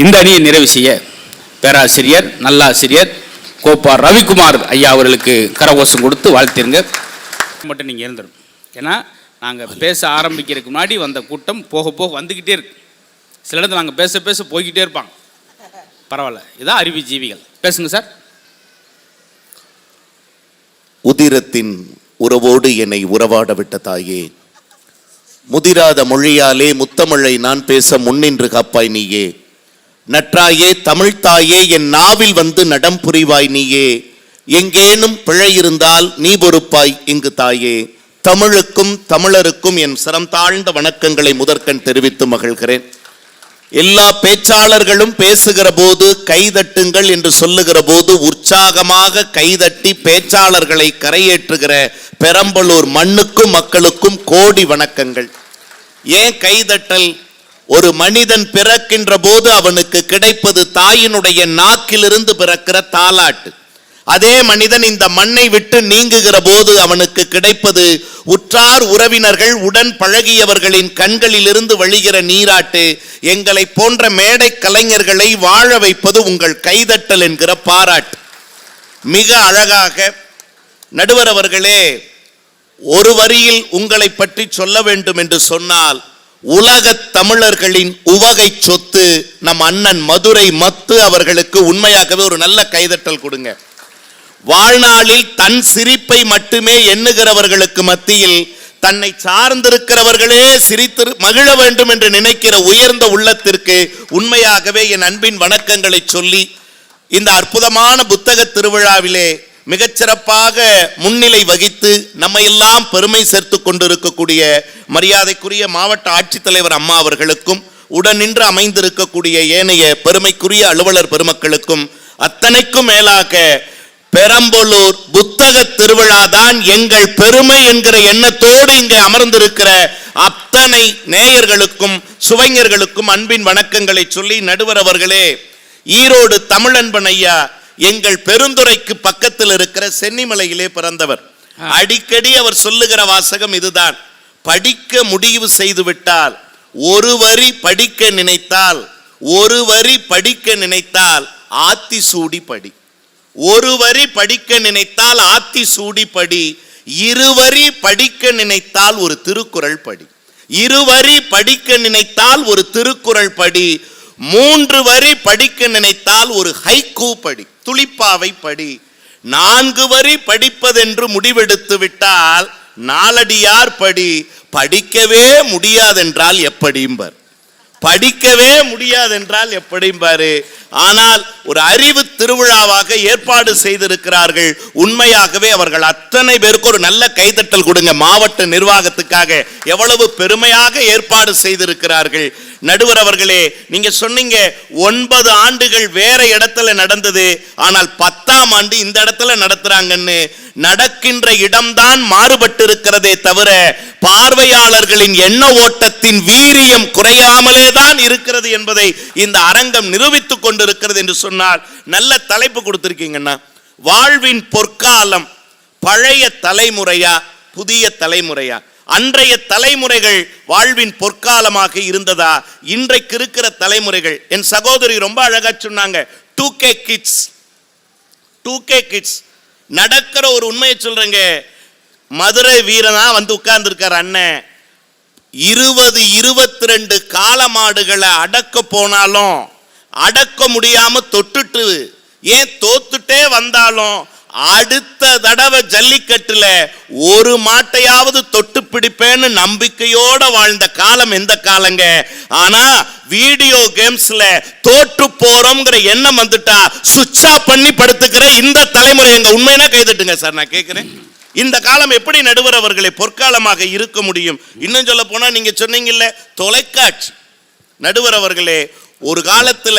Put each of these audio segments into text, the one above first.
இந்த அணியை நிறைவு செய்ய பேராசிரியர் நல்லாசிரியர் கோப்பா ரவிக்குமார் ஐயா அவர்களுக்கு கரகோஷம் கொடுத்து வாழ்த்திருங்க. மட்டும் நீங்கள் இருந்துடும். ஏன்னா நாங்கள் பேச ஆரம்பிக்கிறதுக்கு முன்னாடி வந்த கூட்டம் போக போக வந்துக்கிட்டே இருக்கு. சில இடத்துல நாங்கள் பேச பேச போய்கிட்டே இருப்பாங்க. பரவாயில்ல, இதான் அறிவுஜீவிகள். பேசுங்க சார். உதிரத்தின் உறவோடு என்னை உறவாட விட்ட தாயே, முதிராத மொழியாலே முத்தமிழை நான் பேச முன்னின்று காப்பாய் நீயே. நற்றாயே தமிழ்த்தாயே, என் நாவில் வந்து நடம் புரிவாய் நீயே. எங்கேனும் பிழை இருந்தால் நீ பொறுப்பாய் இங்கு தாயே. தமிழுக்கும் தமிழருக்கும் என் சிரம் தாழ்ந்த வணக்கங்களை முதற்கண் தெரிவித்து மகிழ்கிறேன். எல்லா பேச்சாளர்களும் பேசுகிற போது கைதட்டுங்கள் என்று சொல்லுகிற போது உற்சாகமாக கைதட்டி பேச்சாளர்களை கரையேற்றுகிற பெரம்பலூர் மண்ணுக்கும் மக்களுக்கும் கோடி வணக்கங்கள். ஏன் கைதட்டல்? ஒரு மனிதன் பிறக்கின்ற போது அவனுக்கு கிடைப்பது தாயினுடைய நாக்கிலிருந்து பிறக்கிற தாலாட்டு. அதே மனிதன் இந்த மண்ணை விட்டு நீங்குகிற போது அவனுக்கு கிடைப்பது உற்றார் உறவினர்கள் உடன் பழகியவர்களின் கண்களிலிருந்து வழிகிற நீராட்டு. எங்களை போன்ற மேடை கலைஞர்களை வாழ வைப்பது உங்கள் கைதட்டல் என்கிற பாராட்டு. மிக அழகாக நடுவர் அவர்களே, ஒரு வரியில் உங்களை பற்றி சொல்ல வேண்டும் என்று சொன்னால், உலக தமிழர்களின் உவகை சொத்து நம் அண்ணன் மதுரை மத்து அவர்களுக்கு உண்மையாகவே ஒரு நல்ல கைதட்டல் கொடுங்க. வாழ்நாளில் தன் சிரிப்பை மட்டுமே எண்ணுகிறவர்களுக்கு மத்தியில் தன்னை சார்ந்திருக்கிறவர்களே சிரித்து மகிழ வேண்டும் என்று நினைக்கிற உயர்ந்த உள்ளத்திற்கு உண்மையாகவே என் அன்பின் வணக்கங்களை சொல்லி, இந்த அற்புதமான புத்தக திருவிழாவிலே மிகச்சிறப்பாக முன்னிலை வகித்து நம்மையெல்லாம் பெருமை சேர்த்து கொண்டிருக்கக்கூடிய மரியாதைக்குரிய மாவட்ட ஆட்சித்தலைவர் அம்மா அவர்களுக்கும் உடன் நின்று அமைந்திருக்கக்கூடிய ஏனைய பெருமைக்குரிய அலுவலர் பெருமக்களுக்கும், அத்தனைக்கும் மேலாக பெரம்பலூர் புத்தக திருவிழா தான் எங்கள் பெருமை என்கிற எண்ணத்தோடு இங்கே அமர்ந்திருக்கிற அத்தனை நேயர்களுக்கும் சுவைஞர்களுக்கும் அன்பின் வணக்கங்களை சொல்லி, நடுவர் அவர்களே, ஈரோடு தமிழன்பன் ஐயா எங்கள் பெருந்துறைக்கு பக்கத்தில் இருக்கிற சென்னிமலையிலே பிறந்தவர். அடிக்கடி அவர் சொல்லுகிற வாசகம் இதுதான்: படிக்க முடிவு செய்து விட்டால் ஒரு வரி படிக்க நினைத்தால், ஒரு வரி படிக்க நினைத்தால் ஆத்தி சூடி படி. ஒரு வரி படிக்க நினைத்தால் ஆத்தி சூடி படி. இருவரி படிக்க நினைத்தால் ஒரு திருக்குறள் படி. இருவரி படிக்க நினைத்தால் ஒரு திருக்குறள் படி. 3 வரி படிக்க நினைத்தால் ஒரு ஹைக்கூ படி, துளிப்பாவை படி. 4 வரி படிப்பதென்று முடிவெடுத்து விட்டால் நாலடியார் படி. படிக்கவே முடியாதென்றால் எப்படிம்பார், படிக்கவே முடியாதென்றால் எப்படிம்பாரு. ஆனால் ஒரு அறிவு திருவிழாவாக ஏற்பாடு செய்திருக்கிறார்கள். உண்மையாகவே அவர்கள் அத்தனை பேருக்கு ஒரு நல்ல கைதட்டல் கொடுங்க. மாவட்ட நிர்வாகத்துக்காக எவ்வளவு பெருமையாக ஏற்பாடு செய்திருக்கிறார்கள். நடுவர் அவர்களே, நீங்க சொன்னீங்க 9 ஆண்டுகள் வேற இடத்துல நடந்தது, ஆனால் 10ஆம் ஆண்டு இந்த இடத்துல நடத்துறாங்கன்னு. நடக்கின்ற இடம்தான் மாறுபட்டு இருக்கிறதே தவிர பார்வையாளர்களின் எண்ண ஓட்டத்தின் வீரியம் குறையாமலே தான் இருக்கிறது என்பதை இந்த அரங்கம் நிரூபித்துக் கொண்டிருக்கிறது என்று சொன்னால், நல்ல தலைப்பு கொடுத்திருக்கீங்கன்னா, வாழ்வின் பொற்காலம் பழைய தலைமுறையா புதிய தலைமுறையா? அன்றைய தலைமுறைகள் வாழ்வின் பொற்காலமாக இருந்ததா? இன்றைக்கு இருக்கிற தலைமுறைகள்? என் சகோதரி ரொம்ப அழகா சொன்னாங்க, 2K கிட்ஸ். 2K கிட்ஸ் நடக்கிற ஒரு உண்மையை சொல்றேங்க. மதுரை வீரனா வந்து உட்கார்ந்து இருக்கார் அண்ணன். 20-22 காளமாடுகளை அடக்க போனாலும் அடக்க முடியாம தொட்டுட்டு, ஏன் தோத்துட்டே வந்தாலும் அடுத்த தடவை ஜல்லிக்கட்டுல ஒரு மாட்டையாவது தொட்டு பிடிப்பேன்னு நம்பிக்கையோட வாழ்ந்த காலம் எந்த காலங்க? ஆனா வீடியோ கேம்ஸ்ல தோற்று போறோம்ங்கிற எண்ணம் வந்துட்டா சுவிட்ச் ஆஃப் பண்ணி படுத்துக்கிற இந்த தலைமுறை எங்க? உண்மைனா கைதட்டுங்க சார், நான் கேட்கிறேன். இந்த காலம் எப்படி நடுவர் அவர்களை பொற்காலமாக இருக்க முடியும்? இன்னும் சொல்ல போனா, நீங்க சொன்னீங்கல்ல தொலைக்காட்சி. நடுவர் அவர்களே, ஒரு காலத்துல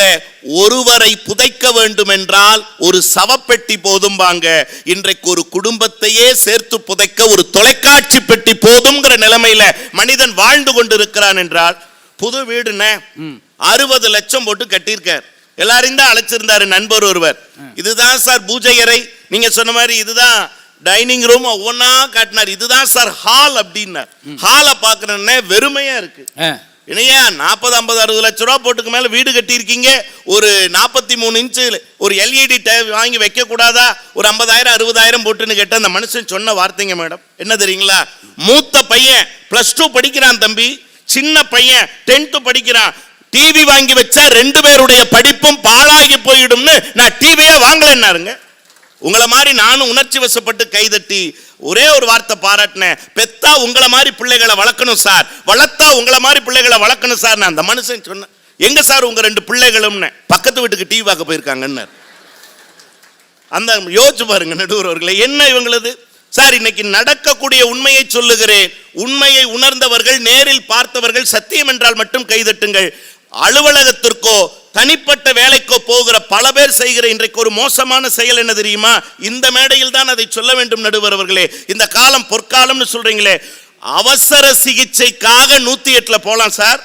ஒருவரை புதைக்க வேண்டும் என்றால் ஒரு சவப்பெட்டி போதும்பாங்க. இன்றைக்கு ஒரு குடும்பத்தையே சேர்த்து புதைக்க ஒரு தொலைக்காட்சி பெட்டி போதும்ங்கிற நிலைமையில மனிதன் வாழ்ந்து கொண்டிருக்கிறான் என்றால், புது வீடுன 60 லட்சம் போட்டு கட்டியிருக்கார். எல்லாரையும் தான் அழைச்சிருந்தாரு நண்பர் ஒருவர். இதுதான் சார் பூஜை அறை, நீங்க சொன்ன மாதிரி இதுதான் டைனிங் ரூம், ஒவ்வொன்னா காட்டினார். இதுதான் சார் ஹால் அப்படின்னார். ஹாலை பார்க்கணும்னா வெறுமையா இருக்கு. இணையா 40, 50, 60 லட்ச ரூபா போட்டுக்கு மேல வீடு கட்டியிருக்கீங்க, ஒரு 43 இன்ச்சு ஒரு எல்இடி வாங்கி வைக்க கூடாதா, ஒரு 50,000 60,000 போட்டுன்னு கேட்ட அந்த மனுஷன் சொன்ன வார்த்தைங்க மேடம் என்ன தெரியுங்களா? மூத்த பையன் +2 படிக்கிறான் தம்பி, சின்ன பையன் 10th படிக்கிறான். டிவி வாங்கி வச்சா 2 பேருடைய படிப்பும் பாழாகி போயிடும்னு நான் டிவியே வாங்கலன்னாருங்க. உங்களை மாதிரி நானும் உணர்ச்சி வசப்பட்டு கைதட்டி ஒரே ஒரு வார்த்தை பாராட்டினேன், பெத்தா உங்களை மாதிரி பிள்ளைகளை வளர்க்கணும் சார், வளர்த்தா உங்களை மாதிரி பிள்ளைகளை வளர்க்கணும் சார். நான் அந்த மனுஷன் சொன்னேன், எங்க சார் உங்க 2 பிள்ளைகளும்னு? பக்கத்து வீட்டுக்கு டிவி பார்க்க போயிருக்காங்கன்னு. அந்த யோசிச்சு பாருங்க நடுவர் அவர்களே, என்ன இவங்களது சார்? இன்னைக்கு நடக்கக்கூடிய உண்மையை சொல்லுகிறேன். உண்மையை உணர்ந்தவர்கள், நேரில் பார்த்தவர்கள் சத்தியம் என்றால் மட்டும் கைதட்டுங்கள். அலுவலகத்திற்கோ தனிப்பட்ட வேலைக்கோ போகிற பல பேர் செய்கிற இன்றைக்கு ஒரு மோசமான செயல் என்ன தெரியுமா? இந்த மேடையில் தான் அதை சொல்ல வேண்டும் நடுவர் அவர்களே. இந்த காலம் பொற்காலம்னு சொல்றீங்களே, அவசர சிகிச்சைக்காக 108ல போலாம் சார்,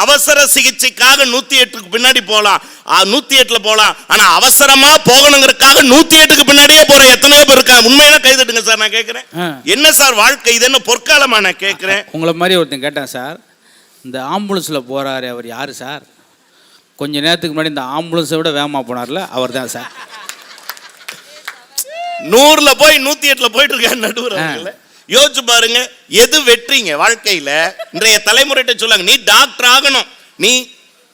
அவசர சிகிச்சைக்காக 108க்கு பின்னாடி போலாம், 108ல போலாம். ஆனா அவசரமா போகணுங்கிறதுக்காக 108க்கு பின்னாடியே போற எத்தனை பேர் இருக்காங்க? உண்மையில கைதட்டுங்க சார். நான் கேட்கிறேன், என்ன சார் வாழ்க்கை இது? என்ன பொற்காலமா? நான் கேட்கிறேன். உங்களை மாதிரி ஒருத்தன் கேட்டேன் சார், இந்த ஆம்புலன்ஸ்ல போறாரு அவர் யாரு சார்? கொஞ்ச நேரத்துக்கு முன்னாடி இந்த ஆம்புலன்ஸை விட வேகமா போனார்ல, அவர் தான் சார். 100ல போய் 108ல போயிட்டு இருக்காரு நடுவர். யோசிச்சு பாருங்க, எது வெற்றிங்க வாழ்க்கையில? இன்றைய தலைமுறைகிட்ட சொல்லாங்க, நீ டாக்டர் ஆகணும், நீ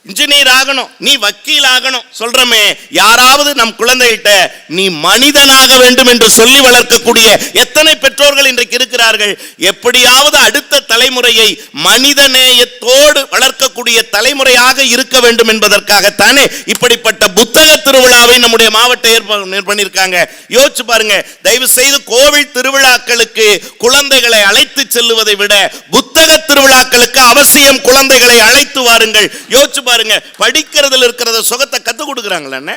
இன்ஜினியர் ஆகணும், நீ வக்கீல் ஆகணும் சொல்றமே. யாராவது நம் குழந்தைகிட்ட நீ மனிதனாக வேண்டும் என்று சொல்லி வளர்க்கக்கூடிய எத்தனை பெற்றோர்கள் இன்றைக்கு இருக்கிறார்கள்? எப்படியாவது அடுத்த தலைமுறையை மனிதநேயத்தோடு வளர்க்கக்கூடிய தலைமுறையாக இருக்க வேண்டும் என்பதற்காகத்தானே இப்படிப்பட்ட புத்தக திருவிழாவை நம்முடைய மாவட்ட ஏற்பாடு பண்ணியிருக்காங்க. யோசிச்சு பாருங்க, தயவு செய்து கோவில் திருவிழாக்களுக்கு குழந்தைகளை அழைத்து செல்லுவதை விட புத்தக திருவிழாக்களுக்கு அவசியம் குழந்தைகளை அழைத்து வாருங்கள். யோசிச்சு பாருங்க, படிக்கிறதுல இருக்கிறத சுகத்தை கத்து கொடுக்குறாங்களே.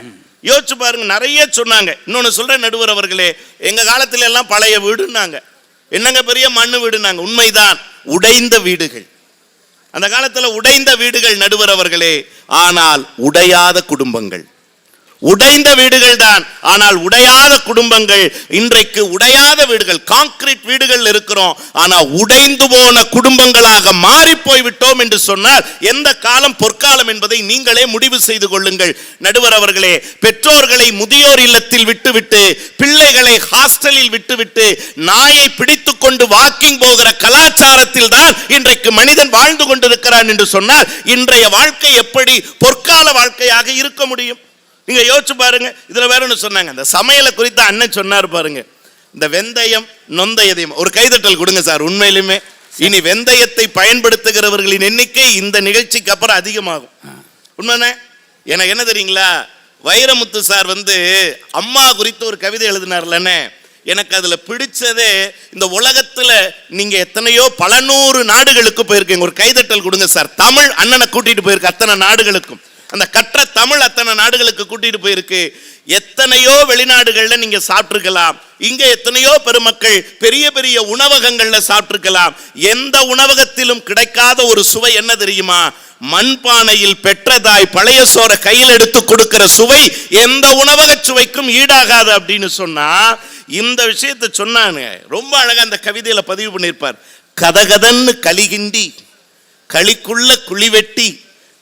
யோசிச்சு பாருங்க, நிறைய சொன்னாங்க. இன்னொன்னு சொல்றேன் நடுவர் அவர்களே, எங்க காலத்துல எல்லாம் பழைய வீடுன்னாங்க, என்னங்க பெரிய மண்ணு வீடுனாங்க. உண்மைதான், உடைந்த வீடுகள் அந்த காலத்துல, உடைந்த வீடுகள் நடுவர் அவர்களே. ஆனால் உடையாத குடும்பங்கள், உடைந்த வீடுகள் தான், ஆனால் உடையாத குடும்பங்கள். இன்றைக்கு உடையாத வீடுகள், கான்கிரீட் வீடுகள் இருக்கிறோம், ஆனா உடைந்து போன குடும்பங்களாக மாறி போய் விட்டோம் என்று சொன்னால் எந்த காலம் பொற்காலம் என்பதை நீங்களே முடிவு செய்து கொள்ளுங்கள். நடுவர் அவர்களே, பெற்றோர்களை முதியோர் இல்லத்தில் விட்டுவிட்டு, பிள்ளைகளை ஹாஸ்டலில் விட்டுவிட்டு, நாயை பிடித்துக் கொண்டு வாக்கிங் போகிற கலாச்சாரத்தில் தான் இன்றைக்கு மனிதன் வாழ்ந்து கொண்டிருக்கிறான் என்று சொன்னால் இன்றைய வாழ்க்கை எப்படி பொற்கால வாழ்க்கையாக இருக்க முடியும்? நீங்க யோசிச்சு பாருங்க. இதுல வேற ஒன்று சொன்னாங்க, இந்த சமையலை குறித்து அண்ணன் சொன்னார் பாருங்க, இந்த வெந்தயம் நொந்தயதையும். ஒரு கைதட்டல் கொடுங்க சார். உண்மையிலுமே இனி வெந்தயத்தை பயன்படுத்துகிறவர்களின் எண்ணிக்கை இந்த நிகழ்ச்சிக்கு அப்புறம் அதிகமாகும். உண்மைதானே? எனக்கு என்ன தெரியுங்களா, வைரமுத்து சார் அம்மா குறித்து ஒரு கவிதை எழுதினார்லன்னு, எனக்கு அதுல பிடிச்சதே, இந்த உலகத்துல நீங்க எத்தனையோ பல 100 நாடுகளுக்கு போயிருக்கீங்க. ஒரு கைதட்டல் கொடுங்க சார். தமிழ் அண்ணனை கூட்டிட்டு போயிருக்கு அத்தனை நாடுகளுக்கும், அந்த கற்ற தமிழ் அத்தனை நாடுகளுக்கு கூட்டிட்டு போயிருக்கு. எத்தனையோ வெளிநாடுகள்ல நீங்க சாப்பிட்டுருக்கலாம், இங்க எத்தனையோ பெருமக்கள் பெரிய பெரிய உணவகங்கள்ல சாப்பிட்டுருக்கலாம். எந்த உணவகத்திலும் கிடைக்காத ஒரு சுவை என்ன தெரியுமா? மண்பானையில் பெற்றதாய் பழைய சோற கையில் எடுத்து கொடுக்கிற சுவை எந்த உணவக சுவைக்கும் ஈடாகாது அப்படின்னு சொன்னா, இந்த விஷயத்தை சொன்னாங்க. ரொம்ப அழகா அந்த கவிதையில பதிவு பண்ணியிருப்பார். கதகதன்னு களிகிண்டி களிக்குள்ள குழிவெட்டி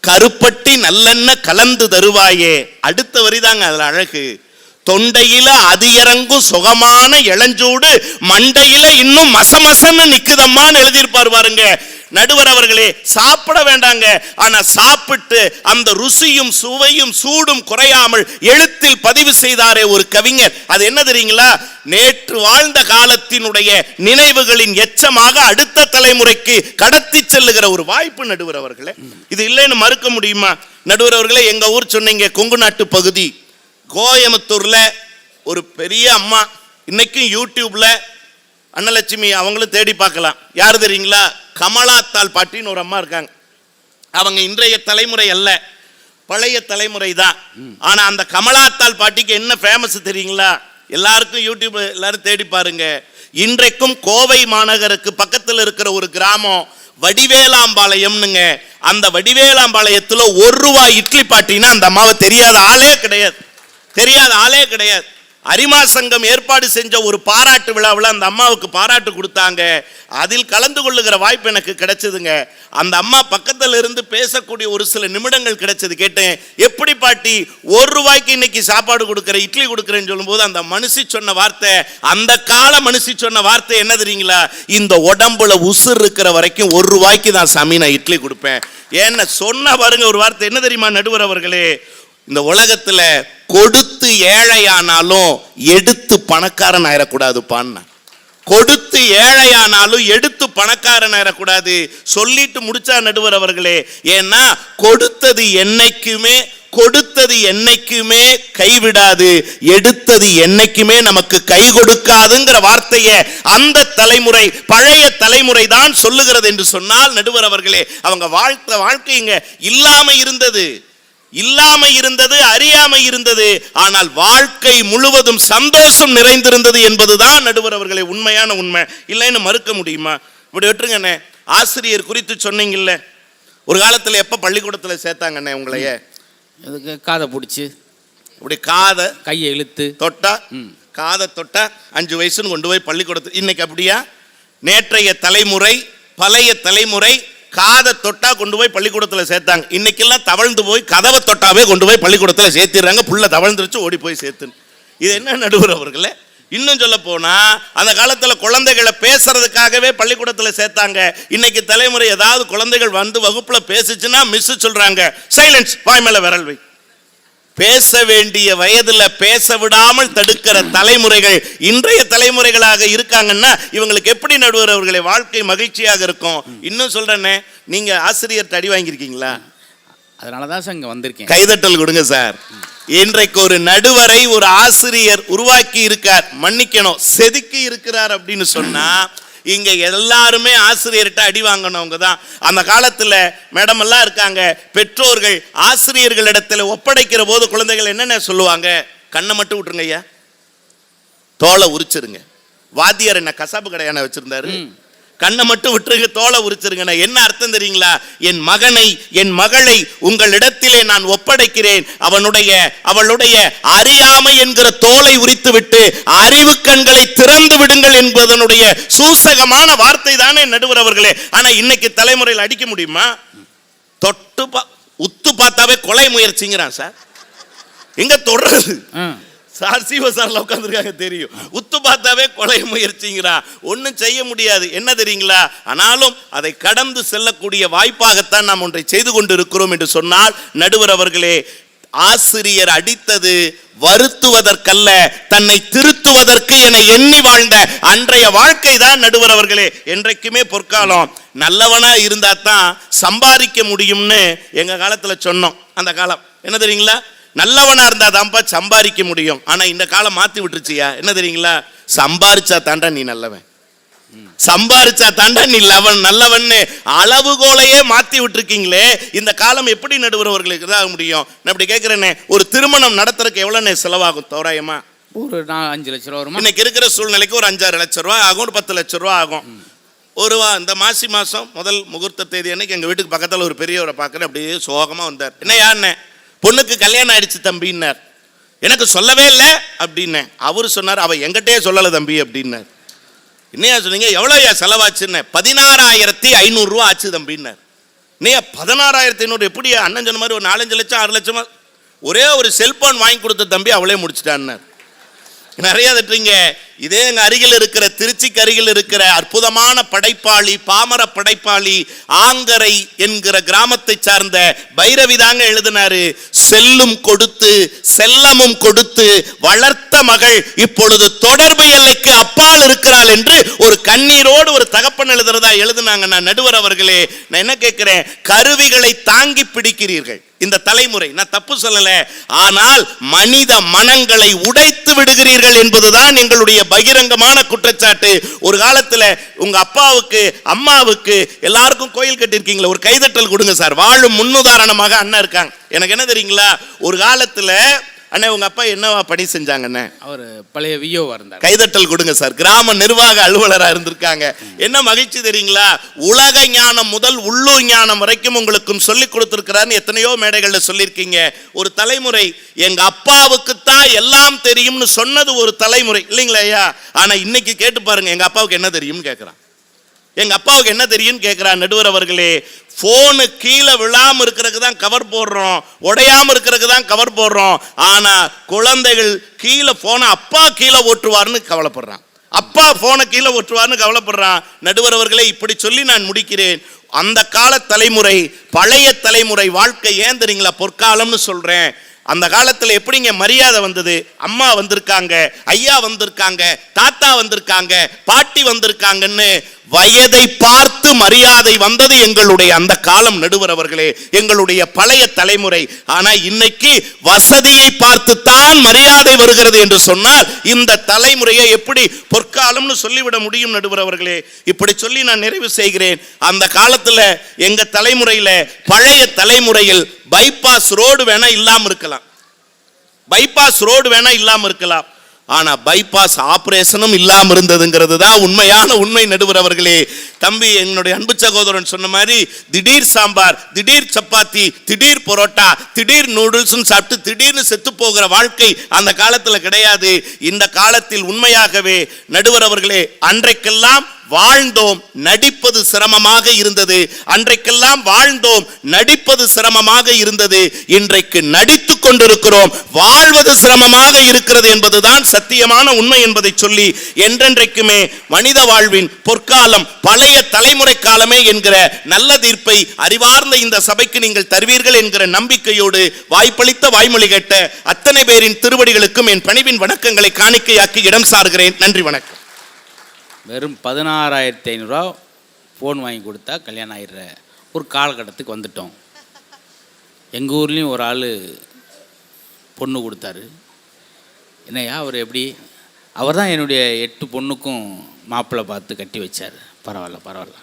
கருப்பட்டி நல்லெண்ண கலந்து தருவாயே. அடுத்த வரிதாங்க அதுல அழகு. தொண்டையில அது இறங்கும் சுகமான இளஞ்சூடு, மண்டையில இன்னும் மசமசன்னு நிக்குதம்மான்னு எழுதியிருப்பார் பாருங்க. நடுவர் அவர்களே, சாப்பிட வேண்டாங்க, ஆனா சாப்பிட்டு அந்த ருசியும் சுவையும் சூடும் குறையாமல் எழுத்தில் பதிவு செய்தாரே ஒரு கவிஞர். அது என்ன தெரியுங்களா? நேற்று வாழ்ந்த காலத்தினுடைய நினைவுகளின் எச்சமாக அடுத்த தலைமுறைக்கு கடத்தி செல்லுகிற ஒரு வாய்ப்பு நடுவர் அவர்களே. இது இல்லைன்னு மறுக்க முடியுமா? நடுவர் அவர்களே, எங்க ஊர் சொன்னீங்க, கொங்கு நாட்டு பகுதி கோயம்புத்தூர்ல ஒரு பெரிய அம்மா, இன்னைக்கும் யூடியூப்ல அன்னலட்சுமி அவங்களும் தேடி பார்க்கலாம். யாரு தெரியுங்களா? கமலாத்தாள் பாட்டின்னு ஒரு அம்மா இருக்காங்க. அவங்க இன்றைய தலைமுறை அல்ல, பழைய தலைமுறை தான். ஆனா அந்த கமலாத்தாள் பாட்டிக்கு என்ன ஃபேமஸ் தெரியுங்களா? எல்லாருக்கும் யூடியூப் எல்லாரும் தேடி பாருங்க. இன்றைக்கும் கோவை மாநகருக்கு பக்கத்தில் இருக்கிற ஒரு கிராமம் வடிவேலாம்பாளையம்னுங்க. அந்த வடிவேலாம்பாளையத்துல ₹1 இட்லி பாட்டினா அந்த அம்மாவை தெரியாத ஆளே கிடையாது, தெரியாத ஆளே கிடையாது. அரிமா சங்கம் ஏற்பாடு செஞ்ச ஒரு பாராட்டு விழாவில் அந்த அம்மாவுக்கு பாராட்டு கொடுத்தாங்க. அதில் கலந்து கொள்ளுகிற வாய்ப்பு எனக்கு கிடைச்சதுங்க. அந்த அம்மா பக்கத்தில் இருந்து பேசக்கூடிய ஒரு சில நிமிடங்கள் கிடைச்சது. கேட்டேன், எப்படி பாட்டி ₹1 இன்னைக்கு சாப்பாடு கொடுக்குற, இட்லி கொடுக்குறேன்னு சொல்லும்போது அந்த மனுஷி சொன்ன வார்த்தை, அந்த கால மனுஷி சொன்ன வார்த்தை என்ன தெரியுங்களா? இந்த உடம்புல உசுர் இருக்கிற வரைக்கும் ₹1 தான் சாமி நான் இட்லி கொடுப்பேன். ஏன்னா சொன்ன பாருங்க ஒரு வார்த்தை என்ன தெரியுமா நடுவர் அவர்களே? இந்த உலகத்துல கொடுத்து ஏழையானாலும் எடுத்து பணக்காரன் ஆயிடக்கூடாதுப்பான்னு. கொடுத்து ஏழையானாலும் எடுத்து பணக்காரன் ஆயிடக்கூடாது சொல்லிட்டு முடிச்சா நடுவர் அவர்களே. ஏன்னா கொடுத்தது என்னைக்குமே கைவிடாது, எடுத்தது என்னைக்குமே நமக்கு கை கொடுக்காதுங்கிற வார்த்தையை அந்த தலைமுறை, பழைய தலைமுறை தான் சொல்லுகிறது என்று சொன்னால் நடுவர் அவர்களே, அவங்க வாழ்க்கைங்க இல்லாம இருந்தது, அறியாமை இருந்தது, ஆனால் வாழ்க்கை முழுவதும் சந்தோஷம் நிறைந்திருந்தது என்பதுதான் நடுவர் அவர்களே உண்மையான உண்மை. இல்லைன்னு மறுக்க முடியுமா? இப்படி விட்டுருங்கண்ணே. ஆசிரியர் குறித்து சொன்னீங்கல்ல, ஒரு காலத்துல எப்ப பள்ளிக்கூடத்துல சேர்த்தாங்கண்ணே உங்களைய? அதுக்கு காதை பிடிச்சி இப்படி காதை கையை இழுத்து தொட்டா, காதை தொட்டா 5 வயசுன்னு கொண்டு போய் பள்ளிக்கூடத்து. இன்னைக்கு அப்படியா? நேற்றைய தலைமுறை, பழைய தலைமுறை காதை தொட்டா கொண்டு போய் பள்ளிக்கூடத்தில் சேர்த்தாங்க. இன்னைக்கெல்லாம் தவழ்ந்து போய் கதவை தொட்டாவே கொண்டு போய் பள்ளிக்கூடத்தில் சேர்த்திடுறாங்க. புள்ள தவழ்ந்துருச்சு ஓடி போய் சேர்த்துன்னு. இது என்ன நடுவர் அவர்களே? இன்னும் சொல்ல போனா அந்த காலத்தில் குழந்தைகளை பேசுறதுக்காகவே பள்ளிக்கூடத்தில் சேர்த்தாங்க. இன்னைக்கு தலைமுறை ஏதாவது குழந்தைகள் வந்து வகுப்புல பேசுச்சுன்னா மிஸ் சொல்றாங்க, சைலன்ஸ், வாய் மேல விரல் வை. பேச வேண்டிய வயதுல பேச விடாமல் தடுக்கிற தலைமுறைகள் இன்றைய தலைமுறைகளாக இருக்காங்கன்னா இவங்களுக்கு எப்படி நடுவர் அவர்களை வாழ்க்கை மகிழ்ச்சியாக இருக்கும்? இன்னும் சொல்றேன்னே, நீங்க ஆசிரியர் அடி வாங்கியிருக்கீங்களா? அதனாலதான் சார் இங்க வந்திருக்கேன். கைதட்டல் கொடுங்க சார். இன்றைக்கு ஒரு நடுவரை ஒரு ஆசிரியர் உருவாக்கி இருக்கார், மன்னிக்கணும் செதுக்கி இருக்கிறார் அப்படின்னு சொன்னா இங்க எல்லாருமே ஆசிரியர்கிட்ட அடி வாங்கினவங்க தான். அந்த காலத்துல மேடம் எல்லாம் இருக்காங்க, பெற்றோர்கள் ஆசிரியர்களிடத்துல ஒப்படைக்கிற போது குழந்தைகள் என்னென்ன சொல்லுவாங்க? கண்ணை மட்டும் விட்டுருங்க ஐயா, தோலை உரிச்சிருங்க. வாத்தியார் என்ன கசாப்பு கடையான வச்சிருந்தாரு? கண்ணை மட்டும் விட்டுருங்க, தோலை உரிச்சிருங்க. என்ன அர்த்தம் தெரியுங்களா? என் மகனை, என் மகளை உங்களிடத்திலே நான் ஒப்படைக்கிறேன், அவளுடைய அறியாமை என்கிற தோலை உரித்து விட்டு அறிவு கண்களை திறந்து விடுங்கள் என்பதனுடைய சூசகமான வார்த்தை தானே நடுவர் அவர்களே. ஆனா இன்னைக்கு தலைமுறையில் அடிக்க முடியுமா? தொட்டு உத்து பார்த்தாவே கொலை முயற்சிங்கிறான் சார். எங்க தொடர்றது சார்? சிவசார்ல உட்காந்துருக்காங்க தெரியும். உத்து பார்த்தாவே கொலை முயற்சிங்கிறா, ஒன்னும் செய்ய முடியாது. என்ன தெரியுங்களா? ஆனாலும் அதை கடந்து செல்லக்கூடிய வாய்ப்பாகத்தான் நாம் ஒன்றை செய்து கொண்டு இருக்கிறோம் என்று சொன்னால் நடுவர் அவர்களே, ஆசிரியர் அடித்தது வருத்துவதற்கல்ல, தன்னை திருத்துவதற்கு என எண்ணி வாழ்ந்த அன்றைய வாழ்க்கை தான் நடுவர் அவர்களே என்றைக்குமே பொற்காலம். நல்லவனா இருந்தா தான் சம்பாதிக்க முடியும்னு எங்க காலத்துல சொன்னோம். அந்த காலம் என்ன தெரியுங்களா? நல்லவனா இருந்தா தான்ப்பா சம்பாதிக்க முடியும். ஆனா இந்த காலம் மாத்தி விட்டுருச்சியா? என்ன தெரியுங்களா? சம்பாரிச்சா தாண்டா நீ நல்லவன், சம்பாரிச்சா தாண்டா நீ நல்லவன்னு அளவுகோலையே மாத்தி விட்டுருக்கீங்களே. இந்த காலம் எப்படி நடுவர்களுக்கு தான் முடியும்? நான் இப்படி கேட்கிறேனே, ஒரு திருமணம் நடத்துறதுக்கு எவ்வளவு செலவாகும் தோராயமா? ஒரு 5 லட்சம் ரூபா வரும். இன்னைக்கு இருக்கிற சூழ்நிலைக்கு ஒரு 5-6 லட்சம் ரூபாய் ஆகும், ஒரு 10 லட்சம் ரூபாய் ஆகும். இந்த மாசம் முதல் முகூர்த்த தேதி அன்னைக்கு எங்க வீட்டுக்கு பக்கத்துல ஒரு பெரியவரை பார்க்கறேன், அப்படியே சோகமா வந்தார். என்ன யாருன்னு? பொண்ணுக்கு கல்யாணம் ஆயிடுச்சு தம்பின்னார். எனக்கு சொல்லவே இல்லை அப்படின்னேன். அவரு சொன்னார், அவ எங்கிட்டே சொல்லலை தம்பி அப்படின்னார். என்னையா சொன்னீங்க? எவ்வளோயா செலவாச்சுன்னு? 16,500 ரூபா ஆச்சு தம்பின்னார். என்னையா 16,500? எப்படி அண்ணன் சொன்ன மாதிரி ஒரு 4-5 லட்சம் 6 லட்சமா? ஒரே ஒரு செல்போன் வாங்கி கொடுத்த தம்பி அவளே முடிச்சுட்டான்னார். நிறைய திட்டுறீங்க. இதே எங்க அருகில் இருக்கிற, திருச்சிக்கு அருகில் இருக்கிற அற்புதமான படைப்பாளி, பாமர படைப்பாளி ஆங்கரை என்கிற கிராமத்தை சார்ந்த பைரவி தாங்க எழுதினாரு. செல்லும் கொடுத்து செல்லமும் கொடுத்து வளர்த்த மகள் இப்பொழுது தொடர்பு எல்லைக்கு அப்பால் இருக்கிறாள் என்று ஒரு கண்ணீரோடு ஒரு தகப்பன் எழுதுறதா எழுதுனாங்க. நான் நடுவர் அவர்களே, நான் என்ன கேட்கிறேன்? கருவிகளை தாங்கி பிடிக்கிறீர்கள் இந்த தலைமுறை, நான் தப்பு சொல்லல, ஆனால் மனித மனங்களை உடைத்து விடுகிறீர்கள் என்பதுதான் எங்களுடைய பகிரங்கமான குற்றச்சாட்டு. ஒரு காலத்துல உங்க அப்பாவுக்கு அம்மாவுக்கு எல்லாருக்கும் கோயில் கட்டியிருக்கீங்களா? ஒரு கைதட்டல் கொடுங்க சார். வாழும் முன்னுதாரணமாக அண்ணன் இருக்காங்க. எனக்கு என்ன தெரியுங்களா, ஒரு காலத்துல அண்ணே உங்க அப்பா என்னவா பணி செஞ்சாங்கண்ணே? அவர் பழைய விஓவா இருந்தார். கைதட்டல் கொடுங்க சார். கிராம நிர்வாக அலுவலரா இருந்திருக்காங்க. என்ன மகிழ்ச்சி தெரியுங்களா? உலக ஞானம் முதல் உள்ளூர் ஞானம் வரைக்கும் உங்களுக்கும் சொல்லி கொடுத்திருக்கிறான்னு எத்தனையோ மேடைகள்ல சொல்லியிருக்கீங்க. ஒரு தலைமுறை எங்க அப்பாவுக்கு தான் எல்லாம் தெரியும்னு சொன்னது ஒரு தலைமுறை இல்லைங்களா ஐயா? ஆனா இன்னைக்கு கேட்டு பாருங்க, எங்க அப்பாவுக்கு என்ன தெரியும்னு கேட்கிறான். எங்க அப்பாவுக்கு என்ன தெரியும்னு கேட்கிறான். நடுவர் அவர்களே, போனு கீழே விழாம இருக்கிறதுக்கு தான் கவர் போடுறோம், உடையாம இருக்கிறதுக்கு தான் கவர் போடுறோம். ஆனா குழந்தைகள் கீழே போன அப்பா கீழே ஓட்டுவார்னு கவலைப்படுறான். அப்பா போன கீழே ஓட்டுவார்னு கவலைப்படுறான். நடுவர் அவர்களே, இப்படி சொல்லி நான் முடிக்கிறேன். அந்த கால தலைமுறை, பழைய தலைமுறை வாழ்க்கை ஏன் தெரியுங்களா பொற்காலம்னு சொல்றேன். அந்த காலத்துல எப்படிங்க மரியாதை வந்தது? அம்மா வந்திருக்காங்க, ஐயா வந்திருக்காங்க, தாத்தா வந்திருக்காங்க, பாட்டி வந்திருக்காங்கன்னு வயதை பார்த்து மரியாதை வந்தது எங்களுடைய அந்த காலம். நடுவர் அவர்களே, எங்களுடைய பழைய தலைமுறை. ஆனா இன்னைக்கு வசதியை பார்த்து தான் மரியாதை வருகிறது என்று சொன்னால் இந்த தலைமுறையை எப்படி பொற்காலம்னு சொல்லிவிட முடியும்? நடுவர் அவர்களே, இப்படி சொல்லி நான் நிறைவு செய்கிறேன். அந்த காலத்துல எங்க தலைமுறையில, பழைய தலைமுறையில் பைபாஸ் ரோடு வேணா இல்லாம இருக்கலாம், பைபாஸ் ரோடு வேணா இல்லாம இருக்கலாம். ஆனா பைபாஸ் ஆபரேஷனும் இல்லாம இருந்ததுங்கிறது தான் உண்மையான உண்மை. நடுவர் அவர்களே, தம்பி என்னுடைய அன்பு சகோதரன் சொன்ன மாதிரி திடீர் சாம்பார், திடீர் சப்பாத்தி, திடீர் பரோட்டா, திடீர் நூடுல்ஸ் சாப்பிட்டு திடீர்னு செத்து போகிற வாழ்க்கை அந்த காலத்துல கிடையாது. இந்த காலத்தில் உண்மையாகவே நடுவர் அவர்களே, அன்றைக்கெல்லாம் வாழ்ந்தோம், நடிப்பது சிரமமாக இருந்தது. அன்றைக்கெல்லாம் வாழ்ந்தோம், நடிப்பது சிரமமாக இருந்தது. இன்றைக்கு நடித்துக் கொண்டிருக்கிறோம், வாழ்வது சிரமமாக இருக்கிறது என்பதுதான் சத்தியமான உண்மை என்பதை சொல்லி, என்றென்றைக்குமே மனித வாழ்வின் பொற்காலம் பழைய தலைமுறை காலமே என்கிற நல்ல தீர்ப்பை அறிவார்ந்த இந்த சபைக்கு நீங்கள் தருவீர்கள் என்கிற நம்பிக்கையோடு வாய்ப்பளித்த வாய்மொழி கேட்ட அத்தனை பேரின் திருவடிகளுக்கும் என் பணிவின் வணக்கங்களை காணிக்கையாக்கி இடம் சார்கிறேன். நன்றி, வணக்கம். வெறும் 16,500 ஃபோன் வாங்கி கொடுத்தா கல்யாணம் ஆகிடுற ஒரு காலகட்டத்துக்கு வந்துட்டோம். எங்கள் ஊர்லேயும் ஒரு ஆள் பொண்ணு கொடுத்தாரு. என்னையா அவர் எப்படி? அவர் தான் என்னுடைய 8 பொண்ணுக்கும் மாப்பிள்ளை பார்த்து கட்டி வச்சார். பரவாயில்ல பரவாயில்ல.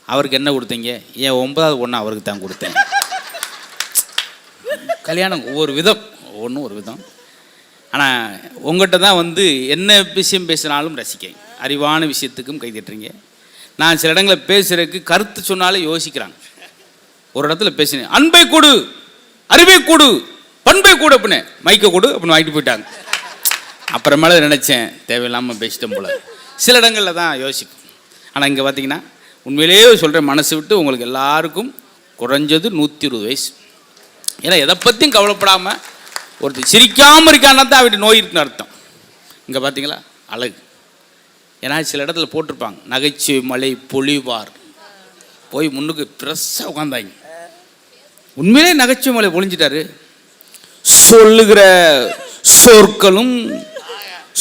அவருக்கு என்ன கொடுத்தீங்க? ஏன் 9வது பொண்ணு அவருக்கு தான் கொடுத்தேன். கல்யாணம் ஒவ்வொரு விதம், ஒவ்வொன்றும் ஒரு விதம். ஆனால் உங்கள்கிட்ட தான் வந்து என்ன விஷயம் பேசினாலும் ரசிக்கேன். அறிவான விஷயத்துக்கும் கைதட்டுறீங்க. நான் சில இடங்களில் பேசுகிறதுக்கு கருத்து சொன்னாலே யோசிக்கிறாங்க. ஒரு இடத்துல பேசினேன், அன்பை கொடு, அறிவை கொடு, பண்பை கொடு அப்படின்னு, மைக்கை கொடு அப்படின்னு வாங்கிட்டு போயிட்டாங்க. அப்புறமேல நினச்சேன், தேவையில்லாமல் பேசிட்டோம் போல. சில இடங்களில் தான் யோசிக்கும். ஆனால் இங்கே பார்த்தீங்கன்னா உண்மையிலேயே சொல்கிறேன், மனசு விட்டு உங்களுக்கு எல்லாருக்கும் குறைஞ்சது 120 வயசு. ஏன்னா எதை பற்றியும் கவலைப்படாமல் ஒருத்தர் சிரிக்காமல் இருக்கான்னா தான் அவர்கிட்ட நோய் இருக்குன்னு அர்த்தம். இங்கே பார்த்தீங்களா அழகு. ஏன்னா சில இடத்துல போட்டிருப்பாங்க, நகைச்சுவை மலை பொழிவார், போய் முன்னுக்கு ப்ரெஸ்ஸாக உட்காந்தாங்க. உண்மையிலே நகைச்சுவை மலை பொழிஞ்சிட்டாரு. சொல்லுகிற சொற்களும்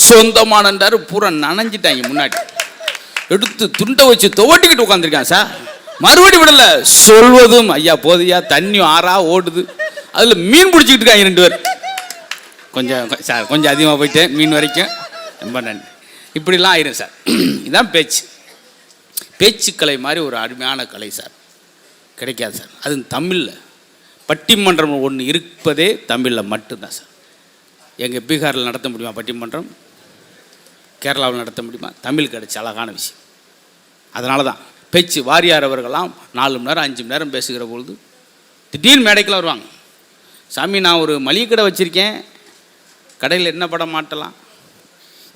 சொந்தமானன்றாரு, பூரா நனைஞ்சிட்டாங்க. முன்னாடி எடுத்து துண்டை வச்சு துவட்டிக்கிட்டு உட்காந்துருக்கான் சார். மறுபடி விடலை, சொல்வதும் ஐயா போதையா, தண்ணி ஆறா ஓடுது, அதில் மீன் பிடிச்சிக்கிட்டு இருக்காங்க 2 பேர். கொஞ்சம் சார் கொஞ்சம் அதிகமாக போயிட்டேன் மீன் வரைக்கும், ரொம்ப நன்றி. இப்படிலாம் ஆயிரும் சார். இதுதான் பேச்சு. பேச்சுக்கலை மாதிரி ஒரு அருமையான கலை சார் கிடைக்காது சார். அது தமிழில் பட்டிமன்றம் ஒன்று இருப்பதே தமிழில் மட்டும்தான் சார். எங்கள் பீகாரில் நடத்த முடியுமா பட்டிமன்றம்? கேரளாவில் நடத்த முடியுமா? தமிழ் கிடைச்ச அழகான விஷயம். அதனால தான் பேச்சு. வாரியார் அவர்களாம் 4 மணி நேரம் 5 மணி நேரம் பேசுகிற பொழுது திடீர்னு மேடைக்கெல்லாம் வருவாங்க. சாமி, நான் ஒரு மளிகை கடை வச்சுருக்கேன், கடையில் என்ன படம் மாட்டலாம்?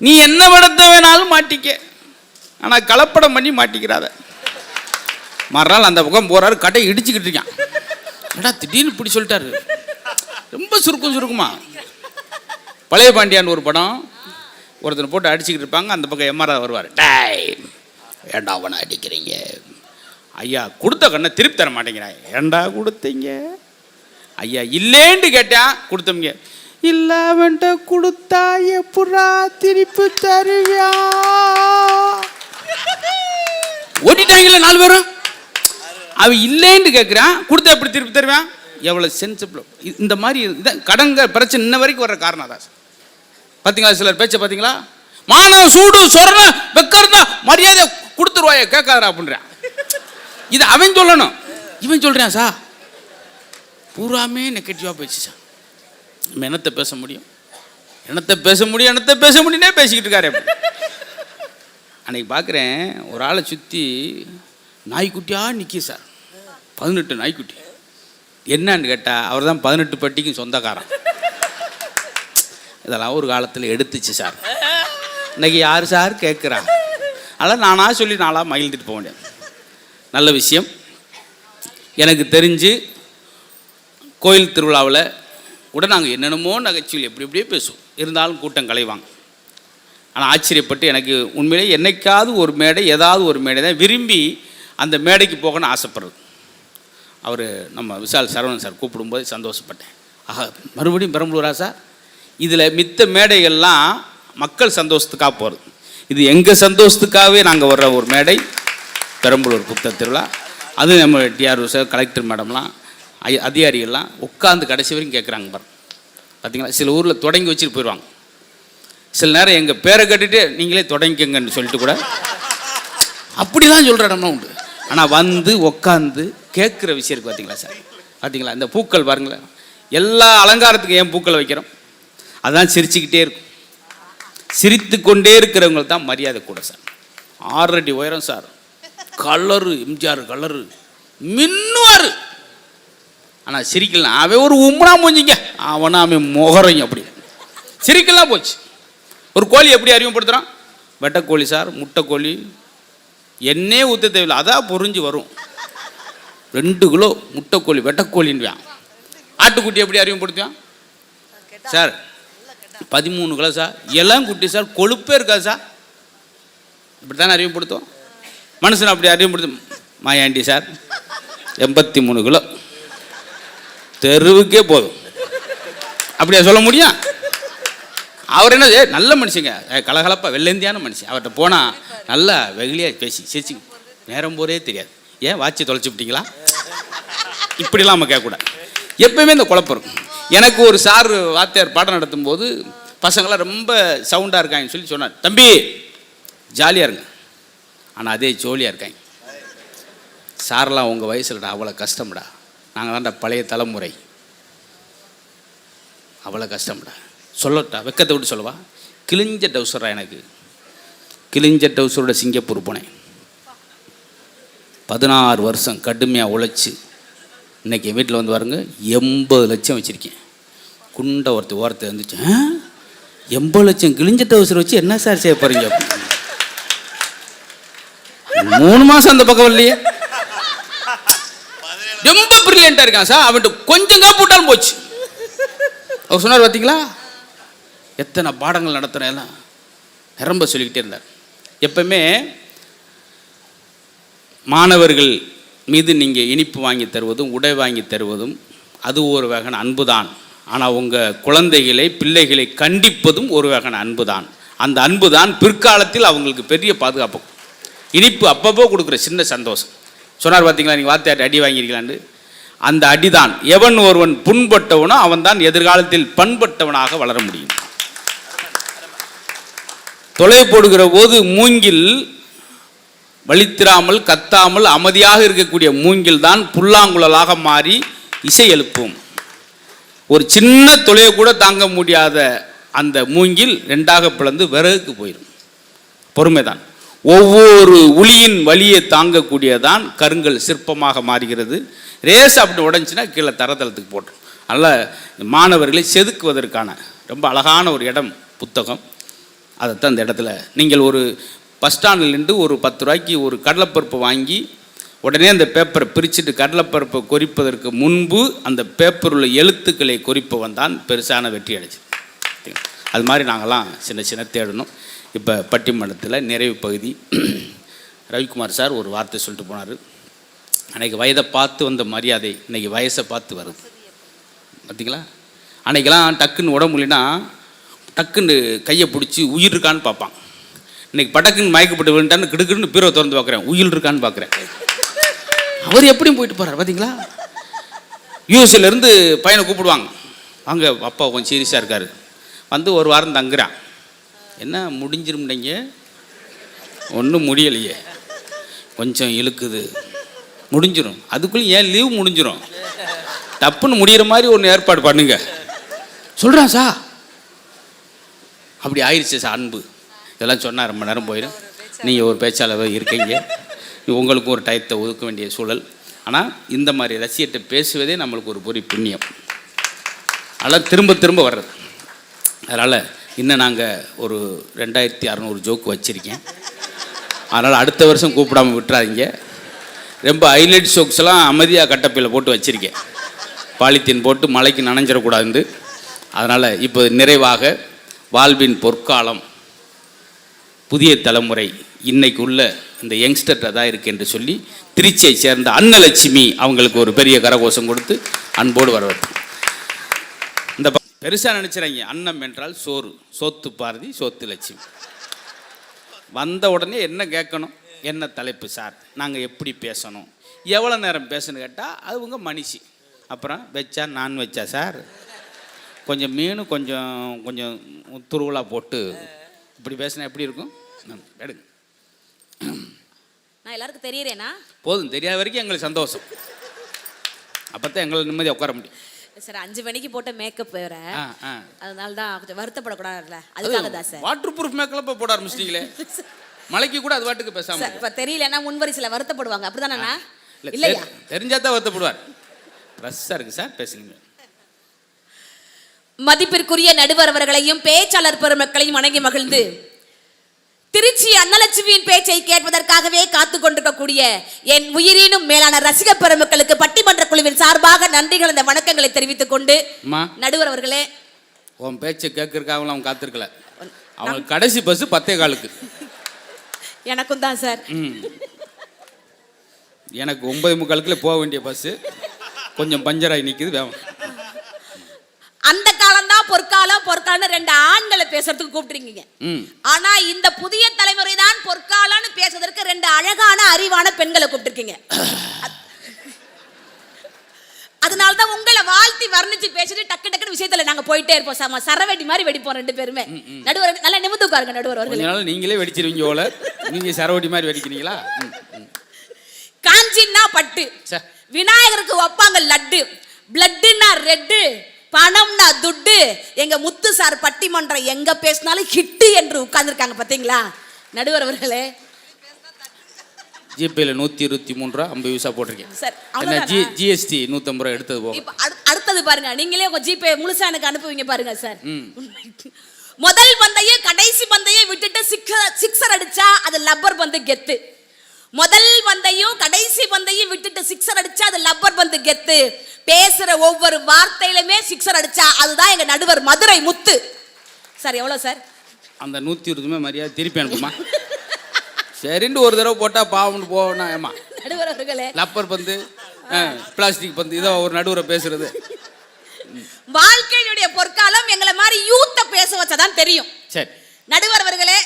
நீ என்ன படத்தை வேணாலும் மாட்டிக்க, ஆனால் கலப்படம் பண்ணி மாட்டிக்கிறாத. மறுநாள் அந்த பக்கம் போகிறாரு, கடை இடிச்சுக்கிட்டு இருக்கான். ஏடா திடீர்னு இப்படி சொல்லிட்டாரு. ரொம்ப சுருக்குமா. பழைய பாண்டியான் ஒரு படம், ஒருத்தர் போட்டு அடிச்சுக்கிட்டு இருப்பாங்க, அந்த பக்கம் எம்ஆர்ஆர் வருவார். டாய் ஏண்டா அவனை அடிக்கிறீங்க? ஐயா கொடுத்த கண்ணை திருப்பி தர மாட்டேங்கிறாய். ஏண்டா கொடுத்தீங்க? ஐயா இல்லேன்னு கேட்டான், கொடுத்தவங்க இல்லை அவன்கிட்ட கொடுத்தா எப்படா திருப்பி தருவியா? ஓட்டிட்டாங்கல்ல 4 பேரும். அவன் இல்லைன்னு கேட்குறான், கொடுத்தா எப்படி திருப்பி தருவான்? எவ்வளோ சென்சிபிள். இந்த மாதிரி இதான் கடங்க பிரச்சனை இன்ன வரைக்கும் வர்ற காரணம் தான் சார். பார்த்தீங்களா சிலர் பேச்சை பார்த்தீங்களா? மானம் சூடு சொரண வெக்கறதா மரியாதை கொடுத்துருவாய கேட்காதரா அப்படின்றான். இது அவன் சொல்லணும், இவன் சொல்கிறான் சார். பூராமே நெகட்டிவாக போயிடுச்சு சார். நம்ம என்னத்தை பேச முடியும்? என்னத்தை பேச முடியும்னே பேசிக்கிட்டு இருக்காரு. அன்னைக்கு பார்க்குறேன் ஒரு ஆளை சுற்றி நாய்க்குட்டியாக நிற்கி சார், 18 நாய்க்குட்டி. என்னன்னு கேட்டால் அவர் தான் 18 பட்டிக்கும் சொந்தக்காரன். இதெல்லாம் ஒரு காலத்தில் எடுத்துச்சு சார். இன்றைக்கி யார் சார் கேட்குறா? அதெல்லாம் நானாக சொல்லி நாளாக மகிழ்ந்துட்டு போக முடியாது. நல்ல விஷயம். எனக்கு தெரிஞ்சு கோயில் திருவிழாவில் கூட நாங்கள் என்னென்னமோ நகைச்சுவையில் எப்படியே பேசுவோம், இருந்தாலும் கூட்டம் கலைவாங்க. ஆனால் ஆச்சரியப்பட்டு எனக்கு உண்மையிலே என்னைக்காவது ஒரு மேடை, ஏதாவது ஒரு மேடை தான் விரும்பி அந்த மேடைக்கு போகணும்னு ஆசைப்படுறது. அவர் நம்ம விசால் சரவணன் சார் கூப்பிடும்போது சந்தோஷப்பட்டேன். ஆஹா, மறுபடியும் பெரம்பலூரா சார்? இதில் மித்த மேடைகள்லாம் மக்கள் சந்தோஷத்துக்காக போகிறது, இது எங்கள் சந்தோஷத்துக்காகவே நாங்கள் வர்ற ஒரு மேடை பெரம்பலூர் புத்தக திருவிழா. அது நம்ம டிஆர் சார், கலெக்டர் மேடம்லாம், அதிகாரிகள்லாம் உட்காந்து கடைசி வரைக்கும் கேட்குறாங்க பாரு. பார்த்தீங்களா, சில ஊரில் தொடங்கி வச்சுட்டு போயிடுவாங்க. சில நேரம் எங்கள் பேரை கட்டிட்டு நீங்களே தொடங்கிக்கங்கன்னு சொல்லிட்டு கூட அப்படிலாம் சொல்கிற இடம்லாம் உண்டு. ஆனால் வந்து உட்காந்து கேட்குற விஷயம் இருக்குது. பார்த்தீங்களா சார்? பார்த்தீங்களா இந்த பூக்கள் பாருங்களேன், எல்லா அலங்காரத்துக்கும் ஏன் பூக்களை வைக்கிறோம்? அதான் சிரிச்சுக்கிட்டே இருக்கும். சிரித்து கொண்டே இருக்கிறவங்களுக்கு தான் மரியாதை கூட சார். 6 அடி உயரம் சார், கலரு எம்ஜிஆர் கலரு மின்னுவார். ஆனால் சிரிக்கலாம், அவன் ஒரு உம்னா மூஞ்சிங்க, அவனா அவன் முகரையும் அப்படி சிரிக்கலாம் போச்சு. ஒரு கோழி எப்படி அறிமுகப்படுத்துகிறான்? வெட்டைக்கோழி சார், முட்டைக்கோழி, எண்ணே ஊற்ற தேவையில்லை, அதான் பொறிஞ்சு வரும். 2 கிலோ முட்டைக்கோழி வெட்டைக்கோழின்வான். ஆட்டுக்குட்டி எப்படி அறிமுகப்படுத்துவான் சார்? 13 கிலோ சார், எல்லாம் குட்டி சார், கொழுப்பே இருக்காது சார். இப்படி தானே அறிமுகப்படுத்தும். மனுஷன் அப்படி அறிமுகப்படுத்தும். மாயாண்டி சார் 83 கிலோ, தெருவுக்கே போதும். அப்படியா சொல்ல முடியும்? அவர் என்ன நல்ல மனுஷங்க, கலகலப்பாக வெள்ளந்தியான மனுஷன். அவர்கிட்ட போனால் நல்லா வெகுளியாக பேசி சிரிச்சு நேரம் போரே தெரியாது. ஏன் வாட்சி தொலைச்சி விட்டீங்களா? இப்படிலாம் நம்ம கேட்கக்கூடாது. எப்பயுமே இந்த குழப்பம் இருக்கும். எனக்கு ஒரு சார் வாத்தியார் பாடம் நடத்தும் போது பசங்களாம் ரொம்ப சவுண்டாக இருக்காங்கன்னு சொல்லி சொன்னார், தம்பி ஜாலியாக இருங்க, ஆனால் அதே ஜோலியாக இருக்காங்க. சாரெலாம் உங்கள் வயசுலடா அவ்வளோ கஷ்டம்டா, நாங்கள் தான்டா பழைய தலைமுறை, அவ்வளோ கஷ்டம்டா. சொல்லட்டா, வெக்கத்தை விட்டு சொல்லவா? கிழிஞ்ச டவுசரா, எனக்கு கிழிஞ்ச டவுசரோட சிங்கப்பூர் போனேன். 16 வருஷம் கடுமையாக உழைச்சி இன்றைக்கி என் வீட்டில் வந்து பாருங்க 80 லட்சம் வச்சுருக்கேன். குண்டை ஓரத்தை வந்துச்சு, 80 லட்சம் கிழிஞ்ச டவுசர் வச்சு என்ன சார் செய்ய போகிறீங்க? 3 மாதம் அந்த பக்கம் இல்லையே. ரொம்ப பிரில்லியண்டாக இருக்கான் சார், அவன்ட்டு கொஞ்சம் காப்பு விட்டாலும் போச்சு. அவர் சொன்னார், பார்த்தீங்களா எத்தனை பாடங்கள் நடத்துகிறேன், எல்லாம் நிரம்ப சொல்லிக்கிட்டே இருந்தார். எப்பவுமே மாணவர்கள் மீது நீங்கள் இனிப்பு வாங்கி தருவதும் உடை வாங்கி தருவதும் அது ஒரு வகையான அன்பு தான். ஆனால் உங்கள் குழந்தைகளை பிள்ளைகளை கண்டிப்பதும் ஒரு வகையான அன்பு தான். அந்த அன்பு தான் பிற்காலத்தில் அவங்களுக்கு பெரிய பாதுகாப்பு. இனிப்பு அப்பப்போ கொடுக்குற சின்ன சந்தோஷம். சொன்னார் பார்த்தீங்களா, நீங்கள் வார்த்தையாட்டி அடி வாங்கியிருக்கலான்னு. அந்த அடிதான் எவன் ஒருவன் புண்பட்டவனோ அவன் தான் எதிர்காலத்தில் பண்பட்டவனாக வளர முடியும். தொலை போடுகிற போது மூங்கில் வலித்திராமல் கத்தாமல் அமைதியாக இருக்கக்கூடிய மூங்கில் தான் புல்லாங்குழலாக மாறி இசை எழுப்பும். ஒரு சின்ன தொலையை கூட தாங்க முடியாத அந்த மூங்கில் 2ஆக பிளந்து விறகுக்கு போயிடும். பொறுமைதான். ஒவ்வொரு உளியின் வலியை தாங்கக்கூடியதான் கருங்கல் சிற்பமாக மாறுகிறது. ரேஸ் அப்படி உடஞ்சின்னா கீழே தரதளத்துக்கு போட்டோம். அதனால் மாணவர்களை செதுக்குவதற்கான ரொம்ப அழகான ஒரு இடம் புத்தகம். அதைத்தான் இந்த இடத்துல நீங்கள் ஒரு பஸ் ஸ்டாண்டில் நின்று ஒரு 10 ரூபாய்க்கு ஒரு கடலைப்பருப்பை வாங்கி உடனே அந்த பேப்பரை பிரிச்சுட்டு கடலைப்பருப்பை கொறிப்பதற்கு முன்பு அந்த பேப்பர் உள்ள எழுத்துக்களை கொறிப்பவன் தான் பெருசான வெற்றி அடைச்சு. அது மாதிரி நாங்கள்லாம் சின்ன தேடணும். இப்போ பட்டிமன்றத்தில் நிறைவு பகுதி ரவிக்குமார் சார் ஒரு வார்த்தை சொல்லிட்டு போனார். அன்றைக்கி வயதை பார்த்து வந்த மரியாதை இன்றைக்கி வயசை பார்த்து வருது. பார்த்தீங்களா, அன்றைக்கெல்லாம் டக்குன்னு உடம்பு இல்லைன்னா டக்குன்னு கையை பிடிச்சி உயிர் இருக்கான்னு பார்ப்பான். இன்றைக்கி படக்குன்னு மயக்கப்பட்டு விழுந்தான்னு கிடுக்குன்னு பீரோ திறந்து பார்க்குறேன், உயிர் இருக்கான்னு பார்க்குறேன். அவர் எப்படியும் போயிட்டு போகிறார். பார்த்தீங்களா, யூஎஸ்லேருந்து பையனை கூப்பிடுவாங்க, வாங்க அப்பா கொஞ்சம் சீரியஸாக இருக்கார், வந்து ஒரு வாரம் தங்குறான். என்ன முடிஞ்சிரும்டைங்க? ஒன்றும் முடியலையே, கொஞ்சம் இழுக்குது, முடிஞ்சிடும். அதுக்குள்ளே ஏன் லீவ் முடிஞ்சிடும், டப்புன்னு முடிகிற மாதிரி ஒன்று ஏற்பாடு பண்ணுங்க சொல்கிறான் சார். அப்படி ஆயிடுச்சு சார் அன்பு. இதெல்லாம் சொன்னால் ரொம்ப நேரம் போயிடும். நீங்கள் ஒரு பேச்சாளர் இருக்கீங்க, உங்களுக்கும் ஒரு டயத்தை ஒதுக்க வேண்டிய சூழல். ஆனால் இந்த மாதிரி ரசிகர்கிட்ட பேசுவதே நம்மளுக்கு ஒரு பொறி புண்ணியம். அதெல்லாம் திரும்ப திரும்ப வர்றது. அதனால் இன்னும் நாங்கள் ஒரு 2600 ஜோக்கு வச்சுருக்கேன். அதனால் அடுத்த வருஷம் கூப்பிடாமல் விட்டுறாதீங்க. ரொம்ப ஹைலைட் ஜோக்ஸ்லாம் அமைதியாக கட்டப்பையில் போட்டு வச்சுருக்கேன், பாலித்தீன் போட்டு மழைக்கு நனைஞ்சிடக்கூடாது. அதனால் இப்போ நிறைவாக வாழ்வின் பொற்காலம், புதிய தலைமுறை, இன்னைக்கு உள்ள இந்த யங்ஸ்டர்கிட்ட தான் இருக்குது என்று சொல்லி திருச்சியை சேர்ந்த அன்னலட்சுமி அவங்களுக்கு ஒரு பெரிய கரகோஷம் கொடுத்து அன்போடு வரவேற்று. இந்த பெருசாக நினச்சிறாங்க, அன்னம் என்றால் சோறு, சோத்து பாரதி சோத்து லட்சுமி. வந்த உடனே என்ன கேட்கணும், என்ன தலைப்பு சார், நாங்கள் எப்படி பேசணும், எவ்வளோ நேரம் பேசணும்னு கேட்டால் அது உங்கள் மனுஷி. அப்புறம் வெச்சா நான் வச்சா சார், கொஞ்சம் மீன் கொஞ்சம் கொஞ்சம் துருவலாக போட்டு இப்படி பேசினா எப்படி இருக்கும் எடுங்க. நான் எல்லாருக்கும் தெரியறேனா? போதும், தெரியாத வரைக்கும் எங்களுக்கு சந்தோஷம். அப்போ தான் எங்களை நிம்மதியாக உட்கார முடியும். சார் 5 மணிக்கு போட்ட மேக்கப் வேற, அதனால தான் கொஞ்சம் வருத்தப்படக்கூடாதுல்ல, அதுக்காக தான் சார். வாட்டர் ப்ரூஃப் மேக்கப் போட ஆரம்பிச்சிட்டீங்களே, மலைக்கு கூட அது வாட்டுக்கு பேசாம. சார் இப்போ தெரியலன்னா முன்வரிசையில் வருத்தப்படுவாங்க, அப்படிதானே? இல்லையா? தெரிஞ்சா தான் வருத்தப்படுவார். ரஸ்ஸாக இருக்கு சார், பேசுங்க. மதிப்பிற்குரிய நடுவர் அவர்களையும் பேச்சாளர் பெருமக்களையும் வணங்கி மகிழ்ந்து திருச்சி அன்னலட்சுமியின் பேச்சை கேட்பதற்காகவே காத்து கொண்டிருக்கக்கூடிய என் உயிரினும் மேலான ரசிக பெருமக்களுக்கு பட்டிமன்ற குழுவின் சார்பாக நன்றிகள், இந்த வணக்கங்களை தெரிவித்துக் கொண்டு, நடுவர் அவர்களே, உன் பேச்சை கேட்கறதுக்காக அவங்க காத்திருக்கல. அவங்க கடைசி பஸ் 10:15. எனக்கும் தான் சார். எனக்கு 9:45 போக வேண்டிய பஸ் கொஞ்சம் பஞ்சராகி நிற்குது. வேணும். அந்த காலம் தான் பொற்காலம், பொற்காலம் 2 ஆண்களை பேசுறதுக்கு கூப்பிட்டுருக்கீங்க. ஆனா இந்த புதிய தலைமுறை தான் பொற்காலம்னு பேசுறதுக்கு 2 அழகான அறிவான பெண்களை கூப்பிட்டுருக்கீங்க. அதனாலதான் உங்களை வாழ்த்தி வர்ணிச்சு பேசிட்டு டக்கு டக்குன்னு விஷயத்துல நாங்க போயிட்டே இருப்போம். சாமா சரவெடி மாதிரி வெடிப்போம் 2 பேருமே. நடுவர் நல்லா நிமிர்ந்து உட்காருங்க. நடுவர் அவர்கள் நீங்களே வெடிச்சிருவீங்க போல. நீங்க சரவெடி மாதிரி வெடிக்கிறீங்களா? காஞ்சின்னா பட்டு, விநாயகருக்கு வைப்பாங்க லட்டு, பிளட்னா ரெட்டு, பணம்னா துட்டு. எங்க முத்து சார் பட்டிமன்றம் எங்க பேசினாலும் ஹிட்டு என்று உட்கார்ந்துருக்காங்க. பாத்தீங்களா நடுவர் அவர்களே? ஜிபேல 123 ரூபா 50 பைசா போட்டிருக்கேன் சார். ஜிஎஸ்டி 150 ரூபா எடுத்தது போக. அடுத்தது பாருங்க, நீங்களே உங்க ஜிபே முழுசா எனக்கு அனுப்புவீங்க பாருங்க சார். முதல் பந்தையும் கடைசி பந்தையும் விட்டுட்டு சிக்ஸர் அடிச்சா அது லப்பர் பந்து கெத்து. முதல் பந்தையும் கடைசி பந்தையும் விட்டுட்டு சிக்ஸர் அடிச்சா அது லப்பர் பந்து கெத்து. பேசுற ஒவ்வொரு வார்த்தையிலுமே சிக்ஸர் அடிச்சா அதுதான் எங்க நடுவர் மதுரை முத்து சார். எவ்வளவு சார்? அந்த 120 மரியாதை திருப்பி அனுப்புமா? சரின்னு ஒரு தடவை போட்டா பாவம்னு போனா ஏமா நடுவர் அவர்களே? லப்பர் பந்து, பிளாஸ்டிக் பந்து, இதோ ஒரு நடுவரை பேசுறது. வாழ்க்கையுடைய பொற்காலம் எங்களை மாதிரி யூத்த பேச வச்சாதான் தெரியும். சரி நடுவர் அவர்களே,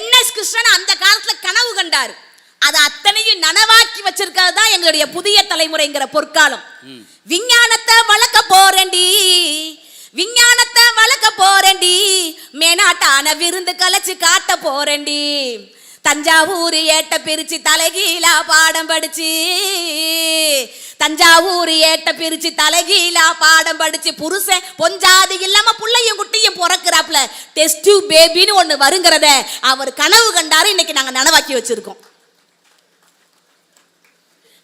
NS கிருஷ்ணன் அந்த காலத்துல கனவு கண்டாரு, அது அத்தனையும் நனவாக்கி வச்சிருக்கிறது தான் எங்களுடைய புதிய தலைமுறைங்கிற பொற்காலம். விஞ்ஞானத்தை வளர்க்க போறேன்டி, விஞ்ஞானத்தை வளர்க்க போறேன்டி, மேனாட்டான விருந்து கலைச்சு காட்ட போறேன்டி, தஞ்சாவூர் ஏட்ட பிரிச்சு தலைகீழா பாடம் படிச்சு, தஞ்சாவூர் ஏட்ட பிரிச்சு தலைகீழா பாடம் படிச்சு, புருஷன் பொஞ்சாதி இல்லாம புள்ளையும் குட்டியும் பிறக்கிறாப்ல டெஸ்ட் பேபின்னு ஒண்ணு வருங்கிறத அவர் கனவு கண்டாரு. இன்னைக்கு நாங்க நனவாக்கி வச்சிருக்கோம்.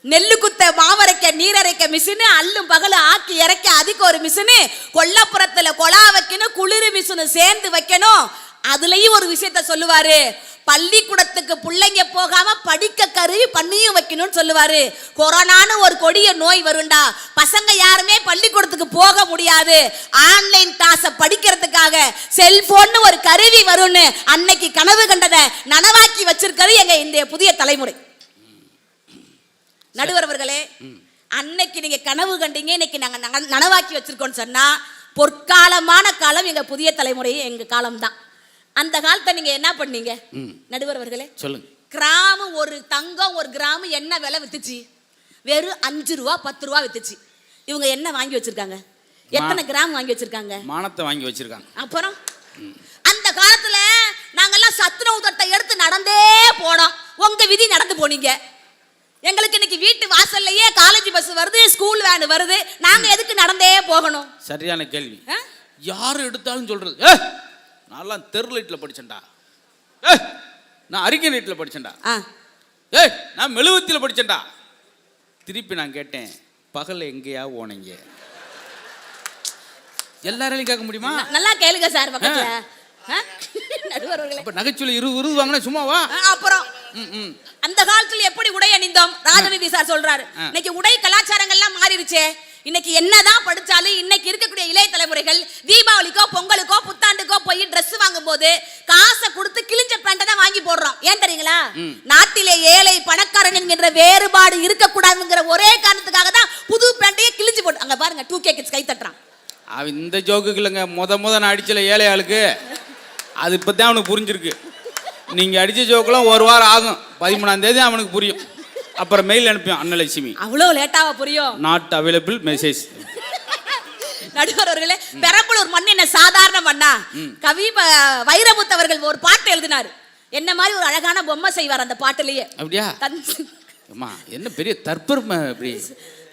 நெல்லு குத்த, மாவரைக்க, நீரரைக்க மிஷினு, அல்லும் பகல ஆக்கி இறக்க அதுக்கு ஒரு மிஷினு, கொல்லப்புறத்துல கொலா வைக்கணும், குளிர் மிஷினு சேர்ந்து வைக்கணும். அதுலயும் ஒரு விஷயத்த சொல்லுவாரு, பள்ளிக்கூடத்துக்கு பிள்ளைங்க போகாம படிக்க கருவி பண்ணியும் வைக்கணும்னு சொல்லுவாரு. கொரோனான்னு ஒரு கொடிய நோய் வருண்டா, பசங்க யாருமே பள்ளிக்கூடத்துக்கு போக முடியாது, ஆன்லைன் கிளாஸ படிக்கிறதுக்காக செல்போன் ஒரு கருவி வரும்னு அன்னைக்கு கனவு கண்டதை நனவாக்கி வச்சிருக்கிறது எங்க இந்த புதிய தலைமுறை. நடுவர் அவர்களே, அன்னைக்கு நீங்க கனவு கண்டீங்க, இன்னைக்கு நாங்க நனவாக்கி வச்சிருக்கோம்னு சொன்னா பொற்காலமான காலம் எங்க புதிய தலைமுறை, எங்க காலம் தான். அந்த காலத்தை நீங்க என்ன பண்ணீங்க நடுவர் அவர்களே? சொல்லுங்க. கிராமம் ஒரு தங்கம், ஒரு கிராமம் என்ன விலை வித்துச்சு? வெறும் 5 ரூபா 10 ரூபா வித்துச்சு. இவங்க என்ன வாங்கி வச்சிருக்காங்க? எத்தனை கிராம் வாங்கி வச்சிருக்காங்க? மானத்தை வாங்கி வச்சிருக்காங்க. அப்புறம் அந்த காலத்துல நாங்கெல்லாம் சத்துணவு தட்டை எடுத்து நடந்தே போனோம். உங்க விதி நடந்து போனீங்க. எங்களுக்கு இன்னைக்கு வீட்டு வாசல்லையே காலேஜ் பஸ் வருது, ஸ்கூல் வேன் வருது, நாங்க எதுக்கு நடந்தே போகணும்? சரியான கேள்வி. யாரு எடுத்தாலும் சொல்றது நான்லாம் தெரு லைட்டில் படித்தேன்டா. ஏய் நான் அறிக்கை லைட்டில் படித்தேன்டா. ஏய் நான் மெழுகுவத்தியில் படித்தேன்டா. திருப்பி நான் கேட்டேன், பகல் எங்கேயா ஓனீங்க? எல்லாராலையும் கேட்க முடியுமா? நல்லா கேளுங்க சார் பக்கத்துல. நடுவர்களே, அப்ப நகைச்சுவை விருது வாங்கினா சும்மாவா? அப்புறம் அந்த காலத்துல எப்படி உடை அணிந்தோம் ராஜநிதி சார் சொல்றாரு. இன்னைக்கு உடை கலாச்சாரங்கள்லாம் மாறிடுச்சே. இன்னைக்கு என்னதான் படிச்சாலும் இன்னைக்கு இருக்கக்கூடிய இளைய தலைமுறைகள் தீபாவளிக்கோ பொங்கலுக்கோ புத்தாண்டுக்கோ போய் Dress வாங்கும் போது காசை கொடுத்து கிழிஞ்ச பேண்ட தான் வாங்கி போடுறோம். ஏன் தெரியுங்களா? நாட்டிலே ஏழை பணக்காரன் என்கின்ற வேறுபாடு இருக்கக்கூடாதுங்கிற ஒரே காரணத்துக்காக தான் புது பேண்டையே கிழிஞ்சு போட்டு. அங்க பாருங்க 2K கிட்ஸ் கை தட்டுறான். இந்த ஜோக்குக்கு இல்லைங்க, முத நான் அடிச்சல ஏழை ஆளுக்கு அது இப்போதான் அவனுக்கு புரிஞ்சிருக்கு. நீங்க அடிச்ச ஜோக்கெல்லாம் ஒரு வாரம் ஆகும், 13ஆம் தேதி அவனுக்கு புரியும். அப்புறம் மெயில் அனுப்பியும், அன்னலட்சுமி அவ்வளவு லேட்டாவா புரியும்? Not available message. நடுவர் அவர்களே, பெரம்பலூர் மண் என்ன சாதாரண மண்ணா? கவி வைரமுத்து அவர்கள் ஒரு பாட்டு எழுதினார். என்ன மாதிரி ஒரு அழகான பொம்மை செய்வார் அந்த பாட்டுலயே. அப்படியா? அம்மா என்ன பெரிய தற்பெருமை அப்படி.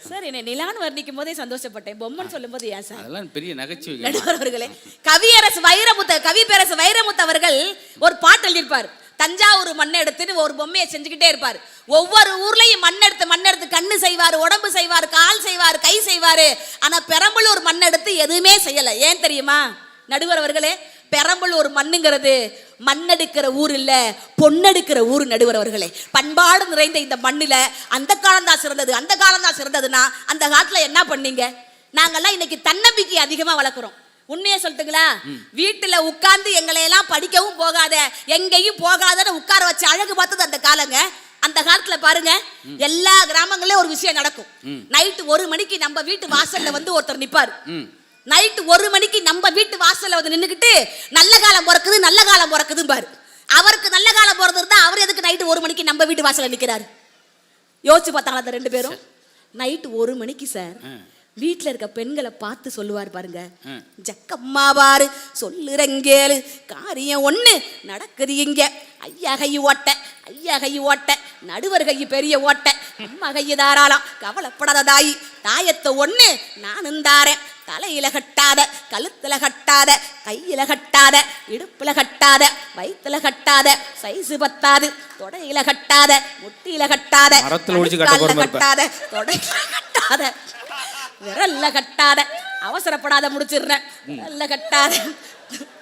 சார் என்ன நிலான்னு வர்ணிக்கும் போதே சந்தோஷப்பட்டேன், பொம்மன் சொல்லும் போது ஏன் சார்? அதெல்லாம் பெரிய நகைச்சுவை. நடுவர் அவர்களே, கவி பேரரசு வைரமுத்து அவர்கள் ஒரு பாட்டு எழுதியிருப்பார். தஞ்சாவூர் மண்ணை எடுத்துன்னு ஒரு பொம்மையை செஞ்சுக்கிட்டே இருப்பார். ஒவ்வொரு ஊர்லயும் மண்ணெடுத்து கண்ணு செய்வாரு, உடம்பு செய்வாரு, கால் செய்வாரு, கை செய்வாரு. ஆனா பெரம்பலூர் மண்ணெடுத்து எதுவுமே செய்யல. ஏன் தெரியுமா நடுவர் அவர்களே? பெரம்பலூர் மண்ணுங்கிறது மண்ணெடுக்கிற ஊர் இல்ல, பொண்ணெடுக்கிற ஊர். நடுவர் அவர்களே, பண்பாடு நிறைந்த இந்த மண்ணுல அந்த காலம் தான் சிறந்ததுன்னா அந்த காலத்துல என்ன பண்ணீங்க? நாங்கெல்லாம் இன்னைக்கு தன்னம்பிக்கை அதிகமா வளர்க்குறோம். உண்மையை சொல்லிட்டுங்களா? வீட்டுல உட்கார்ந்து எங்களை எல்லாம் படிக்கவும் போகாத எங்கேயும் போகாதன்னு உட்கார வச்சு அழகு பார்த்தது அந்த காலங்க. அந்த காலத்துல பாருங்க, எல்லா கிராமங்களையும் ஒரு விஷயம் நடக்கும். நைட்டு 1 மணிக்கு நம்ம வீட்டு வாசல்ல வந்து ஒருத்தர் நிப்பாரு. நைட்டு 1 மணிக்கு நம்ம வீட்டு வாசல்ல வந்து நின்னுக்கிட்டு நல்ல காலம் பிறக்குது பாரு. அவருக்கு நல்ல காலம் பிறந்து இருந்தா அவர் எதுக்கு நைட்டு 1 மணிக்கு நம்ம வீட்டு வாசல்ல நிக்கிறாரு? யோசிச்சு பார்த்தாங்களா அந்த 2 பேரும்? நைட்டு 1 மணிக்கு சார் வீட்டுல இருக்க பெண்களை பார்த்து சொல்லுவார் பாருங்க, ஜக்கம்மா பாரு சொல்லுறங்கேளு காரியம் ஒண்ணு நடக்குது இங்க. ஐயா கை ஓட்ட நடுவர் கை பெரிய ஓட்ட, அம்மா கையை தாராளம் கவலைப்படாத தாயி. தாயத்தை ஒண்ணு நானும் தாரேன். தலையில கட்டாத, கழுத்துல கட்டாத, கையில கட்டாத, இடுப்புல கட்டாத, வயிற்றுல கட்டாத, சைசு பத்தாது, தொடையில கட்டாத, முட்டியில கட்டாத, கட்டாத, தொடையில கட்டாத, விரல்ல கட்டாத, அவசரப்படாத முடிச்சிடுறேன். விரல்ல கட்டாத,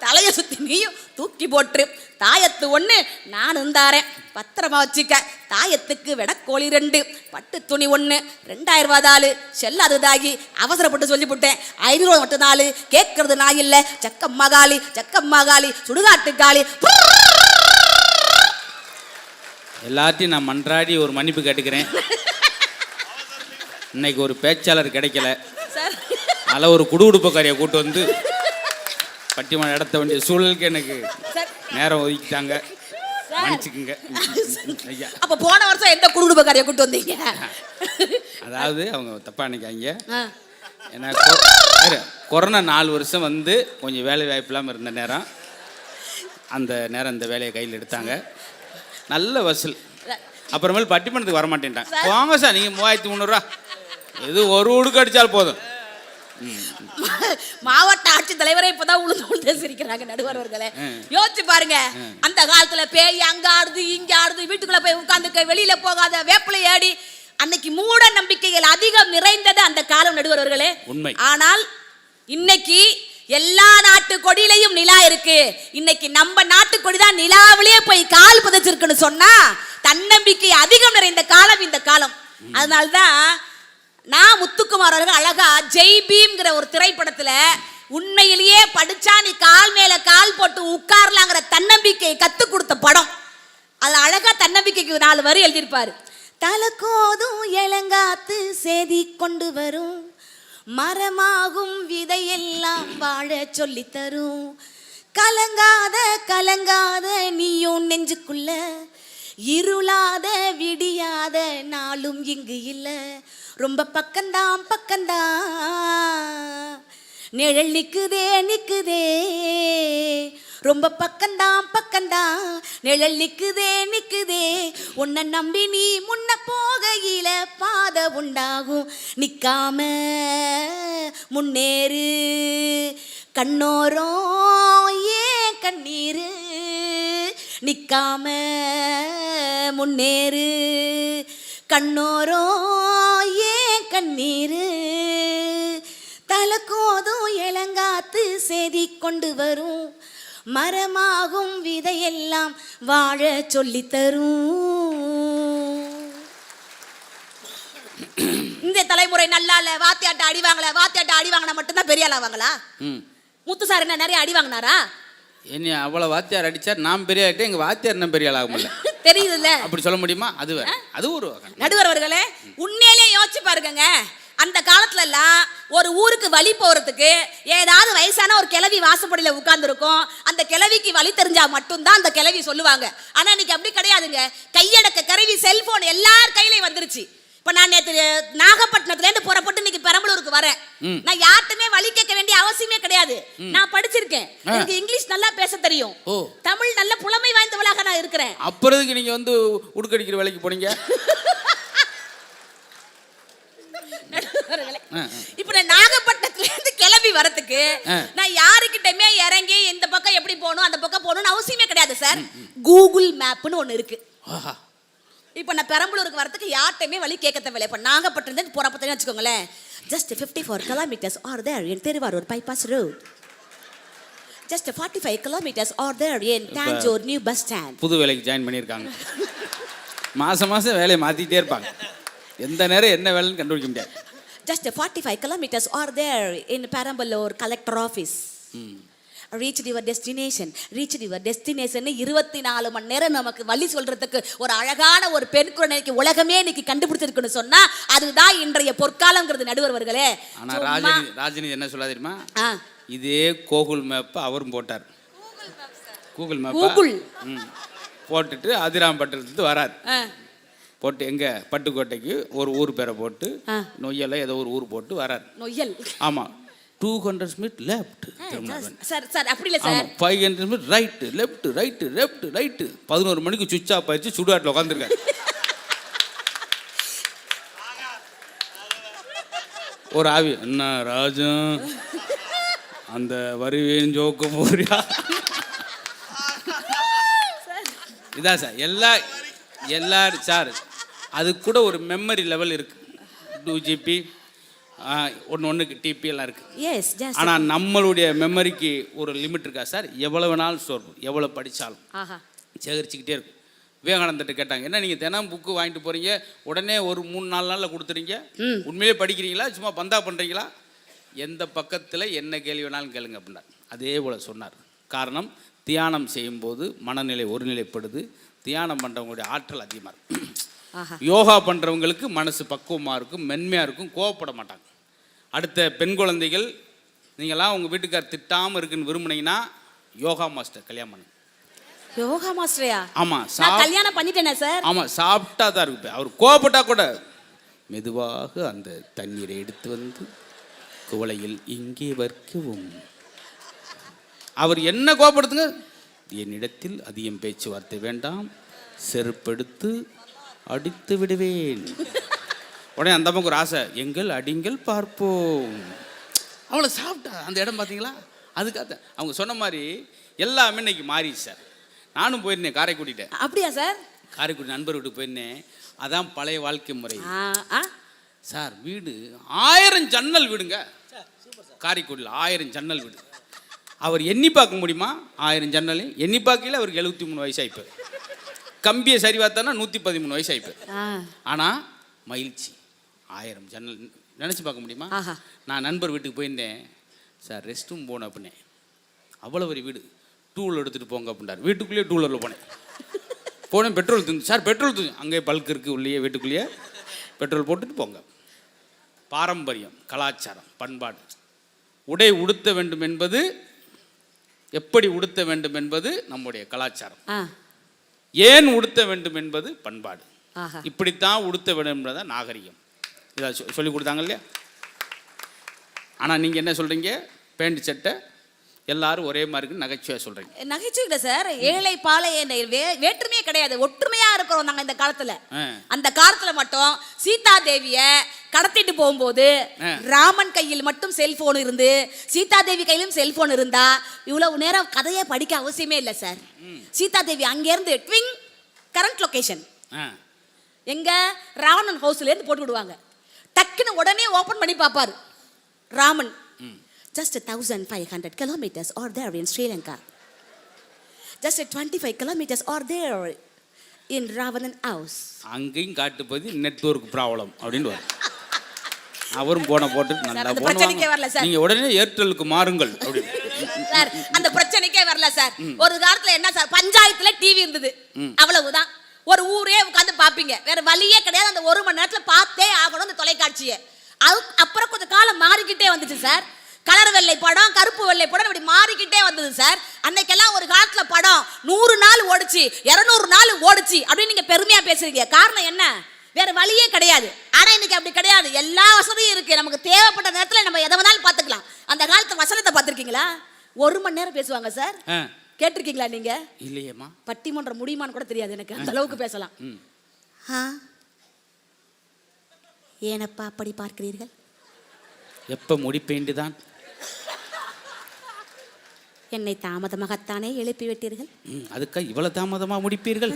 தலைய சுத்தி நீயும் தூக்கி போட்டு. தாயத்து ஒண்ணு நானும் தாரேன், பத்திரமா வச்சுக்க. தாயத்துக்கு வெடக்கோழி 2, பட்டு துணி 1, 2000 ரூபாய் தாளு, செல்லாது தாகி. அவசரப்பட்டு சொல்லிவிட்டேன், 500 ரூபாய் மட்டும் தாளு. கேட்கறது நான் இல்ல, ஜக்கம்மா காளி சுடுகாட்டு காளி. எல்லாத்தையும் நான் மன்றாடி ஒரு மன்னிப்பு கேட்டுக்கிறேன். இன்னைக்கு ஒரு பேச்சாளர் கிடைக்கல, அதில் ஒரு குடுகுடுப்பக்காரியை கூட்டு வந்து பட்டிமன்ற இடத்த வேண்டிய சூழலுக்கு எனக்கு நேரம் ஒதுக்கிட்டாங்க. மன்னிச்சுக்குங்க ஐயா. அப்ப போன வருஷம் எந்த குடுகுடுப்பக்காரியை கூட்டு வந்தீங்க? அதாவது அவங்க தப்பா நினைக்காங்க, ஏன்னா கொரோனா 4 வருஷம் வந்து கொஞ்சம் வேலை வாய்ப்பு இல்லாமல் இருந்த நேரம், அந்த நேரம் இந்த வேலையை கையில் எடுத்தாங்க. நல்ல வசூல். அப்புறமேல் பட்டிமன்றத்துக்கு வரமாட்டேன்ட்டாங்க. போங்க சார், நீங்கள் 3300 ரூபா எது ஒரு உடுக்கு அடித்தால் போதும். மாவட்ட ஆட்சித்தலைவரை இப்பதான் உழுந்து சிரிக்கிறாங்க. நடுவர் அவர்களே, யோசிச்சு பாருங்க, அந்த காலத்துல பேய் அங்க ஆடுது இங்க ஆடுது, வீட்டுக்குள்ள போய் உட்கார்ந்து வெளியில போகாத, வேப்பிலை ஆடி, அன்னைக்கு மூட நம்பிக்கைகள் அதிகம் நிறைந்தது அந்த காலம். நடுவர் அவர்களே, உண்மை. ஆனால் இன்னைக்கு எல்லா நாட்டு கொடியிலையும் நிலா இருக்கு. இன்னைக்கு நம்ம நாட்டு கொடிதான் நிலாவிலேயே போய் கால் புதைச்சிருக்குன்னு சொன்னா தன்னம்பிக்கை அதிகம் நிறைந்த காலம் இந்த காலம். அதனால்தான் நான் முத்துக்குமார் அவர்கள் அழகா ஜெய் பீம்ங்கிற ஒரு திரைப்படத்துல உண்மையிலேயே படிச்சா நீ கால் மேல கால் போட்டு உட்கார்லாங்கிற தன்னம்பிக்கையை கத்து கொடுத்த படம். அதுல அழகா தன்னம்பிக்கைக்கு 4 வரி எழுதியிருப்பாரு. தலக்கோதும் இளங்காத்து சேதி கொண்டு வரும், மரமாகும் விதையெல்லாம் வாழ சொல்லி தரும், கலங்காத நீயும் நெஞ்சுக்குள்ள, இருளாத விடியாத நாளும் இங்கு இல்ல, ரொம்ப பக்கந்தான் நிழல் நிக்குதே, ரொம்ப பக்கந்தான் நிழல் நிக்குதே, உன்னை நம்பி நீ முன்ன போகையில பாதை உண்டாகும், நிக்காம முன்னேறு கண்ணோரம் ஏன் நிக்காம முன்னேறு கண்ணோரோ ஏன் கண்ணீரு தலக்கோதும் இளங்காத்து செய்தி கொண்டு வரும் மரமாகும் விதையெல்லாம் வாழ சொல்லித் தரும். இந்த தலைமுறை நல்லா இல்ல, வாத்தியாட்ட அடி வாங்கினா மட்டும்தான் பெரிய ஆள் ஆவாங்களா? முத்து சார் என்ன நிறைய அடி வாங்கினாரா? என்ன அவ்வளோ வாத்தியார் அடித்தார், நான் பெரிய ஆகிட்டேன், எங்கள் வாத்தியார் என்ன பெரிய ஆள் ஆக முடியல. தெரியுதுல்ல, அப்படி சொல்ல முடியுமா? அது ஒரு நடுவர் அவர்களே, உண்மையிலேயே யோசிச்சு பாருங்க. அந்த காலத்துல எல்லாம் ஒரு ஊருக்கு வழி போறதுக்கு ஏதாவது வயசான ஒரு கிழவி வாசப்படியில உட்கார்ந்து இருக்கும். அந்த கிழவிக்கு வழி தெரிஞ்சா மட்டும்தான் அந்த கிழவி சொல்லுவாங்க. ஆனா இன்னைக்கு அப்படி கிடையாதுங்க. கையடக்க கருவி செல்போன் எல்லார் கையிலயும் வந்துருச்சு. இப்ப நான் நேற்று நாகப்பட்டினத்துல இருந்து புறப்பட்டு இன்னைக்கு பெரம்பலூருக்கு வரேன். நான் யார்ட்டுமே வழி கேட்க வேண்டிய அவசியமே கிடையாது. நான் படிச்சிருக்கேன், எனக்கு இங்கிலீஷ் நல்லா பேச தெரியும், தமிழ் நல்ல புலமை வாய்ந்தவளாக நான் இருக்கிறேன். அப்புறம் நீங்க வந்து உடுக்கடிக்கிற வேலைக்கு போனீங்க. இப்ப நான் நாகப்பட்டினத்துல இருந்து கிளம்பி வரதுக்கு நான் யாருக்கிட்டயுமே இறங்கி இந்த பக்கம் எப்படி போகணும் அந்த பக்கம் போகணும்னு அவசியமே கிடையாது சார். கூகுள் மேப்னு ஒண்ணு இருக்கு. இப்ப நான் பெரம்பலூருக்கு வரதுக்கு யார்ட்டையுமே வழி கேட்க தேவையில்லை. இப்ப நாகப்பட்டினம் இருந்து போறப்ப வச்சுக்கோங்களேன், just 54 kilometers are there in Thiruvarur bypass road. just 45 kilometers are there in Tanjore new bus stand. புது வேலைக்கு ஜாயின் பண்ணியிருக்காங்க. மாசம் வேலையை மாத்திட்டே இருப்பாங்க. எந்த நேரம் என்ன வேலைன்னு கண்டுபிடிக்க முடியாது. just 45 kilometers are there in Perambalur collector office. reach your destination 24 மணி நேரம் நமக்கு வழி சொல்றதுக்கு ஒரு அழகான ஒரு பெண் குழந்தைக்கு உலகமே இன்னைக்கு கண்டுபிடிச்சிருக்குன்னு சொன்னா அதுதான் இன்றைய பொற்காலம்ங்கிறது நடுவர் அவர்களே. ஆனா ராஜினி என்ன சொல்ல தெரியுமா? இதே கூகுள் மேப் அவரும் போட்டார். கூகுள் மேப் போட்டுட்டு அதிராம்பட்டினத்துக்கு வரார். போட்டு எங்க பட்டுக்கோட்டைக்கு ஒரு ஊர் பேரை போட்டு நொய்யல ஏதோ ஒரு ஊர் போட்டு வரார். நொய்யல், ஆமா. 200 மீட்டர் லெஃப்ட் சார், அப்படி இல்ல சார். 500 மீட்டர் ரைட் லெஃப்ட் 11 மணிக்கு சுவிட்ச் ஆஃப் ஆயிடுச்சு. சுடுகாட்டில் உட்காந்துருக்காரு. ஒரு ஆவி, என்ன ராஜா அந்த வருவேன் ஜோக்க போறியா? இதான் சார் எல்லாரும் சார். அது கூட ஒரு மெமரி லெவல் இருக்கு. 2GB ஒன்றுக்கு டிபி எல்லாம் இருக்கு. ஆனால் நம்மளுடைய மெமரிக்கு ஒரு லிமிட் இருக்கா சார்? எவ்வளோ வேணாலும் ஸ்டோர், எவ்வளோ படித்தாலும் சேகரிச்சுக்கிட்டே இருக்கும். விவேகானந்தர்கிட்ட கேட்டாங்க, என்ன நீங்கள் தினம் புக்கு வாங்கிட்டு போகிறீங்க, உடனே ஒரு 3-4 நாளில் கொடுத்துறீங்க, உண்மையிலே படிக்கிறீங்களா சும்மா பந்தா பண்ணுறீங்களா? எந்த பக்கத்தில் என்ன கேள்வி வேணாலும் கேளுங்க அப்படின்னார். அதே போல் சொன்னார். காரணம், தியானம் செய்யும்போது மனநிலை ஒருநிலைப்படுது. தியானம் பண்ணுறவங்களுடைய ஆற்றல் அதிகமாக இருக்கும். யோகா பண்ணுறவங்களுக்கு மனசு பக்குவமாக இருக்கும், மென்மையாக இருக்கும், கோவப்பட மாட்டாங்க. அடுத்த பெண் குழந்தைகள் நீங்களாம் உங்கள் வீட்டுக்கார் திட்டாமல் இருக்குன்னு விரும்புனீங்கன்னா யோகா மாஸ்டர் கல்யாணம் பண்ணுங்க. யோகா மாஸ்டரையா? ஆமாம், கல்யாணம் பண்ணிட்டேனே சார். ஆமாம், சாப்பிட்டா தான் இருக்கு. அவர் கோவப்பட்டா கூட மெதுவாக அந்த தண்ணீரை எடுத்து வந்து குவளையில் இங்கே வைக்கவும். அவர் என்ன கோபப்படுத்துங்க, என்னிடத்தில் அதிகம் பேச்சுவார்த்தை வேண்டாம், செருப்பெடுத்து அடித்து விடுவேன். உடனே அந்த பக்கம் ஒரு ஆசை, எங்கள் அடிங்கள் பார்ப்போம். அவளை சாப்பிட்டா அந்த இடம் பார்த்தீங்களா? அதுக்காக அவங்க சொன்ன மாதிரி எல்லாமே இன்னைக்கு மாறிடுச்சு சார். நானும் போயிருந்தேன் காரைக்குடிட்ட. அப்படியா சார்? காரைக்குடி நண்பர் வீட்டுக்கு போயிருந்தேன். அதான் பழைய வாழ்க்கை முறை சார். வீடு 1000 ஜன்னல் வீடுங்க. காரைக்குடியில் 1000 ஜன்னல் வீடு. அவர் எண்ணி பார்க்க முடியுமா? 1000 ஜன்னல் எண்ணி பார்க்கல. அவருக்கு 73 வயசு ஆயிப்பார். கம்பியை சரி பார்த்தானா 113 வயசு ஆயிப்பார். ஆனால் மகிழ்ச்சி. 1000 ஜன்னல் நினச்சி பார்க்க முடியுமா? நான் நண்பர் வீட்டுக்கு போயிருந்தேன் சார். ரெஸ்ட் ரூம் போனேன் அப்படின்னே. அவ்வளோ ஒரு வீடு. டூலர் எடுத்துகிட்டு போங்க அப்படின்னார். வீட்டுக்குள்ளேயே டூலரில் போனேன். பெட்ரோல் தூந்து சார், பெட்ரோல் தூந்து அங்கே பல்க் இருக்குது உள்ளேயே. வீட்டுக்குள்ளேயே பெட்ரோல் போட்டுட்டு போங்க. பாரம்பரியம், கலாச்சாரம், பண்பாடு. உடை உடுத்த வேண்டும் என்பது, எப்படி உடுத்த வேண்டும் என்பது நம்முடைய கலாச்சாரம். ஏன் உடுத்த வேண்டும் என்பது பண்பாடு. இப்படித்தான் உடுத்த வேண்டும் என்பது நாகரிகம். இதை சொல்லி கொடுத்தாங்க இல்லையா? ஆனால் நீங்கள் என்ன சொல்கிறீங்க? பேண்ட் சட்டை எல்லாரும் ஒரே மாதிரி இருக்கு நகைச்சுவையாக சொல்கிறீங்க. நகைச்சுவை சார். ஏழை பாலை வேற்றுமையே கிடையாது, ஒற்றுமையா இருக்கிறோம் நாங்க இந்த காலத்துல. ஆ. அந்த காலத்துல மட்டும் சீதா தேவிய கடத்திட்டு போகும்போது ராமன் கையில் மட்டும் செல்போன் இருந்து சீதா தேவி கையிலும் செல்போன் இருந்தா இவ்வளவு நேரம் கதையை படிக்க அவசியமே இல்லை சார். சீதா தேவி அங்கேருந்து ட்விங் கரண்ட் லொகேஷன் எங்க ராவணன் ஹவுஸ்ல இருந்து போட்டு விடுவாங்க. டக்குன்னு உடனே ஓபன் பண்ணி பார்ப்பாரு Raman. Just 1,500 kilometers are there in Sri Lanka. Just 25 kilometers are there in Ravanan house. அங்கேயும் காட்டு போது நெட்வொர்க் ப்ராப்ளம் அப்படின்னு வரும். அவரும் போன போட்டு நல்லா அந்த பிரச்சனைக்கே வரல சார். நீங்க உடனே ஏர்டெலுக்கு மாறுங்கள் அப்படின்னு. சார் அந்த பிரச்சனைக்கே வரல சார். ஒரு காலத்துல என்ன சார், பஞ்சாயத்துல டிவி இருந்தது, அவ்வளவுதான். ஒரு ஊரே உட்கார்ந்து பாப்பீங்க, வேற வழியே கிடையாது. அந்த 1 மணி நேரத்துல பார்த்தே ஆகணும் அந்த தொலைக்காட்சியை. அப்புறம் கொஞ்சம் காலம் மாறிக்கிட்டே வந்துச்சு சார். கலர் வெள்ளை படம், கருப்பு வெள்ளை படம் இப்படி மாறிக்கிட்டே வந்தது சார். அன்னைக்கெல்லாம் ஒரு காலத்துல படம் 100 நாள் ஓடுச்சு, 200 நாள் ஓடுச்சு அப்படின்னு நீங்க பெருமையா பேசுறீங்க. காரணம் என்ன? வேற வழியே கிடையாது. ஆனா இன்னைக்கு அப்படி கிடையாது, எல்லா வசதியும் இருக்கு. நமக்கு தேவைப்பட்ட நேரத்துல நம்ம எதை வேணாலும் பாத்துக்கலாம். அந்த காலத்து வசனத்தை பார்த்திருக்கீங்களா? 1 மணி நேரம் பேசுவாங்க சார். கேட்டிருக்கீங்களா நீங்க? இல்லையேம்மா. பட்டிமன்றம் முடியுமான்னு கூட தெரியாது எனக்கு, அந்த அளவுக்கு பேசலாம். ஏனப்பா அப்படி பார்க்கிறீர்கள்? எப்ப முடிப்பேண்டுதான்? என்னை தாமதமாகத்தானே எழுப்பி விட்டீர்கள். அதுக்கா இவ்வளவு தாமதமா முடிப்பீர்கள்?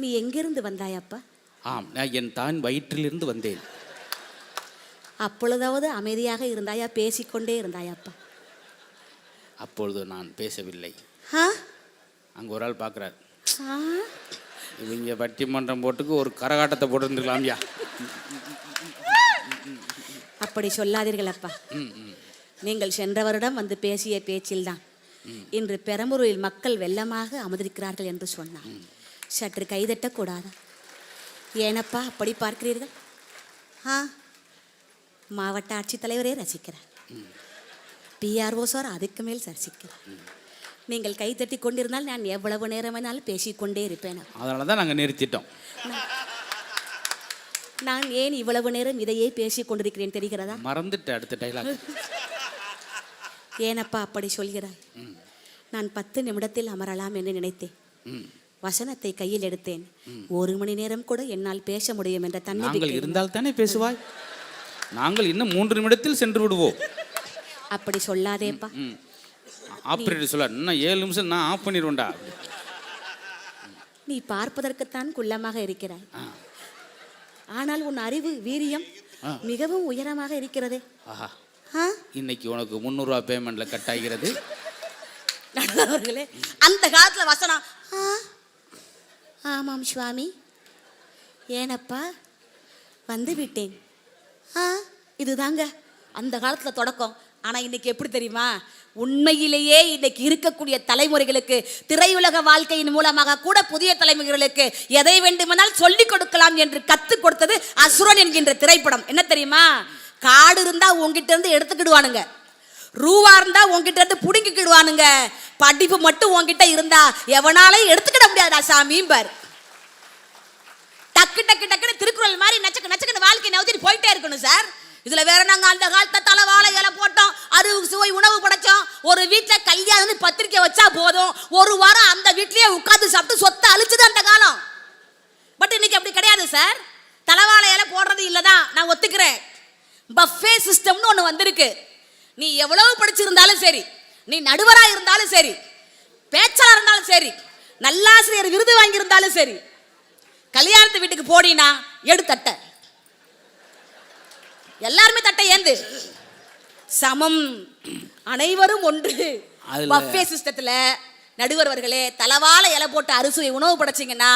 நீ எங்கிருந்து வந்தாயப்பா? ஆம், நான் என் தான் வயிற்றிலிருந்து வந்தேன். அப்பொழுதாவது அமைதியாக இருந்தாயா, பேசிக்கொண்டே இருந்தாயாப்பா? அப்பொழுது நான் பேசவில்லை. அங்க ஒரு ஆள் பார்க்குறாரு, இவங்க பட்டிமன்றம் போட்டுக்கு ஒரு கரகாட்டத்தை போட்டுருந்துக்கலாம்யா. அப்படி சொல்லாதீர்கள் அப்பா. நீங்கள் சென்ற வருடம் வந்து பேசிய பேச்சில்தான் இன்று பெரம்பூரில் மக்கள் வெள்ளமாக அமர்ந்திருக்கிறார்கள் என்று சொன்னார். சற்று கைதட்டக்கூடாதா? ஏனப்பா அப்படி பார்க்கிறீர்கள்? மாவட்ட ஆட்சித்தலைவரே ரசிக்கிறார், PRO சார் அதுக்கு மேல் ரசிக்கிறார். நீங்கள் கைத்தட்டி கொண்டிருந்தால் நான் எவ்வளவு நேரம் வேணாலும் பேசிக்கொண்டே இருப்பேன். அதனால தான் நாங்கள் நிறுத்திட்டோம். நான் ஏன் இவ்வளவு நேரம் இதையே பேசிக் கொண்டிருக்கிறேன் தெரிகிறதா? மறந்துட்டு அடுத்த டைலாக். ஏனப்பா அப்படி சொல்கிறாய்? நான் 10 நிமிடத்தில் அமரலாம் என்று நினைத்தேன். வசனத்தை கையில் எடுத்தேன். 1 மணி நேரம் கூட என்னால் பேச முடியும் என்ற தன்னம்பிக்கை இருந்தால் தானே பேசுவாய். நாங்கள் இன்னும் 3 நிமிடத்தில் சென்று விடுவோம். அப்படி சொல்லாதேப்பா. ஆப்ரேட்டர் சொல்ல, இன்னும் 7 நிமிஷம் நான் ஆஃப் பண்ணிடுவேன்டா. நீ பார்ப்பதற்குத்தான் குள்ளமாக இருக்கிறாய், ஆனால் உன் அறிவு வீரியம் மிகவும் உயரமாக இருக்கிறதே. இன்னைக்கு உனக்கு 300 ரூபா பேமெண்ட்ல கட் ஆகிறது. அந்த காலத்துல வசனம் ஆமாம் சுவாமி. ஏனப்பா வந்து விட்டேன். இதுதாங்க அந்த காலத்துல தொடக்கம். ஆனா இன்னைக்கு எப்படி தெரியுமா? உண்மையிலேயே இன்னைக்கு இருக்கக்கூடிய தலைமுறைகளுக்கு திரையுலக வாழ்க்கையின் மூலமாக கூட புதிய தலைமுறைகளுக்கு எதை வேண்டுமானால் சொல்லிக் கொடுக்கலாம் என்று கற்றுக் கொடுத்தது அசுரன் என்கின்ற திரைப்படம். என்ன தெரியுமா? காடு இருந்தா உங்ககிட்ட இருந்து எடுத்துக்கிடுவானுங்க, ரூவா இருந்தா உங்ககிட்ட இருந்து புடுங்கிக்கிடுவானுங்க, படிப்பு மட்டும் உங்ககிட்ட இருந்தா எவனாலையும் எடுத்துக்கிட முடியாதா சாமிம்பார். டக்கு டக்கு டக்குன்னு திருக்குறள் மாதிரி நச்சக்கு நச்சக்குன்னு வாழ்க்கை நவுத்திட்டு போயிட்டே இருக்கணும் சார். இதுல வேற நாங்க அந்த காலத்தை தலைவாழை இலை போட்டோம், அறுவை சுவை உணவு படைச்சோம். ஒரு வீட்டுல கல்யாணம் பத்திரிக்கை வச்சா போதும், 1 வாரம் அந்த வீட்லயே உட்கார்ந்து சாப்பிட்டு சொத்தை அழிச்சுது அந்த காலம். பட் இன்னைக்கு அப்படி கிடையாது சார். தலைவாழை இலை போடுறது இல்லதான், நான் ஒத்துக்கிறேன். பஃபே சிஸ்டம்னு ஒண்ணு வந்திருக்கு. நீ எவ்வளவு படிச்சிருந்தாலும் சரி, நீ நடுவரா இருந்தாலும் சரி, பேச்சாளர் இருந்தாலும் சரி, நல்லாசிரியர் விருது வாங்கி இருந்தாலும் சரி, கல்யாணத்து வீட்டுக்கு போடினா எடுத்தட்ட எல்லாருமே தட்டை ஏந்து சமம், அனைவரும் ஒன்று. பஃபே சிஸ்டத்துல நடுவர்களே தலைவாழை இலை போட்டு அறுசுவை உணவு படைச்சிங்கன்னா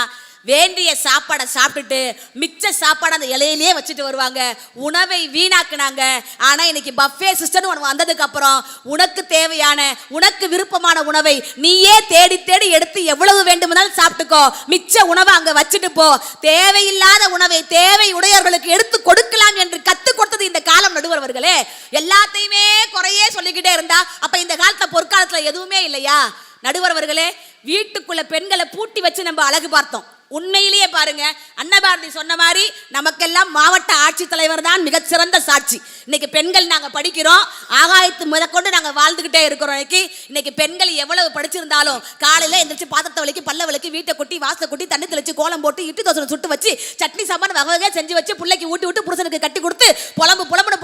வேண்டிய சாப்பாடை சாப்பிட்டுட்டு மிச்ச சாப்பாடை அந்த இலையிலேயே வச்சுட்டு வருவாங்க. உணவை வீணாக்குனாங்க. ஆனா இன்னைக்கு பஃபே சிஸ்டம் ஒன்று வந்ததுக்கு அப்புறம் உனக்கு தேவையான உனக்கு விருப்பமான உணவை நீயே தேடி தேடி எடுத்து எவ்வளவு வேண்டுமானாலும் சாப்பிட்டுக்கோ, மிச்ச உணவை அங்க வச்சுட்டு போ. தேவையில்லாத உணவை தேவை உடையவர்களுக்கு எடுத்து கொடுக்கலாம் என்று கத்துக் கொடுத்தது இந்த காலம் நடுவர்களே. எல்லாத்தையுமே குறையே சொல்லிக்கிட்டே இருந்தா அப்ப இந்த காலத்துல பொற்காலத்துல எதுவுமே இல்லையா? நடுவர்களே, வீட்டுக்குள்ள பெண்களை பூட்டி வச்சு நம்ம அழகு பார்த்தோம். உண்மையிலேயே பாருங்க, அன்னபாரதி சொன்ன மாதிரி நமக்கெல்லாம் மாவட்ட ஆட்சித்தலைவர் தான் மிகச்சிறந்த சாட்சி. இன்னைக்கு பெண்கள் நாங்க படிக்கிறோம், ஆகாயத்து முதற்கொண்டு நாங்க வாழ்ந்துகிட்டே இருக்கிறோம். இன்னைக்கு பெண்கள் எவ்வளவு படிச்சிருந்தாலும் காலையில எந்திரிச்சு பாத்திரத்தை வலிக்கு, பல்ல வலிக்கு, வீட்டை கொட்டி, வாசலை கொட்டி, தண்ணி தெளிச்சு, கோலம் போட்டு, இட்லி தோசை சுட்டு வச்சு, சட்னி சாம்பார் வகை வகையா செஞ்சு வச்சு, பிள்ளைக்கு ஊட்டி விட்டு, புருஷனுக்கு கட்டி கொடுத்து,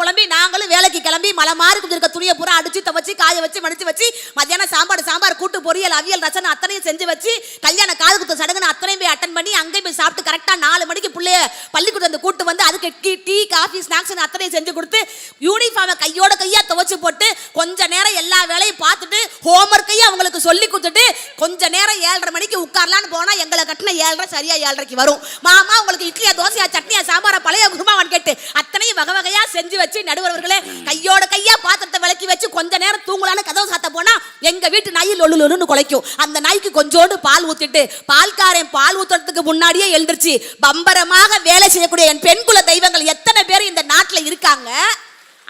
புலம்பி நாங்களும் வேலைக்கு கிளம்பி மலை மாறி இருக்க துணியை பூரா அடிச்சு துவச்சு, காய வச்சு, மடிச்சு வச்சு, மத்தியானம் சாம்பார் கூட்டு பொரியல் அவியல் ரசம் அத்தனையும் செஞ்சு வச்சு, கல்யாண காது குத்து சடங்குன்னு அத்தனையும் போய் அட்டன் பண்ணி, அங்கே போய் சாப்பிட்டு கரெக்டா 4 மணிக்கு பிள்ளைய பள்ளிக்கூடம் வந்து கூட்டு வந்து, அதுக்கு டீ காஃபி ஸ்நாக்ஸ் அத்தனையும் செஞ்சு கொடுத்து, யூனிஃபார்மை கையோட கையா துவச்சு போட்டு, கொஞ்ச நேரம் எல்லா வேலையும் பார்த்துட்டு, ஹோம்ஒர்க்கையும் அவங்களுக்கு சொல்லி கொடுத்துட்டு, கொஞ்ச நேரம் 7:30 மணிக்கு உட்காரலான்னு போனா எங்களை கட்டின 7:30 சரியா 7:30க்கு வரும். மாமா உங்களுக்கு இட்லியா தோசையா சட்னியா சாம்பாரா பழைய குருமாவான்னு கேட்டு அத்தனையும் வகை வகையா செஞ்சு வச்சு, நடுவர்களே கையோட கையா பாத்திரத்தை விளக்கி வச்சு கொஞ்ச நேரம் தூங்கலான்னு கதவு சாத்த போனா எங்க வீட்டு நாயில் ஒழுன்னு குலைக்கும். அந்த நாய்க்கு கொஞ்சோண்டு பால் ஊத்திட்டு, பால்காரன் பால் ஊத்துறதுக்கு முன்னாடியே எழுந்திருச்சு பம்பரமாக வேலை செய்யக்கூடிய என் பெண்குல தெய்வங்கள் எத்தனை பேர் இந்த நாட்டில் இருக்காங்க.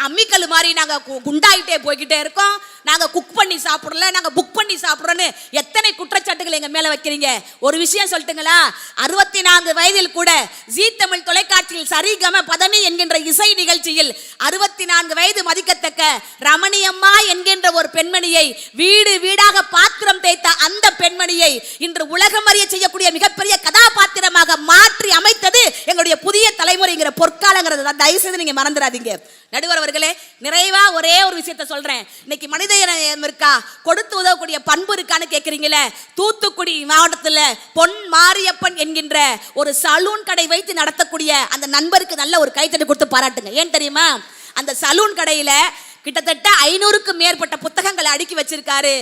அம்மிக்கல் மாதிரி நாங்க குண்டாயிட்டே போய்கிட்டே இருக்கோம். நாங்க குக் பண்ணி சாப்பிடல, நாங்க புக் பண்ணி சாப்பிடுறோன்னு எத்தனை குற்றச்சாட்டுகள் எங்க மேல வைக்கிறீங்க. ஒரு விஷயம் சொல்லட்டுங்களா, 64 வயதில் கூட ஜீ தமிழ் தொலைக்காட்சியில் சரிகம பதனி என்கின்ற இசை நிகழ்ச்சியில் 64 வயது மதிக்கத்தக்க ரமணியம்மா என்கின்ற ஒரு பெண்மணியை, வீடு வீடாக பாத்திரம் தேய்த்த அந்த பெண்மணியை இன்று உலகம் அறிய செய்யக்கூடிய மிகப்பெரிய கதாபாத்திரமாக மாற்றி அமைத்தது எங்களுடைய புதிய தலைமுறைங்கிற பொற்காலங்கிறது. தயவு செய்து நீங்க மறந்துடாதீங்க. நடுவர் அவர்களே, நிறைவா ஒரே ஒரு விஷயத்தை சொல்றேன். இன்னைக்கு மனித இனம் இருக்கா, கொடுத்து உதவக்கூடிய பண்பு இருக்கான்னு கேட்குறீங்களே. தூத்துக்குடி மாவட்டத்தில் பொன் மாரியப்பன் என்கின்ற ஒரு சலூன் கடை வைத்து நடத்தக்கூடிய அந்த நண்பருக்கு நல்ல ஒரு கைத்தட்டி கொடுத்து பாராட்டுங்க. ஏன் தெரியுமா, அந்த சலூன் கடையில கிட்டத்தட்ட 500க்கும் மேற்பட்ட புத்தகங்களை அடுக்கி வச்சிருக்காரு.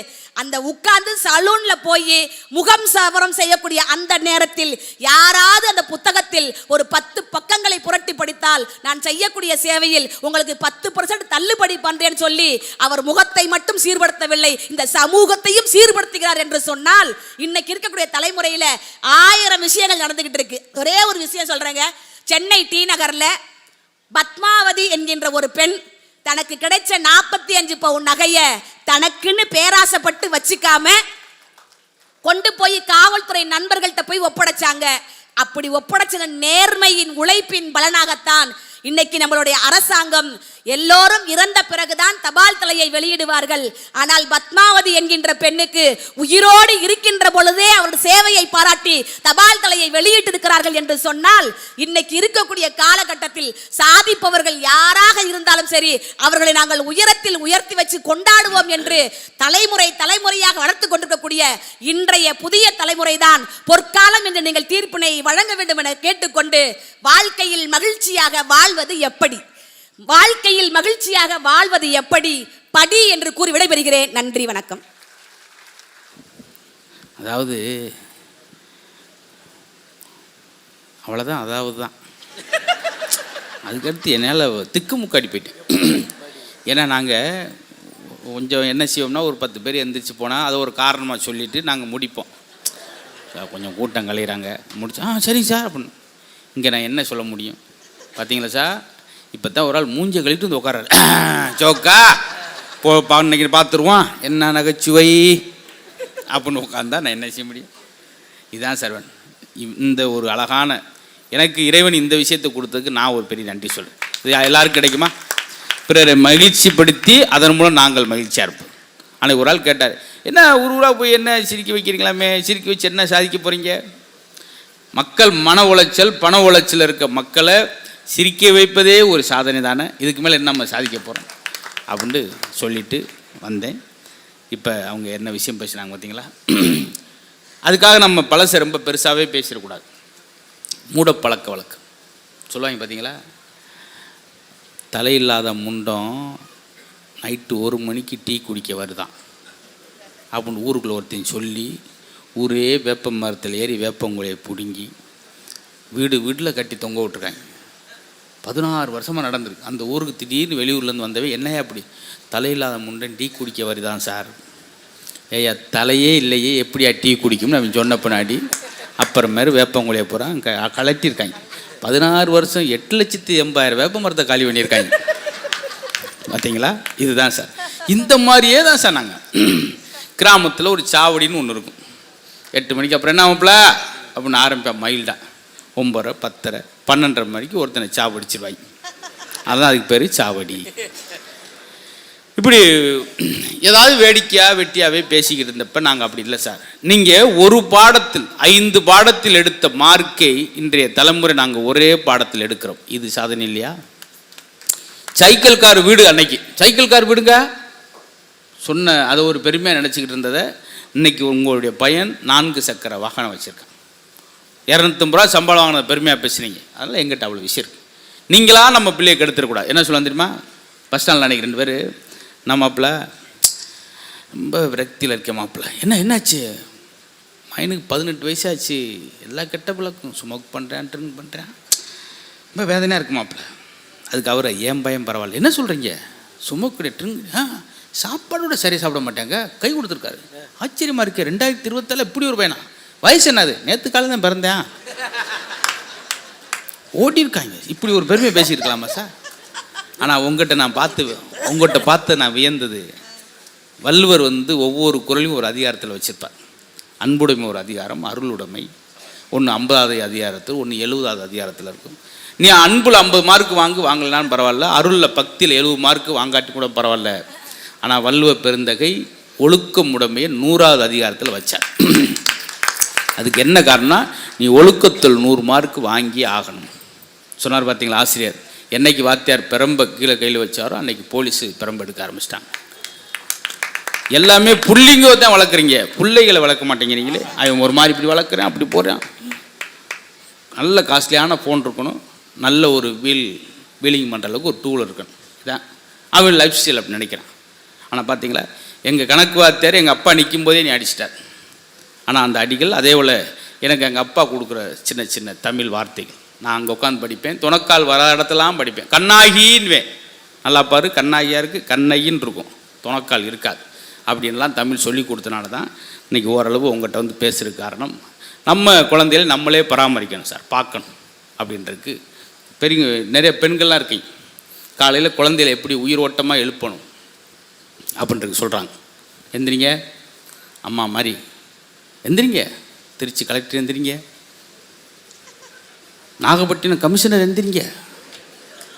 அந்த உட்கார்ந்து சலூன்ல போய் முகம் சவரம் செய்யக்கூடிய அந்த நேரத்தில் யாராவது அந்த புத்தகத்தில் ஒரு 10 பக்கங்களை புரட்டி படித்தால் நான் செய்யக்கூடிய சேவையில் உங்களுக்கு 10% தள்ளுபடி பண்றேன்னு சொல்லி அவர் முகத்தை மட்டும் சீர்படுத்தவில்லை, இந்த சமூகத்தையும் சீர்படுத்துகிறார் என்று சொன்னால் இன்னைக்கு இருக்கக்கூடிய தலைமுறையில 1000 விஷயங்கள் நடந்துகிட்டு இருக்கு. ஒரே ஒரு விஷயம் சொல்றேங்க. சென்னை டி நகர்ல பத்மாவதி என்கின்ற ஒரு பெண் தனக்கு கிடைச்ச 45 பவுன் நகைய தனக்குன்னு பேராசைப்பட்டு வச்சுக்காம கொண்டு போய் காவல்துறை நண்பர்கள்ட்ட போய் ஒப்படைச்சாங்க. அப்படி ஒப்படைச்ச நேர்மையின் உழைப்பின் பலனாகத்தான் இன்னைக்கு நம்மளுடைய அரசாங்கம் எல்லோரும் இறந்த பிறகுதான் தபால் தலையை வெளியிடுவார்கள். ஆனால் பத்மாவதி என்கின்ற பெண்ணுக்கு உயிரோடு இருக்கின்ற பொழுதே அவருடைய சேவையை பாராட்டி தபால் தலையை வெளியிட்டிருக்கிறார்கள் என்று சொன்னால் இன்னைக்கு இருக்கக்கூடிய காலகட்டத்தில் சாதிப்பவர்கள் யாராக இருந்தாலும் சரி அவர்களை நாங்கள் உயரத்தில் உயர்த்தி வச்சு கொண்டாடுவோம் என்று தலைமுறையாக வளர்த்து கொண்டிருக்கக்கூடிய இன்றைய புதிய தலைமுறை தான் பொற்காலம் என்று நீங்கள் தீர்ப்பினை வழங்க வேண்டும் என கேட்டுக்கொண்டு, வாழ்க்கையில் மகிழ்ச்சியாக வாழ்வது எப்படி, வாழ்க்கையில் மகிழ்ச்சியாக வாழ்வது எப்படி படி என்று கூறி விடைபெறுகிறேன். நன்றி, வணக்கம். அதாவது அவ்வளோதான், அதாவது அதுக்கடுத்து என்னால் திக்குமுக்காடி போயிட்டேன். ஏன்னா நாங்கள் கொஞ்சம் என்ன செய்வோம்னா, ஒரு 10 பேர் எந்திரிச்சு போனால் அதை ஒரு காரணமாக சொல்லிவிட்டு நாங்கள் முடிப்போம். கொஞ்சம் கூட்டம் கலையிறாங்க, முடிச்சா சரிங்க சார் அப்படின்னு. இங்கே நான் என்ன சொல்ல முடியும் பார்த்தீங்களா சார், இப்போ தான் ஒரு ஆள் மூஞ்ச கழிட்டு வந்து உட்காராரு. சோக்கா இன்னைக்கு பார்த்துருவான் என்ன நகைச்சுவை அப்படின்னு உட்காந்தா நான் என்ன செய்ய முடியும். இதுதான் சர்வன். இந்த ஒரு அழகான எனக்கு இறைவன் இந்த விஷயத்தை கொடுத்ததுக்கு நான் ஒரு பெரிய நன்றி சொல்கிறேன். இது எல்லாருக்கும் கிடைக்குமா? பிறரை மகிழ்ச்சிப்படுத்தி அதன் மூலம் நாங்கள் மகிழ்ச்சியாக இருப்போம். ஆனால் ஒரு ஆள் கேட்டார், என்ன ஊராக போய் என்ன சிரிக்க வைக்கிறீங்களாமே, சிரிக்க வச்சு என்ன சாதிக்க போகிறீங்க? மக்கள் மன உளைச்சல் பண உளைச்சல் இருக்க மக்களை சிரிக்க வைப்பதே ஒரு சாதனை தானே, இதுக்கு மேலே என்ன நம்ம சாதிக்க போகிறோம் அப்படின்ட்டு சொல்லிட்டு வந்தேன். இப்போ அவங்க என்ன விஷயம் பேசுனாங்க பார்த்தீங்களா? அதுக்காக நம்ம பழசை ரொம்ப பெருசாகவே பேசிடக்கூடாது. மூடப்பழக்க வழக்கம் சொல்லுவாங்க பார்த்தீங்களா, தலையில்லாத முண்டம் நைட்டு 1 மணிக்கு டீ குடிக்க வருதான் அப்படின்னு ஊருக்குள்ளே ஒருத்தன் சொல்லி ஊரே வேப்ப மரத்தில் ஏறி வேப்பங்குலையை பிடுங்கி வீட்டில் கட்டி தொங்க விட்டுருக்காங்க. 16 வருஷமாக நடந்திருக்கு. அந்த ஊருக்கு திடீர்னு வெளியூர்லேருந்து வந்தவே என்னையா அப்படி தலையில்லாத முண்டன் டீ குடிக்க வருதான் சார். ஏயா தலையே இல்லையே எப்படியா டீ குடிக்கும்னு அவன் சொன்ன பின்னாடி அப்புறமேரு வேப்பங்குலையை பூரா கலட்டியிருக்காங்க. 16 வருஷம் 8,80,000 வேப்ப மரத்தை காலி பண்ணியிருக்காங்க. பார்த்தீங்களா? இதுதான் சார். இந்த மாதிரியே தான் சார் நாங்கள் கிராமத்தில் ஒரு சாவடின்னு ஒன்று இருக்கும். 8 மணிக்கு அப்புறம் என்ன ஆகும்ல அப்படின்னு ஆரம்பிப்பேன் மைல்டா. 9:30 10:30 12:30 மணிக்கு ஒருத்தனை சாவடிச்சிருவாங்க. அதுதான் அதுக்கு பேர் சாவடி. இப்படி ஏதாவது வேடிக்கையாக வெட்டியாகவே பேசிக்கிட்டு இருந்தப்ப நாங்கள் அப்படி இல்லை சார். நீங்கள் ஒரு பாடத்தில் 5 பாடத்தில் எடுத்த மார்க்கை இன்றைய தலைமுறை நாங்கள் ஒரே பாடத்தில் எடுக்கிறோம். இது சாதனை இல்லையா? சைக்கிள் கார் வீடு, அன்னைக்கு சைக்கிள் கார் வீடுங்க சொன்ன அதை ஒரு பெருமையாக நினச்சிக்கிட்டு இருந்ததை இன்னைக்கு உங்களுடைய பையன் 4 சக்கர வாகனம் வச்சுருக்கான். 250 ரூபா சம்பளம் வாங்கினது பெருமையாக பேசுனீங்க. அதனால் எங்கிட்ட அவ்வளோ விஷயம் இருக்குது. நீங்களா நம்ம பிள்ளையை கெடுத்துடக்கூடாது. என்ன சொல்ல தெரியுமா? பஸ் ஸ்டாண்டில் அன்றைக்கி 2 பேர், நம்ம மாப்பிள்ள ரொம்ப விரக்தியில் இருக்க மாப்பிள்ள, என்னாச்சு? பையனுக்கு 18 வயசாச்சு, எல்லா கெட்ட பழக்கம், ஸ்மோக் பண்ணுறேன், ட்ரிங்க் பண்ணுறேன், ரொம்ப வேதனையாக இருக்கு மாப்பிள்ள. அதுக்கு அவரை ஏன் பயம் பரவாயில்ல, என்ன சொல்கிறீங்க? ஸ்மோக் ட்ரிங்க் சாப்பாடோட சரியாக சாப்பிட மாட்டாங்க, கை கொடுத்துருக்காரு. ஆச்சரியமாக இருக்கு, 2024 இப்படி ஒரு பையனா? வயசு என்னது? நேற்று காலம் தான் பிறந்தேன், ஓட்டியிருக்காங்க. இப்படி ஒரு பெருமையை பேசியிருக்கலாமா சார்? ஆனால் உங்கள்கிட்ட பார்த்து நான் வியந்தது, வள்ளுவர் ஒவ்வொரு குறளையும் ஒரு அதிகாரத்தில் வச்சுருப்பார். அன்புடைமை ஒரு அதிகாரம், அருளுடைமை ஒன்று 50வது அதிகாரத்தில், ஒன்று 70வது அதிகாரத்தில் இருக்கும். நீ அன்பில் 50 மார்க் வாங்கலனாலும் பரவாயில்ல, அருளில் பக்தியில் 70 மார்க் வாங்காட்டி கூட பரவாயில்ல. ஆனால் வள்ளுவர் பெருந்தகை ஒழுக்கம் உடைமையை 100வது அதிகாரத்தில் வச்சார். அதுக்கு என்ன காரணம்? நீ ஒழுக்கத்தில் 100 மார்க் வாங்கி ஆகணும் சொன்னார். பார்த்தீங்களா ஆசிரியர்? என்னைக்கு வாத்தியார் பெரம்பை கீழே கையில் வச்சாரோ அன்னைக்கு போலீஸ் பெரம்பு எடுக்க ஆரம்பிச்சிட்டாங்க. எல்லாமே புள்ளிங்கோ தான் வளர்க்குறீங்க, பிள்ளைகளை வளர்க்க மாட்டேங்கிறீங்களே. அவன் ஒரு மாதிரி இப்படி வளர்க்குறேன், அப்படி போகிறேன். நல்ல காஸ்ட்லியான ஃபோன் இருக்கணும், நல்ல ஒரு வீலிங் பண்ணுற அளவுக்கு ஒரு டூல் இருக்கணும். இதான் அவன் லைஃப் ஸ்டைல் அப்படி நினைக்கிறான். ஆனால் பார்த்தீங்களா, எங்கள் கணக்கு வாத்தியார் எங்கள் அப்பா நிற்கும் போதே நீ அடிச்சிட்டார். ஆனால் அந்த அடிகள் அதே போல் எனக்கு எங்கள் அப்பா கொடுக்குற சின்ன சின்ன தமிழ் வார்த்தைகள் நான் அங்கே உட்காந்து படிப்பேன். துணக்கால் வர இடத்துலாம் படிப்பேன். கண்ணாகின்வேன், நல்லா பாரு, கண்ணாகியாக இருக்குது, கண்ணையின்னு இருக்கும், துணக்கால் இருக்காது. அப்படின்லாம் தமிழ் சொல்லி கொடுத்தனால தான் இன்றைக்கி ஓரளவு உங்கள்கிட்ட பேசுகிறதுக்கு காரணம். நம்ம குழந்தைகளை நம்மளே பராமரிக்கணும் சார், பார்க்கணும் அப்படின்றதுக்கு. நிறைய பெண்கள்லாம் இருக்கீங்க, காலையில் குழந்தைகளை எப்படி உயிரோட்டமாக எழுப்பணும் அப்படின்றது சொல்கிறாங்க. எந்திரிங்க அம்மா மாதிரி, எந்திரிங்க திருச்சி கலெக்டர், எந்திரிங்க நாகப்பட்டினம் கமிஷனர், எந்திரிங்க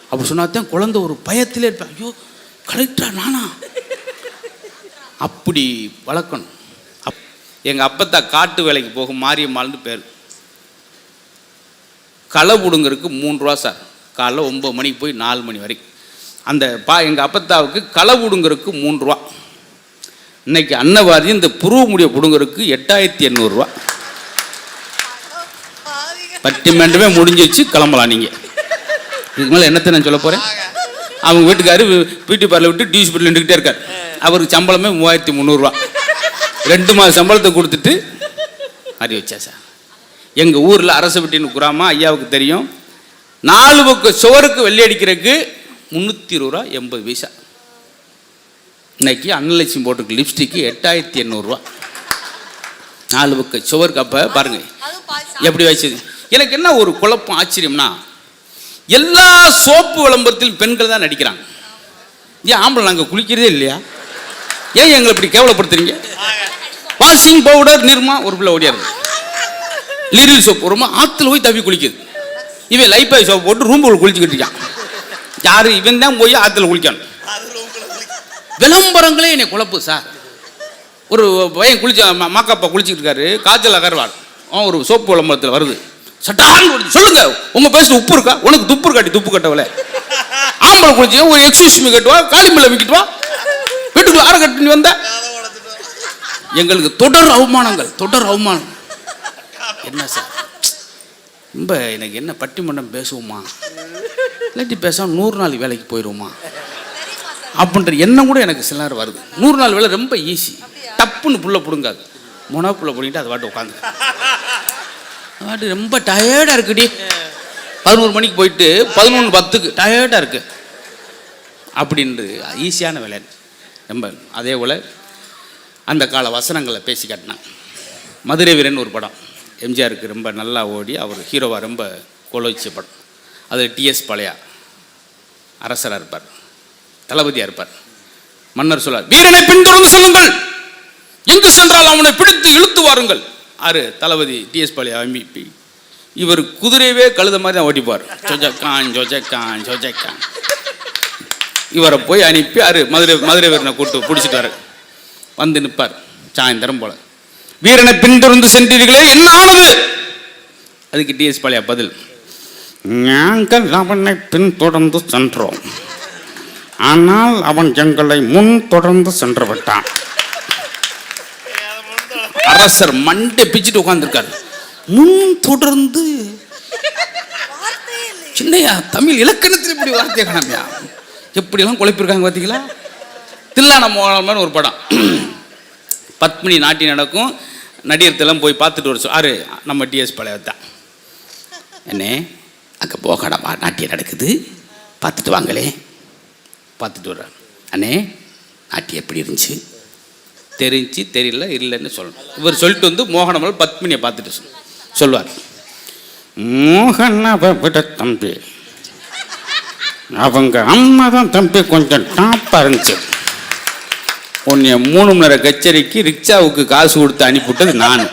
அப்படி சொன்னாதான் குழந்தை ஒரு பயத்திலே இருப்பேன். ஐயோ கலெக்டரா நானா? அப்படி வளர்க்கணும். எங்கள் அப்பத்தா காட்டு வேலைக்கு போகும் மாரியம்மாள்னு பேர். களை பிடுங்கிறதுக்கு 3 ரூபா சார். காலைல 9 மணிக்கு போய் 4 மணி வரைக்கும். அந்த எங்கள் அப்பத்தாவுக்கு களை பிடுங்கிறதுக்கு 3 ரூபா. இன்னைக்கு அன்னவாதி இந்த புருவ முடிய பிடுங்கிறதுக்கு 8800 ரூபா. பட்டிமன்றமே முடிஞ்சிச்சு, கிளம்பலாம். நீங்கள் இதுக்கு மேலே என்னத்தை நான் சொல்ல போகிறேன்? அவங்க வீட்டுக்காரு பியூட்டி பார்லர் விட்டு டியூஸ் பில் நின்றுக்கிட்டே இருக்கார். அவருக்கு சம்பளமே 3300 ரூபா. 2 மாத சம்பளத்தை கொடுத்துட்டு மாறி வச்சா சார். எங்கள் ஊரில் அரசப்பட்டின்னு குறாமா ஐயாவுக்கு தெரியும், 4 பக்கம் சுவருக்கு வெள்ளை அடிக்கிறதுக்கு 320 ரூபா 80 பைசா. இன்னைக்கு அன்னலட்சுமி போட்டுருக்கு லிப்ஸ்டிக்கு 8800 ரூபா 4 பக்கம் சுவருக்கு. அப்போ பாருங்க எப்படி வச்சது. எனக்கு என்ன ஒரு குழப்பம், ஆச்சரியம்னா, எல்லா சோப்பு விளம்பரத்தில் பெண்கள் தான் நடிக்கிறாங்க. ஏன் ஆம்பளை நாங்கள் குளிக்கிறதே இல்லையா? ஏன் எங்களை இப்படி கேவலப்படுத்துறீங்க? வாஷிங் பவுடர் நிர்மா ஒரு பிள்ளை ஓடியாரு, லிரில் சோப் ஒரு ஆற்றுல போய் தவி குளிக்குது. இவன் லைஃபாய் சோப் போட்டு ரூம்புக்குள்ள குளிச்சுக்கிட்டு இருக்கான். யாரு? இவன் தான் போய் ஆற்றுல குளிக்கணும். விளம்பரங்களே என்னை குழப்பு சார். ஒரு பையன் மாக்காப்பா குளிச்சுட்டு இருக்காரு, காஜல் அகர்வால், அவன் ஒரு சோப்பு விளம்பரத்தில் வருது. சட்டான்னு சொல்லுங்க, உங்க பேசுல உப்பு இருக்கா? உனக்கு துப்பு இருக்காட்டி துப்பு கட்டவல. ஆம்பளை குளிச்சு ஒரு எக்ஸ்கியூஸ் மீ கட்டுவா, காலிமலை விக்கிட்டு வா, வீட்டுக்குள்ள ஆற கட்டி வந்த. எங்களுக்கு தொடர் அவமானம். என்ன சார் ரொம்ப எனக்கு என்ன பட்டிமன்றம் பேசுவோமா, இல்லாட்டி பேசாம 100 நாள் வேலைக்கு போயிடுவோமா அப்படின்ற எண்ணம் கூட எனக்கு சில நேரம் வருது. 100 நாள் வேலை ரொம்ப ஈஸி, டப்புன்னு புள்ள பிடுங்காது. புள்ள பிடிங்கிட்டு அது வாட்டு உட்காந்து வாட்டு ரொம்ப டயர்டாக இருக்குடி. 11 மணிக்கு போயிட்டு 11:10 டயர்டாக இருக்கு அப்படின்றது ஈஸியான வேலை ரொம்ப. அதே போல் அந்த கால வசனங்களை பேசி காட்டினான். மதுரை வீரன் ஒரு படம் எம்ஜிஆருக்கு ரொம்ப நல்லா ஓடி அவர் ஹீரோவாக ரொம்ப கொலோச்சிய படம். அது டிஎஸ் பாளையா அரசராக இருப்பார், தளபதியாக இருப்பார். மன்னர் சொல்லார், வீரனை பின்தொடர்ந்து செல்லுங்கள், எங்கு சென்றால் அவனை பிடித்து இழுத்து வாருங்கள். ஆறு தளபதி டிஎஸ் பாளையா எம்பிபி. இவர் குதிரையவே கழுத மாதிரி தான் ஓட்டிப்பார். சொஜக்கான். இவரை போய் அனுப்பி மதுரை வீரனை கூட்டு பிடிச்சிட்டு வர வந்து நிற்பார் சாயந்தரம் போல. வீரனை பின்தொடர்ந்து சென்றீர்களே, என்ன ஆனது? அதுக்கு டிஎஸ் பாளையா பதில், நாங்கள் அவனை பின்தொடர்ந்து சென்றோம், ஆனால் அவன் எங்களை முன் தொடர்ந்து சென்று விட்டான். அரசர் மண்டை பிச்சுட்டு உட்கார்ந்துருக்காரு. முன் தொடர்ந்து சின்னையா தமிழ் இலக்கணத்தில் இப்படி வார்த்தையை காணாமையா? எப்படியெல்லாம் குழப்பிருக்காங்க பார்த்தீங்களா? தில்லான மோகன் ஒரு படம், பத்மினி நாட்டி நடக்கும், நடிகர்த்தெல்லாம் போய் பார்த்துட்டு வர ஆறு நம்ம டிஎஸ் பாளையா தான். என்னே அங்கே போகடா, நாட்டியம் நடக்குது, பார்த்துட்டு வாங்களே. பார்த்துட்டு வர்றார். அண்ணே நாட்டியம் எப்படி இருந்துச்சு? தெரிஞ்சு தெரியல இல்லைன்னு சொல்லணும். இவர் சொல்லிட்டு வந்து மோகனமல் பத்மினியை பார்த்துட்டு சொல்லுவார், மோகனாவை விட தம்பி அவங்க அம்மா தான் தம்பி கொஞ்சம் டாப்பாக இருந்துச்சு. உன்னைய 3 மணி நேரம் கச்சேரிக்கு ரிக்ஷாவுக்கு காசு கொடுத்து அனுப்பிவிட்டது நான்.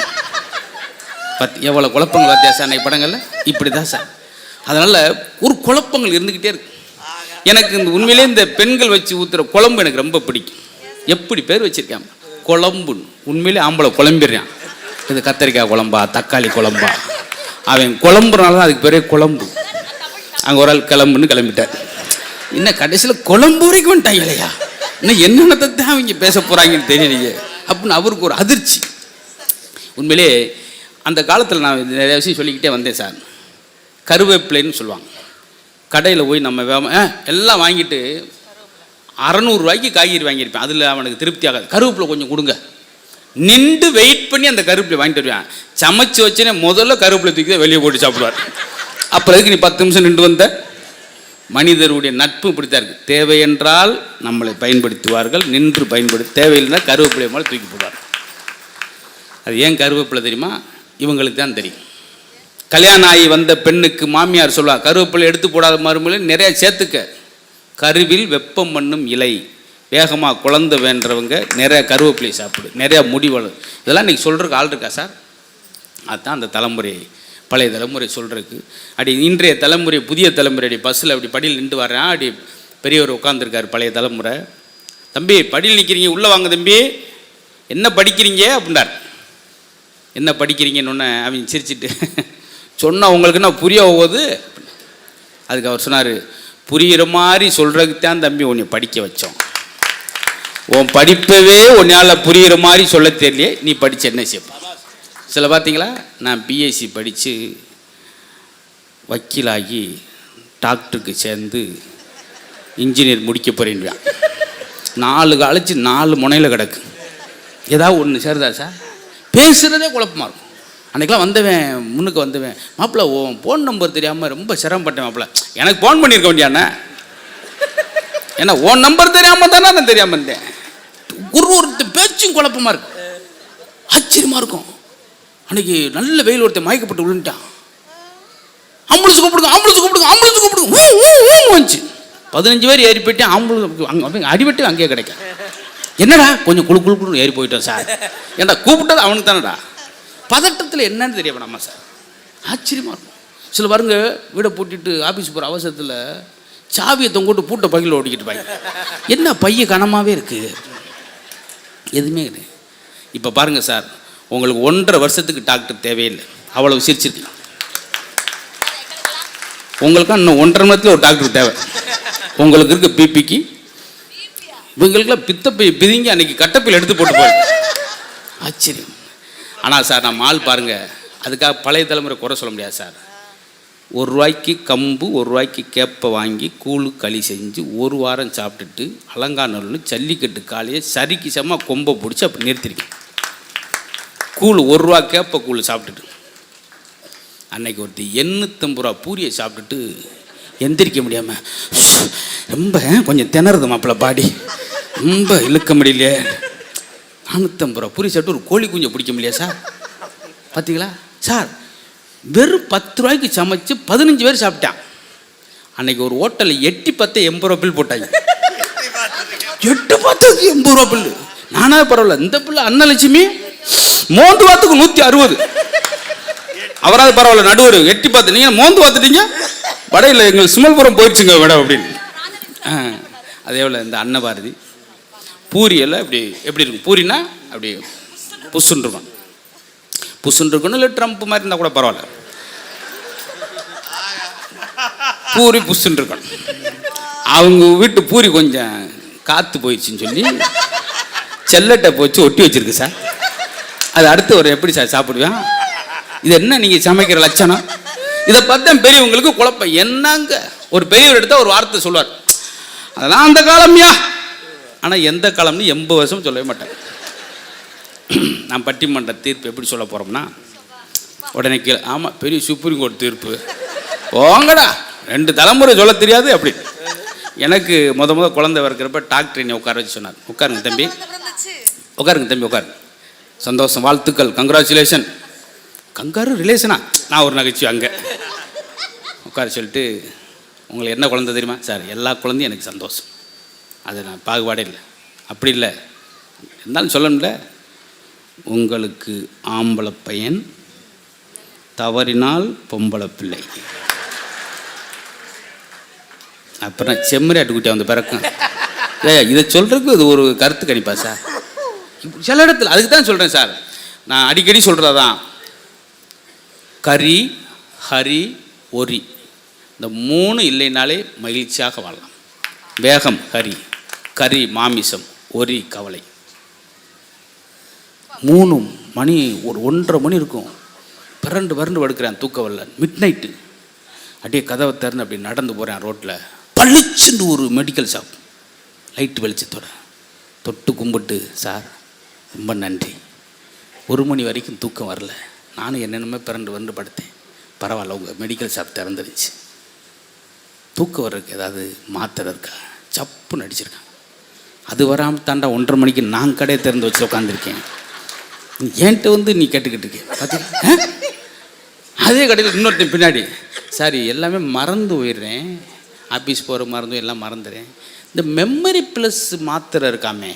எவ்வளோ குழப்பங்கள் பார்த்தியா சார் அன்னைக்கு படங்களில்? இப்படி தான் சார். அதனால் ஒரு குழப்பங்கள் இருந்துக்கிட்டே இருக்கு. எனக்கு இந்த உண்மையிலே இந்த பெண்கள் வச்சு ஊற்றுற குழம்பு எனக்கு ரொம்ப பிடிக்கும். எப்படி பேர் வச்சுருக்காங்க குழம்புன்னு. உண்மையிலே ஆம்பளை குழம்பிடுறான். இது கத்தரிக்காய் குழம்பா, தக்காளி குழம்பா, அவன் குழம்புனால தான் அதுக்கு பேரே குழம்பு. அங்கே ஒரு ஆள் கிளம்புன்னு கிளம்பிட்டார். இன்னும் கடைசியில் குழம்பு வரைக்கும் வந்துட்டாங்க இல்லையா? இன்னும் என்னென்னத்தை தான் அவங்க பேச போகிறாங்கன்னு தெரியலையே அப்படின்னு அவருக்கு ஒரு அதிர்ச்சி. உண்மையிலே அந்த காலத்தில் நான் நிறைய விஷயம் சொல்லிக்கிட்டே வந்தேன் சார். கருவேப்பிலைன்னு சொல்லுவாங்க. கடையில் போய் நம்ம எல்லாம் வாங்கிட்டு 600 ரூபாய்க்கு காய்கறி வாங்கியிருப்பேன். அதில் அவனுக்கு திருப்தி ஆகாது. கருவேப்பிலை கொஞ்சம் கொடுங்க. நின்று வெயிட் பண்ணி அந்த கருவேப்பிலை வாங்கிட்டு வருவேன். சமைச்சு வச்சுனே முதல்ல கருவேப்பிலை தூக்கி தான் வெளியே போட்டு சாப்பிடுவார். அப்புறம் எதுக்கு நீ 10 நிமிஷம் நின்று வந்த? மனிதருடைய நட்பு இப்படித்தான் இருக்குது. தேவை என்றால் நம்மளை பயன்படுத்துவார்கள், நின்று தேவையில்லைன்னா கருவேப்பிலை மேலே தூக்கி போடுவார். அது ஏன் கருவேப்பிலை தெரியுமா? இவங்களுக்கு தான் தெரியும். கல்யாணம் ஆகி வந்த பெண்ணுக்கு மாமியார் சொல்லுவாள், கருவேப்பிலை எடுத்து போடாத மறுமொழி நிறைய சேர்த்துக்க, கருவில் வெப்பம் பண்ணும் இலை, வேகமாக குழந்தை வேண்டவங்க நிறைய கருவேப்பிலை சாப்பிடு, நிறையா முடி வளரும். இதெல்லாம் இன்றைக்கி சொல்கிறதுக்கு ஆள் இருக்கா சார்? அதுதான் அந்த தலைமுறை, பழைய தலைமுறை சொல்கிறதுக்கு. அப்படி இன்றைய தலைமுறை, புதிய தலைமுறை அப்படி பஸ்ஸில் அப்படி படியில் நின்று வர்றேன். அப்படி பெரியவர் உட்காந்துருக்கார் பழைய தலைமுறை. தம்பி படியில் நிற்கிறீங்க, உள்ளே வாங்க தம்பி, என்ன படிக்கிறீங்க அப்படின்றார். என்ன படிக்கிறீங்கன்னு அவங்க சிரிச்சிட்டு சொன்னால் உங்களுக்கு என்ன புரிய போகுது? அதுக்கு அவர் சொன்னார், புரிகிற மாதிரி சொல்கிறதுக்கு தான் தம்பி உன்னை படிக்க வச்சோம். உன் படிப்பவே உன்னால் புரிகிற மாதிரி சொல்ல தெரியலையே, நீ படித்து என்ன செய்ப்பா? சில பார்த்தீங்களா, நான் பிஎஸ்சி படித்து வக்கீலாகி டாக்டருக்கு சேர்ந்து இன்ஜினியர் முடிக்க போகிறேன். 4 கழிச்சு 4 முனையில் கிடக்கு. ஏதாவது ஒன்று சேருதா சார்? பேசுகிறதே குழப்பமாக இருக்கும். அன்றைக்கெலாம் வந்தவன் முன்னுக்கு வந்தவன், மாப்பிள்ள ஓன் ஃபோன் நம்பர் தெரியாமல் ரொம்ப சிரமப்பட்டேன் மாப்பிள்ள, எனக்கு ஃபோன் பண்ணியிருக்க வேண்டியாண்ணே, ஏன்னா ஓன் நம்பர் தெரியாமல் தானே நான் தெரியாமல் இருந்தேன். ஒருத்த பேச்சும் குழப்பமாக இருக்கும், ஆச்சரியமாக இருக்கும். அன்றைக்கி நல்ல வெயில் ஒருத்தன் மயக்கப்பட்டு விழுந்துட்டான். ஆம்புலன்ஸ் கூப்பிடுங்க வந்துச்சு. 15 பேர் ஏறி போயிட்டு ஆம்புலன்ஸ் அடிபட்டு அங்கேயே கிடைக்கும். என்னடா கொஞ்சம் குழு ஏறி போயிட்டோம் சார். ஏன்டா கூப்பிட்டது அவனுக்கு தானடா. பதட்டத்தில் என்னன்னு தெரிய வேணாமா சார்? ஆச்சரியமாக இருக்கும். சில பாருங்க வீடை பூட்டிட்டு ஆஃபீஸ் போகிற அவசரத்தில் சாவியை தொங்கிட்டு பூட்டை பையில் ஓடிக்கிட்டு பாய், என்ன பைய கனமாகவே இருக்குது, எதுவுமே கிடையாது. இப்போ பாருங்கள் சார், உங்களுக்கு 1.5 வருஷத்துக்கு டாக்டர் தேவையில்லை, அவ்வளவு சிரிச்சிருக்கு. உங்களுக்கும் இன்னும் 1.5 மணி நேரத்தில் ஒரு டாக்டர் தேவை. உங்களுக்கு இருக்க பிபிக்கு இவங்களுக்குலாம் பித்தப்பை பிதிங்கி அன்றைக்கி கட்டப்பையில் எடுத்து போட்டு போய் ஆச்சரியம். ஆனால் சார் நம்ம ஆள் பாருங்கள், அதுக்காக பழைய தலைமுறை குறை சொல்ல முடியாது சார். 1 ரூபாய்க்கு கம்பு 1 ரூபாய்க்கு கேப்பை வாங்கி கூழு களி செஞ்சு 1 வாரம் சாப்பிட்டுட்டு அலங்காநல்லு ஜல்லிக்கட்டு காலையே சரிக்கு செம்ம கொம்பை பிடிச்சி அப்படி நிறுத்திருக்கேன். கூழ் 1 ரூபா கேப்பை கூழ் சாப்பிட்டுட்டு அன்னைக்கு ஒருத்தி 850 ரூபா பூரியை சாப்பிட்டுட்டு எந்திரிக்க முடியாமல் ரொம்ப கொஞ்சம் திணறுது மாப்பிள்ள, பாடி ரொம்ப இழுக்க முடியலையே. 450 ரூபா பூரி சாப்பிட்டு ஒரு கோழி குஞ்சை பிடிக்க முடியல சார். பார்த்தீங்களா சார், வெறும் 10 ரூபாய்க்கு சமைச்சு 15 பேர் சாப்பிட்டான். அன்னைக்கு ஒரு ஹோட்டலில் 8 80 ரூபா பில் போட்டாங்க. 8 80 ரூபா பில்லு. நானாக பரவாயில்ல, இந்த பிள்ளை அன்னலட்சுமி மோந்து வாத்துக்கு 160. அவராது பரவாயில்ல, நடுவர் எட்டி பார்த்து நீங்க மோந்து பார்த்துட்டீங்க, வடையில் எங்கள் சுமல்புரம் போயிடுச்சுங்க வடை அப்படின்னு. அதே போல் இந்த அன்னபாரதி பூரி எல்லாம் இப்படி எப்படி இருக்கும், பூரினா அப்படி புஷ்ஷுன்னு இருக்கும், புஷ்ஷுன்னு இருக்கணும். இல்லை ட்ரம்ப் மாதிரி இருந்தால் கூட பரவாயில்ல, பூரி புஷ்ஷுன்னு இருக்கணும். அவங்க வீட்டு பூரி கொஞ்சம் காற்று போயிடுச்சுன்னு சொல்லி செல்லட்டை போச்சு ஒட்டி வச்சிருக்கு சார். அது அடுத்து ஒரு எப்படி சார் சாப்பிடுவேன், இது என்ன நீங்கள் சமைக்கிற லட்சணம்? இதை பார்த்தா பெரியவங்களுக்கு குழப்பம். என்னங்க ஒரு பெரியவர் எடுத்தால் ஒரு வார்த்தை சொல்லுவார், அதெல்லாம் அந்த காலம்யா. ஆனால் எந்த காலம்னு 80 வருஷம் சொல்லவே மாட்டேன். நான் பட்டிமன்ற தீர்ப்பு எப்படி சொல்ல போகிறோம்னா, உடனே கீழே ஆமாம் பெரிய சுப்ரீம் கோர்ட் தீர்ப்பு போங்கடா 2 தலைமுறை சொல்ல தெரியாது அப்படி. எனக்கு முத குழந்தை இருக்கிறப்ப டாக்டர் என்னை உட்கார வச்சு சொன்னார், உட்காருங்க தம்பி, உட்காருங்க தம்பி, உட்காருங்க, சந்தோஷம், வாழ்த்துக்கள், கங்க்ராச்சுலேஷன். கங்காரு ரிலேஷனா? நான் ஒரு நகைச்சுவை அங்கே உட்கார சொல்லிட்டு, உங்களுக்கு என்ன குழந்தை தெரியுமா சார்? எல்லா குழந்தையும் எனக்கு சந்தோஷம், அது நான் பாகுபாடே இல்லை. அப்படி இல்லை இருந்தாலும் சொல்லணும்ல, உங்களுக்கு ஆம்பளை பையன், தவறினால் பொம்பளை பிள்ளை. அப்புறம் செம்மறியாட்டுக்குட்டியா வந்து பிறக்கும். இதை சொல்கிறதுக்கு இது ஒரு கருத்து கணிப்பா சார்? சில இடத்துல அதுக்கு தான் சொல்கிறேன் சார், நான் அடிக்கடி சொல்கிறதான், கரி ஹரி ஒரி இந்த 3 இல்லைனாலே மகிழ்ச்சியாக வாழலாம். வேகம் ஹரி, கரி மாமிசம், ஒரி கவலை. 3 மணி ஒரு 1:30 மணி இருக்கும், பிறண்டு படுக்கிறேன், தூக்க வரல, மிட் நைட்டு அப்படியே கதவை திறந்து அப்படி நடந்து போகிறேன் ரோட்டில், பளிச்சுண்டு ஒரு மெடிக்கல் ஷாப், லைட்டு வெளிச்சத்தோட தொட்டு கும்பிட்டு, சார் ரொம்ப நன்றி, 1 மணி வரைக்கும் தூக்கம் வரல, நானும் என்னென்னமே பிறண்டு படுத்தேன், பரவாயில்ல உங்கள் மெடிக்கல் ஷாப் திறந்துருச்சு, தூக்கம் வர்றதுக்கு ஏதாவது மாத்திரை இருக்கா? சப்புன்னு அடிச்சிருக்கான். அது வராமல் தாண்டா 1:30 மணிக்கு நான் கடையை திறந்து வச்சு உட்காந்துருக்கேன், என்கிட்ட வந்து நீ கேட்டுக்கிட்டு இருக்கேன் பார்த்தீங்க. அதே கடையில் இன்னொருத்தன் பின்னாடி, சாரி எல்லாமே மறந்து போயிடுறேன், ஆஃபீஸ் போகிற மறந்தும் எல்லாம் மறந்துடுறேன், இந்த மெமரி ப்ளஸ் மாத்திரை இருக்காமே,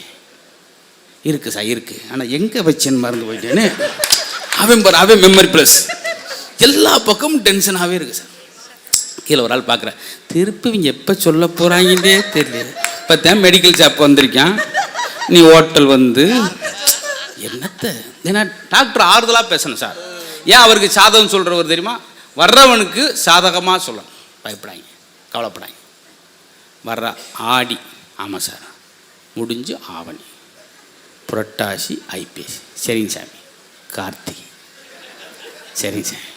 இருக்குது சார் இருக்குது, ஆனால் எங்கே வச்சேன்னு மறந்து போயிட்டேன்னு அவன் மெமரி ப்ளஸ். எல்லா பக்கமும் டென்ஷனாகவே இருக்குது சார். கீழே ஒரு ஆள் பார்க்குறேன், திருப்பி இவங்க எப்போ சொல்ல போகிறாங்கன்னே தெரியல, இப்போ தான் மெடிக்கல் ஷாப் வந்திருக்கான், நீ ஹோட்டல் வந்து என்னத்தை. ஏன்னா டாக்டர் ஆறுதலாக பேசணும் சார். ஏன் அவருக்கு சாதகம் சொல்கிறவர் தெரியுமா? வர்றவனுக்கு சாதகமாக சொல்லணும், பயப்படாங்க, கவலைப்படாங்க. வர்ற ஆடி, ஆமாம் சார், முடிஞ்சு ஆவணி, புரட்டாசி, ஐப்பசி, சரிங்க சாமி, கார்த்திகை, சரிங்க சாமி,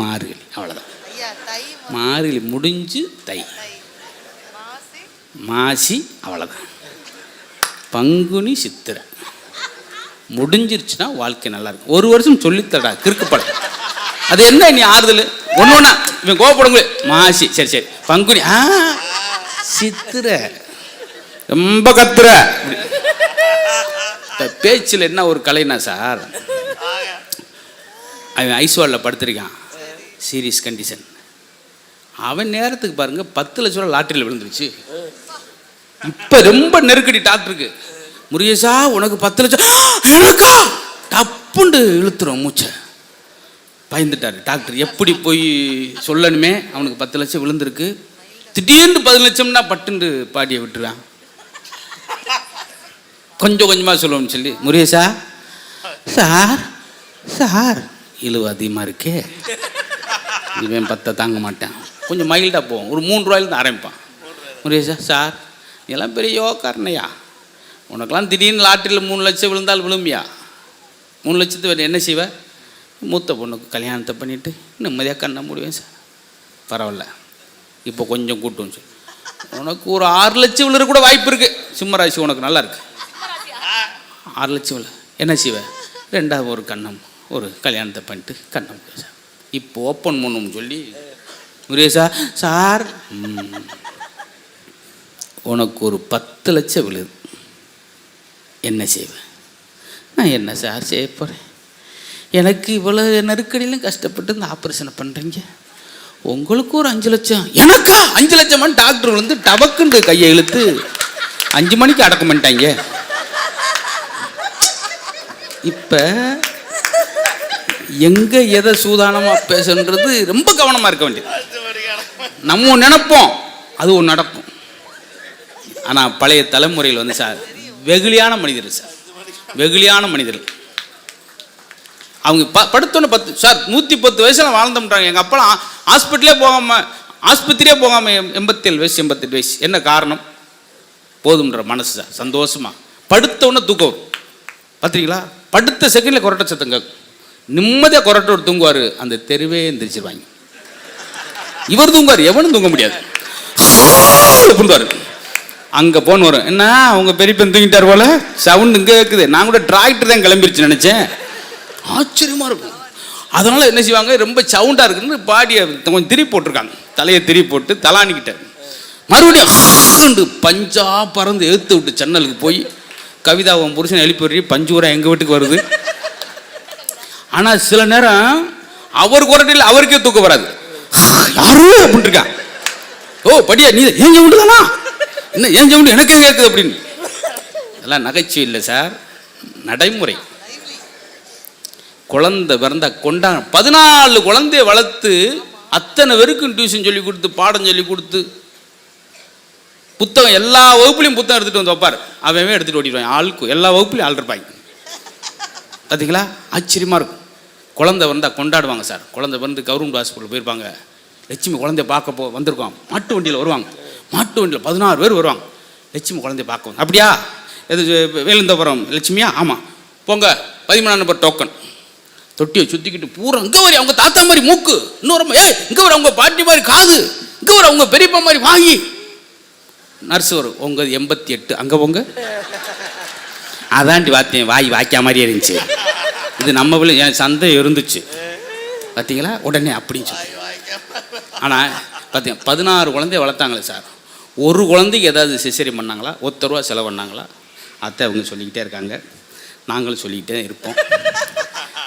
மார்கழி, அவ்வளோதான். மார்கழி முடிஞ்சு தை, மாசி, அவ்வளோதான். பங்குனி, சித்திரை முடிஞ்சிருச்சுன்னா வாழ்க்கை நல்லா இருக்கும். 1 வருஷம் சொல்லித்தடா கிறுக்குப்பட. அது என்ன நீ ஆறுதல்? ஒன்று இவன் கோவப்படுங்க, மாசி, சரி பங்குனி, சித்திரை ரொம்ப கத்துற. பேச்சில் என்ன ஒரு கலைனா சார், அவன் ஐஸ்வாலில் படுத்திருக்கான், சீரியஸ் கண்டிஷன், அவன் நேரத்துக்கு பாருங்க 10 லட்ச ரூபா லாட்டரியில் விழுந்துருச்சு. இப்போ ரொம்ப நெருக்கடி டாக்டருக்கு, முருகேசா உனக்கு 10 லட்சம், எனக்கா? டப்புண்டு இழுத்துரும் மூச்சை. பயந்துட்டார் டாக்டர், எப்படி போய் சொல்லணுமே, அவனுக்கு 10 லட்சம் விழுந்திருக்கு, திடீர்னு 10 லட்சம்னா பட்டுண்டு பாடியை விட்டுருவான். கொஞ்சம் கொஞ்சமாக சொல்லணும்னு சொல்லி, முருகேசா சார் சார் இழுவு அதிகமாக இருக்கே, இவன் 10 தாங்க மாட்டேன், கொஞ்சம் மைல்டாக போவோம், ஒரு 3 ரூபாயிலேருந்து ஆரம்பிப்பான். முருகேசா சார் இதெல்லாம் பெரிய யோகாரணையா, உனக்கெல்லாம் திடீர்னு லாட்டரியில் 3 லட்சம் விழுந்தால் விழும்பியா? 3 லட்சத்து என்ன செய்வ? மூத்த பொண்ணுக்கு கல்யாணத்தை பண்ணிவிட்டு நிம்மதியாக கண்ண முடிவேன் சார். பரவாயில்ல, இப்போ கொஞ்சம் கூட்டுன்னு சொல்லி, உனக்கு ஒரு 6 லட்சம் விழுற கூட வாய்ப்பு இருக்குது. சிம்மராசி உனக்கு நல்லா இருக்கு, 6 லட்சம் விழு, என்ன செய்வ? 2வது ஒரு கண்ணம், ஒரு கல்யாணத்தை பண்ணிட்டு கண்ணம் சார். இப்போ ஓப்பன் பண்ணணும்னு சொல்லி, முருகேசா சார் உனக்கு ஒரு 10 லட்சம் விழுது, என்ன செய்வேன்? நான் என்ன சார் செய்ய போகிறேன், எனக்கு இவ்வளோ நெருக்கடியிலும் கஷ்டப்பட்டு இந்த ஆப்ரேஷனை பண்ணுறீங்க, உங்களுக்கு ஒரு 5 லட்சம், எனக்கா 5 லட்சமான்னு டாக்டர் வந்து டபக்குண்டு கையை இழுத்து 5 மணிக்கு அடக்கம் பண்ணிட்டாங்க. இப்போ எங்கே எதை சூதானமாக பேசுன்றது ரொம்ப கவனமாக இருக்க வேண்டியது. நம்ம நினைப்போம் அது ஒன்று நடக்கும். ஆனால் பழைய தலைமுறையில் வந்து சார் வெகுளியான மனிதர்கள் சார், வெகுளியான மனிதர்கள். அவங்க படுத்தோன்னு 10 சார் 110 வயசில் வாழ்ந்தோம்ன்றாங்க. எங்கள் அப்பெல்லாம் ஹாஸ்பிட்டலே போகாமல், ஆஸ்பத்திரியே போகாமல் 87 வயசு 88 வயசு. என்ன காரணம்? போதும்ன்ற மனசு சார், சந்தோஷமாக படுத்தோன்னே தூக்கம் பார்த்துறீங்களா? படுத்த செகண்டில் கொரட்டை சத்தங்க நிம்மதியாக கொரட்டோடு தூங்குவார். அந்த தெருவே எந்திரிச்சிருவாங்க. இவர் தூங்குவார், எவனும் தூங்க முடியாது. பண்ணுவார். அங்கே போன் வரும், என்ன அவங்க பெரிய பெண் தூங்கிட்டார் போல, சவுண்ட் இங்கே கேட்குது. நான் கூட டிராக்டர் தான் கிளம்பிருச்சு நினச்சேன். ஆச்சரியமாக இருக்கும். அதனால் என்ன செய்வாங்க, ரொம்ப சவுண்டாக இருக்குன்னு பாடியை கொஞ்சம் திரி போட்டிருக்காங்க, தலையை திரி போட்டு தலானிக்கிட்ட மறுபடியும் பஞ்சா பறந்து எழுத்து விட்டு ஜன்னலுக்கு போய் கவிதாவும் புருஷன் எழுப்பி வர்றி பஞ்சு ஊரா எங்கள் வீட்டுக்கு வருது. ஆனால் சில நேரம் அவர் குரட்டில் அவருக்கே தூக்கம் வராது. யாரு அப்படின்னு இருக்கான். ஓ படியா நீ ஏன் சவுண்டு தானா, என்ன ஏன் சவுண்டு எனக்கே கேட்குது அப்படின்னு. அதெல்லாம் நகைச்சுவை இல்லை சார், நடைமுறை. குழந்தை பிறந்தா 14 குழந்தைய வளர்த்து அத்தனை பேருக்கும் டியூஷன் சொல்லி கொடுத்து பாடம் சொல்லி கொடுத்து புத்தகம் எல்லா வகுப்புலையும் புத்தகம் எடுத்துகிட்டு வந்து வைப்பார். அவன் எடுத்துகிட்டு ஓடிடுவாங்க. ஆளுக்கு எல்லா வகுப்புலையும் ஆள் இருப்பாங்க. பார்த்தீங்களா? ஆச்சரியமாக இருக்கும். குழந்தை வந்தால் கொண்டாடுவாங்க சார். குழந்தை வந்து கவர்மெண்ட் ஹாஸ்பிட்டல் போயிருப்பாங்க. லட்சுமி குழந்தைய பார்க்க வந்திருக்கோம். மாட்டு வண்டியில் வருவாங்க. மாட்டு வண்டியில் 16 பேர் வருவாங்க. லட்சுமி குழந்தைய பார்க்க. அப்படியா? எது வேலுந்தபுரம் லட்சுமியா? ஆமாம். போங்க 13 நம்பர் டோக்கன். தொட்டியை சுற்றிக்கிட்டு பூரா இங்கே வரி அவங்க தாத்தா மாதிரி மூக்கு, இன்னொரு இங்கே வர அவங்க பாட்டி மாதிரி காது, இங்கே வர அவங்க பெரியப்பா மாதிரி வாங்கி. நர்ஸ் வரும், உங்க 88 அங்கே போங்க. அதாண்டி பார்த்தேன், வாய் வாய்க்கா மாதிரியே இருந்துச்சு. இது நம்ம வீடு என் சந்தை இருந்துச்சு பார்த்தீங்களா, உடனே அப்படின்னு சொல்லி. ஆனால் பார்த்தீங்க 16 குழந்தைய வளர்த்தாங்களே சார். ஒரு குழந்தைக்கு ஏதாவது சிசேரியன் பண்ணாங்களா? ₹1 செலவு பண்ணாங்களா? அத்தை அவங்க சொல்லிக்கிட்டே இருக்காங்க, நாங்களும் சொல்லிக்கிட்டே இருப்போம்.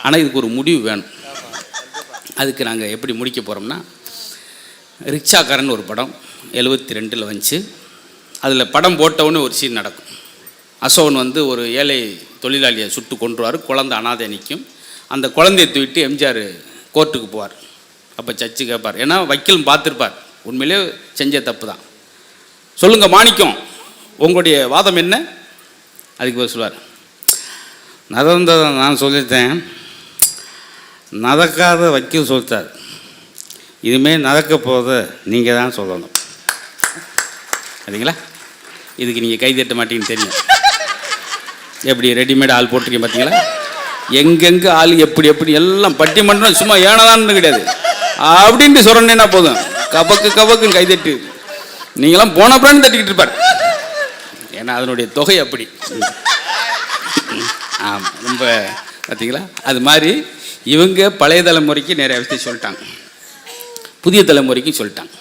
ஆனால் இதுக்கு ஒரு முடிவு வேணும். அதுக்கு நாங்கள் எப்படி முடிக்க போகிறோம்னா, ரிக்ஷாக்காரன் ஒரு படம் 72 வந்துச்சு. அதில் படம் போட்டவுடனே ஒரு சீன் நடக்கும். அசோகன் வந்து ஒரு ஏழை தொழிலாளியை சுட்டு கொன்றுவார். குழந்தை அனாதை நிற்கும். அந்த குழந்தையை தூக்கிட்டு எம்ஜிஆர் கோர்ட்டுக்கு போவார். அப்போ சர்ச்சு கேட்பார், ஏன்னா வக்கீல் பார்த்துருப்பார், உண்மையிலே செஞ்ச தப்பு தான். சொல்லுங்கள் மாணிக்கம், உங்களுடைய வாதம் என்ன? அதுக்கு சொல்லுவார், நடந்ததை நான் சொல்லிட்டேன், நடக்காத வக்கீல் சொல்லிட்டார், இதுமாரி நடக்க போகிறத நீங்கள் தான் சொல்லணும். சரிங்களா? இதுக்கு நீங்கள் கை தட்ட மாட்டீங்கன்னு தெரியும். எப்படி ரெடிமேட் ஆள் போட்டிருக்கீங்க பார்த்தீங்களா? எங்கெங்கே ஆள் எப்படி எப்படி எல்லாம் பட்டிமன்றம் சும்மா ஏனதான்னு கிடையாது. அப்படின்ட்டு சொல்கிறேன்னா போதும், கபக்கு கபக்குன்னு கைதட்டு நீங்களாம் போன பிராணி தட்டிக்கிட்டு இருப்பார். ஏன்னா அதனுடைய தொகை அப்படி. ரொம்ப பார்த்தீங்களா? அது மாதிரி இவங்க பழைய தலைமுறைக்கு நிறைய விஷயம் சொல்லிட்டாங்க, புதிய தலைமுறைக்கு சொல்லிட்டாங்க.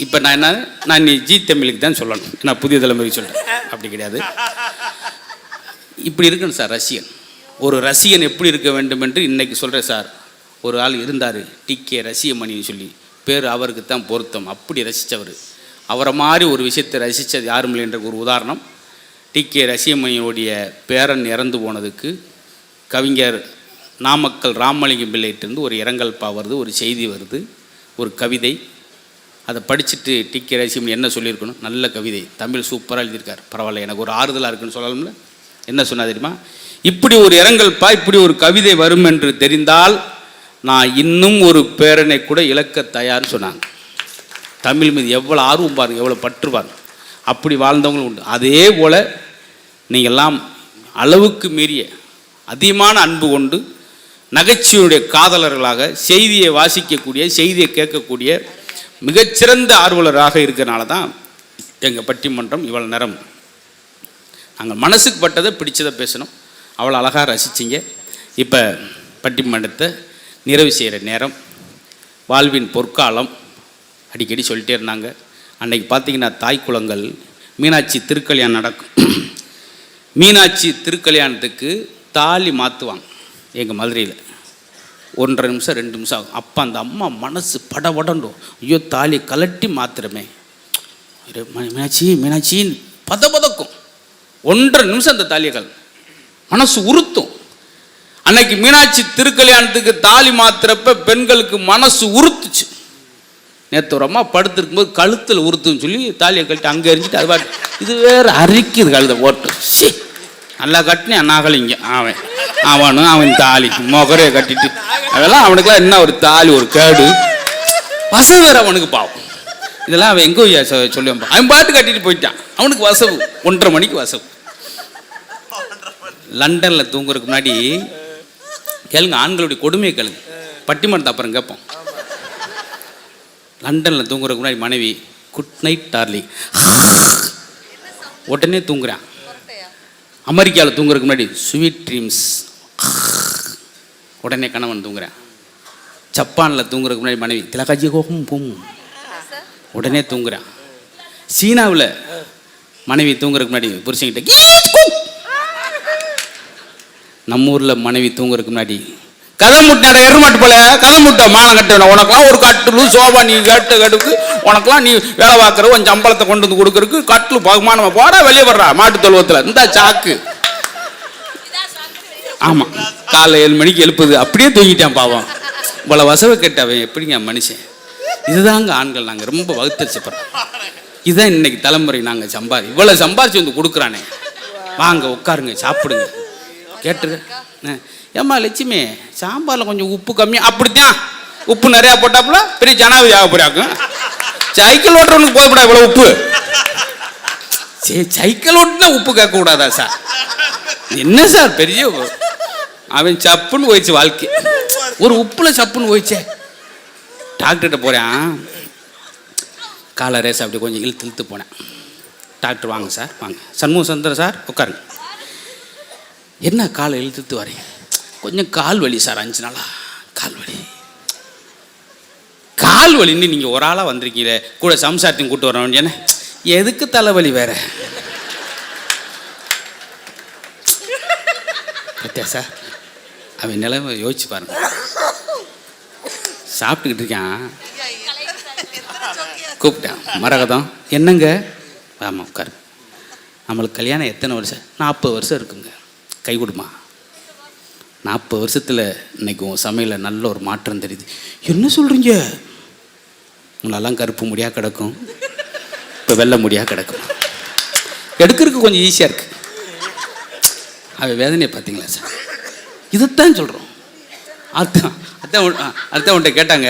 இப்போ நான் நீ ஜி தமிழுக்கு தான் சொல்லணும், நான் புதிய தலைமுறைக்கு சொல்லிட்டேன். அப்படி கிடையாது. இப்படி இருக்கணும் சார் ரசிகன். ஒரு ரசிகன் எப்படி இருக்க வேண்டும் என்று இன்னைக்கு சொல்கிறேன் சார். ஒரு ஆள் இருந்தார், டிகே ரசிகமணின்னு சொல்லி பேர், அவருக்கு தான் பொருத்தம். அப்படி ரசித்தவர், அவரை மாதிரி ஒரு விஷயத்தை ரசித்தது யாரும் இல்லை என்ற ஒரு உதாரணம். டிகே ரசிகமணியோடைய பேரன் இறந்து போனதுக்கு கவிஞர் நாமக்கல் ராமலிங்கம் பிள்ளைகிட்டேருந்து ஒரு இரங்கல்பா வருது, ஒரு செய்தி வருது, ஒரு கவிதை. அதை படிச்சுட்டு டிகே ரசிகமணி என்ன சொல்லியிருக்கணும்? நல்ல கவிதை, தமிழ் சூப்பராக எழுதியிருக்கார், பரவாயில்ல, எனக்கு ஒரு ஆறுதலாக இருக்குன்னு சொல்லலாம்ல. என்ன சொன்னா தெரியுமா? இப்படி ஒரு இரங்கல்பா, இப்படி ஒரு கவிதை வரும் என்று தெரிந்தால் நான் இன்னும் ஒரு பேரனை கூட இழக்க தயார்னு சொன்னாங்க. தமிழ் மீது எவ்வளோ ஆர்வம் பாருங்க, எவ்வளோ பற்று பாருங்க. அப்படி வாழ்ந்தவங்களும் உண்டு. அதே போல் நீங்கள்லாம் அளவுக்கு மீறிய அதிகமான அன்பு கொண்டு நகைச்சுவையுடைய காதலர்களாக செய்தியை வாசிக்கக்கூடிய, செய்தியை கேட்கக்கூடிய மிகச்சிறந்த ஆர்வலராக இருக்கிறனால தான் எங்கள் பட்டிமன்றம் இவ்வளோ நேரம் நாங்கள் மனசுக்கு பட்டதை பிடிச்சதை பேசணும். அவ்வளோ அழகாக ரசிச்சிங்க. இப்போ பட்டிமன்றத்தை நிறைவு செய்கிற நேரம். வாழ்வின் பொற்காலம் அடிக்கடி சொல்லிட்டே இருந்தாங்க. அன்றைக்கி பார்த்திங்கன்னா தாய்க்குளங்கள் மீனாட்சி திருக்கல்யாணம் நடக்கும். மீனாட்சி திருக்கல்யாணத்துக்கு தாலி மாற்றுவாங்க எங்கள் மதுரையில். 1.5 நிமிஷம் 2 நிமிஷம் ஆகும். அப்போ அந்த அம்மா மனசு படபடண்டும், ஐயோ தாலி கலட்டி மாத்திரமே, மீனாட்சி மீனாட்சின்னு பதப்பதக்கும். 1.5 நிமிஷம் அந்த தாலியகள் மனசு உறுத்தும். அன்னைக்கு மீனாட்சி திருக்கல்யாணத்துக்கு தாலி மாத்துறப்ப பெண்களுக்கு மனசு உறுத்துச்சு. நேற்று ஒரு அம்மா படுத்திருக்கும்போது கழுத்தில் உறுத்துன்னு சொல்லி தாலியை கழட்டி அங்கே எரிஞ்சிட்டு அது பாட்டு இது வேறு அரிக்குது கழுதை போட்டு. சி நல்லா கட்டினேன் நாகலிங்க அவனும் அவன் தாலி மொகரையை கட்டிட்டு அதெல்லாம் அவனுக்குலாம் என்ன ஒரு தாலி ஒரு கேடு வசவு வேறு அவனுக்கு பாவம். இதெல்லாம் அவன் எங்கோ சொல்லுவான். அவன் பாட்டு கட்டிட்டு போயிட்டான். அவனுக்கு வசவு 1:30 மணிக்கு வசவு. லண்டனில் தூங்குறதுக்கு முன்னாடி கேளுங்க, ஆண்களுடைய கொடுமையை கேளுங்க, பட்டிமன்றத்தை அப்புறம் கேட்போம். லண்டனில் தூங்குறதுக்கு முன்னாடி மனைவி குட் நைட் டார்லிங் உடனே தூங்குறான். அமெரிக்காவில் தூங்குறதுக்கு முன்னாடி ஸ்வீட் ட்ரீம்ஸ் உடனே கணவன் தூங்குறான். ஜப்பானில் தூங்குறதுக்கு முன்னாடி மனைவி திலகாஜி கோகம் பூம் உடனே தூங்குறான். சீனாவில் மனைவி தூங்குறதுக்கு முன்னாடி புருஷன்கிட்ட. நம்ம ஊரில் மனைவி தூங்குறதுக்கு முன்னாடி கதை முட்டாட எருமாட்டு போல கதை முட்டை மானம் கட்ட உனக்கெல்லாம் ஒரு கட்டுலு சோபா நீ கேட்ட கடுக்கு உனக்கெல்லாம் நீ வேலை பார்க்குற உன் சம்பளத்தை கொண்டு வந்து கொடுக்குறதுக்கு கட்டுலு பகுமானமா போடா வெளியே வர்றா மாட்டு தொழுவத்தில் இந்த சாக்கு. ஆமாம், காலை 7 மணிக்கு எழுப்புது, அப்படியே தூங்கிட்டான் பாவம். இவ்வளோ வசவை கேட்டவன் எப்படிங்க மனுஷன்? இதுதாங்க ஆண்கள் நாங்கள் ரொம்ப வகுத்தரிச்சப்படுறோம். இதுதான் இன்னைக்கு தலைமுறை நாங்கள் இவ்வளோ சம்பாரிச்சு வந்து கொடுக்குறானே. வாங்க உட்காருங்க சாப்பிடுங்க கேட்டுரு. ஏம்மா லட்சுமி சாம்பாரில் கொஞ்சம் உப்பு கம்மி. அப்படித்தான் உப்பு நிறையா போட்டாப்புல பெரிய ஜனாதிபதி ஆக போறாக்கும். சைக்கிள் ஓட்டுறவனுக்கு போகக்கூடாது இவ்வளோ உப்பு. சரி சைக்கிள் ஓட்டுனா உப்பு கேட்கக்கூடாதா சார்? என்ன சார் பெரிய அவன் சப்புன்னு போயிடுச்சு வாழ்க்கை. ஒரு உப்புல சப்புன்னு போயிடுச்சே. டாக்டர்கிட்ட போகிறேன், காலை ரேஸ் அப்படி கொஞ்சம் இழுத்து போனேன். டாக்டர் வாங்க சார் வாங்க. சண்முக சுந்தரம் சார் உட்காருங்க. என்ன காலை இழுத்து வரீங்க? கொஞ்சம் கால் வலி சார், 5 நாளா கால் வலின்னு நீங்கள் ஒரு ஆளாக வந்திருக்கீங்களே, கூட சம்சாரத்தையும் கூட்டு வரணும். என்ன எதுக்கு தலைவலி வேற? பத்தியா சார் அவன் நிலைமை யோசிச்சு பாருங்க. சாப்பிட்டுக்கிட்டு இருக்கான், கூப்பிட்டேன் மரகதம் என்னங்க ஆமாம் உட்காரு. நம்மளுக்கு கல்யாணம் எத்தனை வருஷம்? 40 வருஷம் இருக்குங்க. கை கொடுமா. 40 வருஷத்தில் இன்னைக்கு உன் சமையலில் நல்ல ஒரு மாற்றம் தெரியுது. என்ன சொல்கிறீங்க? உங்களெல்லாம் கருப்பு முடியாக கிடக்கும், இப்போ வெள்ளை முடியாக கிடக்கும். எடுக்கிறதுக்கு கொஞ்சம் ஈஸியாக இருக்குது. அவன் வேதனையை பார்த்தீங்களா சார்? இதைத்தான் சொல்கிறோம். அதான் உன்ட்ட கேட்டாங்க,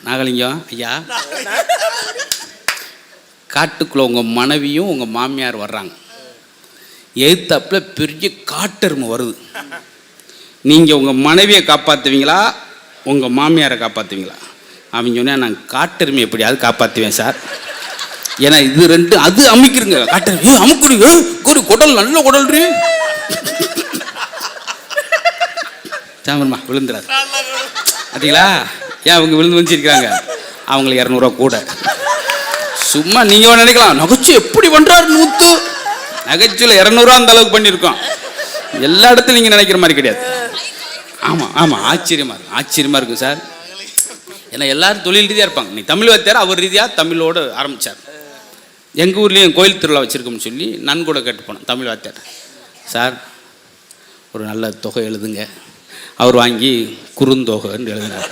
நாகலிங்கம் ஐயா காட்டுக்குள்ளே உங்கள் மனைவியும் உங்கள் மாமியார் வர்றாங்க. எதிர்த்தாப்பில் பெரிய காட்டெருமை வருது. நீங்கள் உங்கள் மனைவியை காப்பாற்றுவீங்களா உங்கள் மாமியாரை காப்பாற்றுவீங்களா? அவங்க சொன்னால் நான் காட்டெருமை எப்படியாவது காப்பாற்றுவேன் சார். ஏன்னா இது ரெண்டு அது அமைக்கிறங்க. காட்டெருமை அமுக்குறீங்க ஒரு குடல் நல்ல குடல்றி சாமர்மா விழுந்துடாது பார்த்தீங்களா? ஏன் அவங்க விழுந்து வந்துச்சிருக்கிறாங்க? அவங்களுக்கு 200 ரூபா கூட. சும்மா நீங்கள் நினைக்கலாம் நகைச்சு எப்படி பண்ணுறாரு 100 நகைச்சுவில் 200 ரூபா அந்த அளவுக்கு பண்ணியிருக்கோம். எல்லா இடத்துலையும் நீங்கள் நினைக்கிற மாதிரி கிடையாது. ஆமாம் ஆமாம் ஆச்சரியமாக இருக்கும் சார். ஏன்னா எல்லாரும் தொழில் ரீதியாக இருப்பாங்க. நீ தமிழ் வாத்தியார் அவர் ரீதியாக தமிழோடு ஆரம்பித்தார். எங்கள் ஊர்லேயும் கோயில் திருவிழா வச்சுருக்கோம்னு சொல்லி நன்கூட கேட்டு போனோம். தமிழ் வாத்தியார் சார் ஒரு நல்ல தொகை எழுதுங்க. அவர் வாங்கி குறுந்தொகைன்னு எழுதினார்.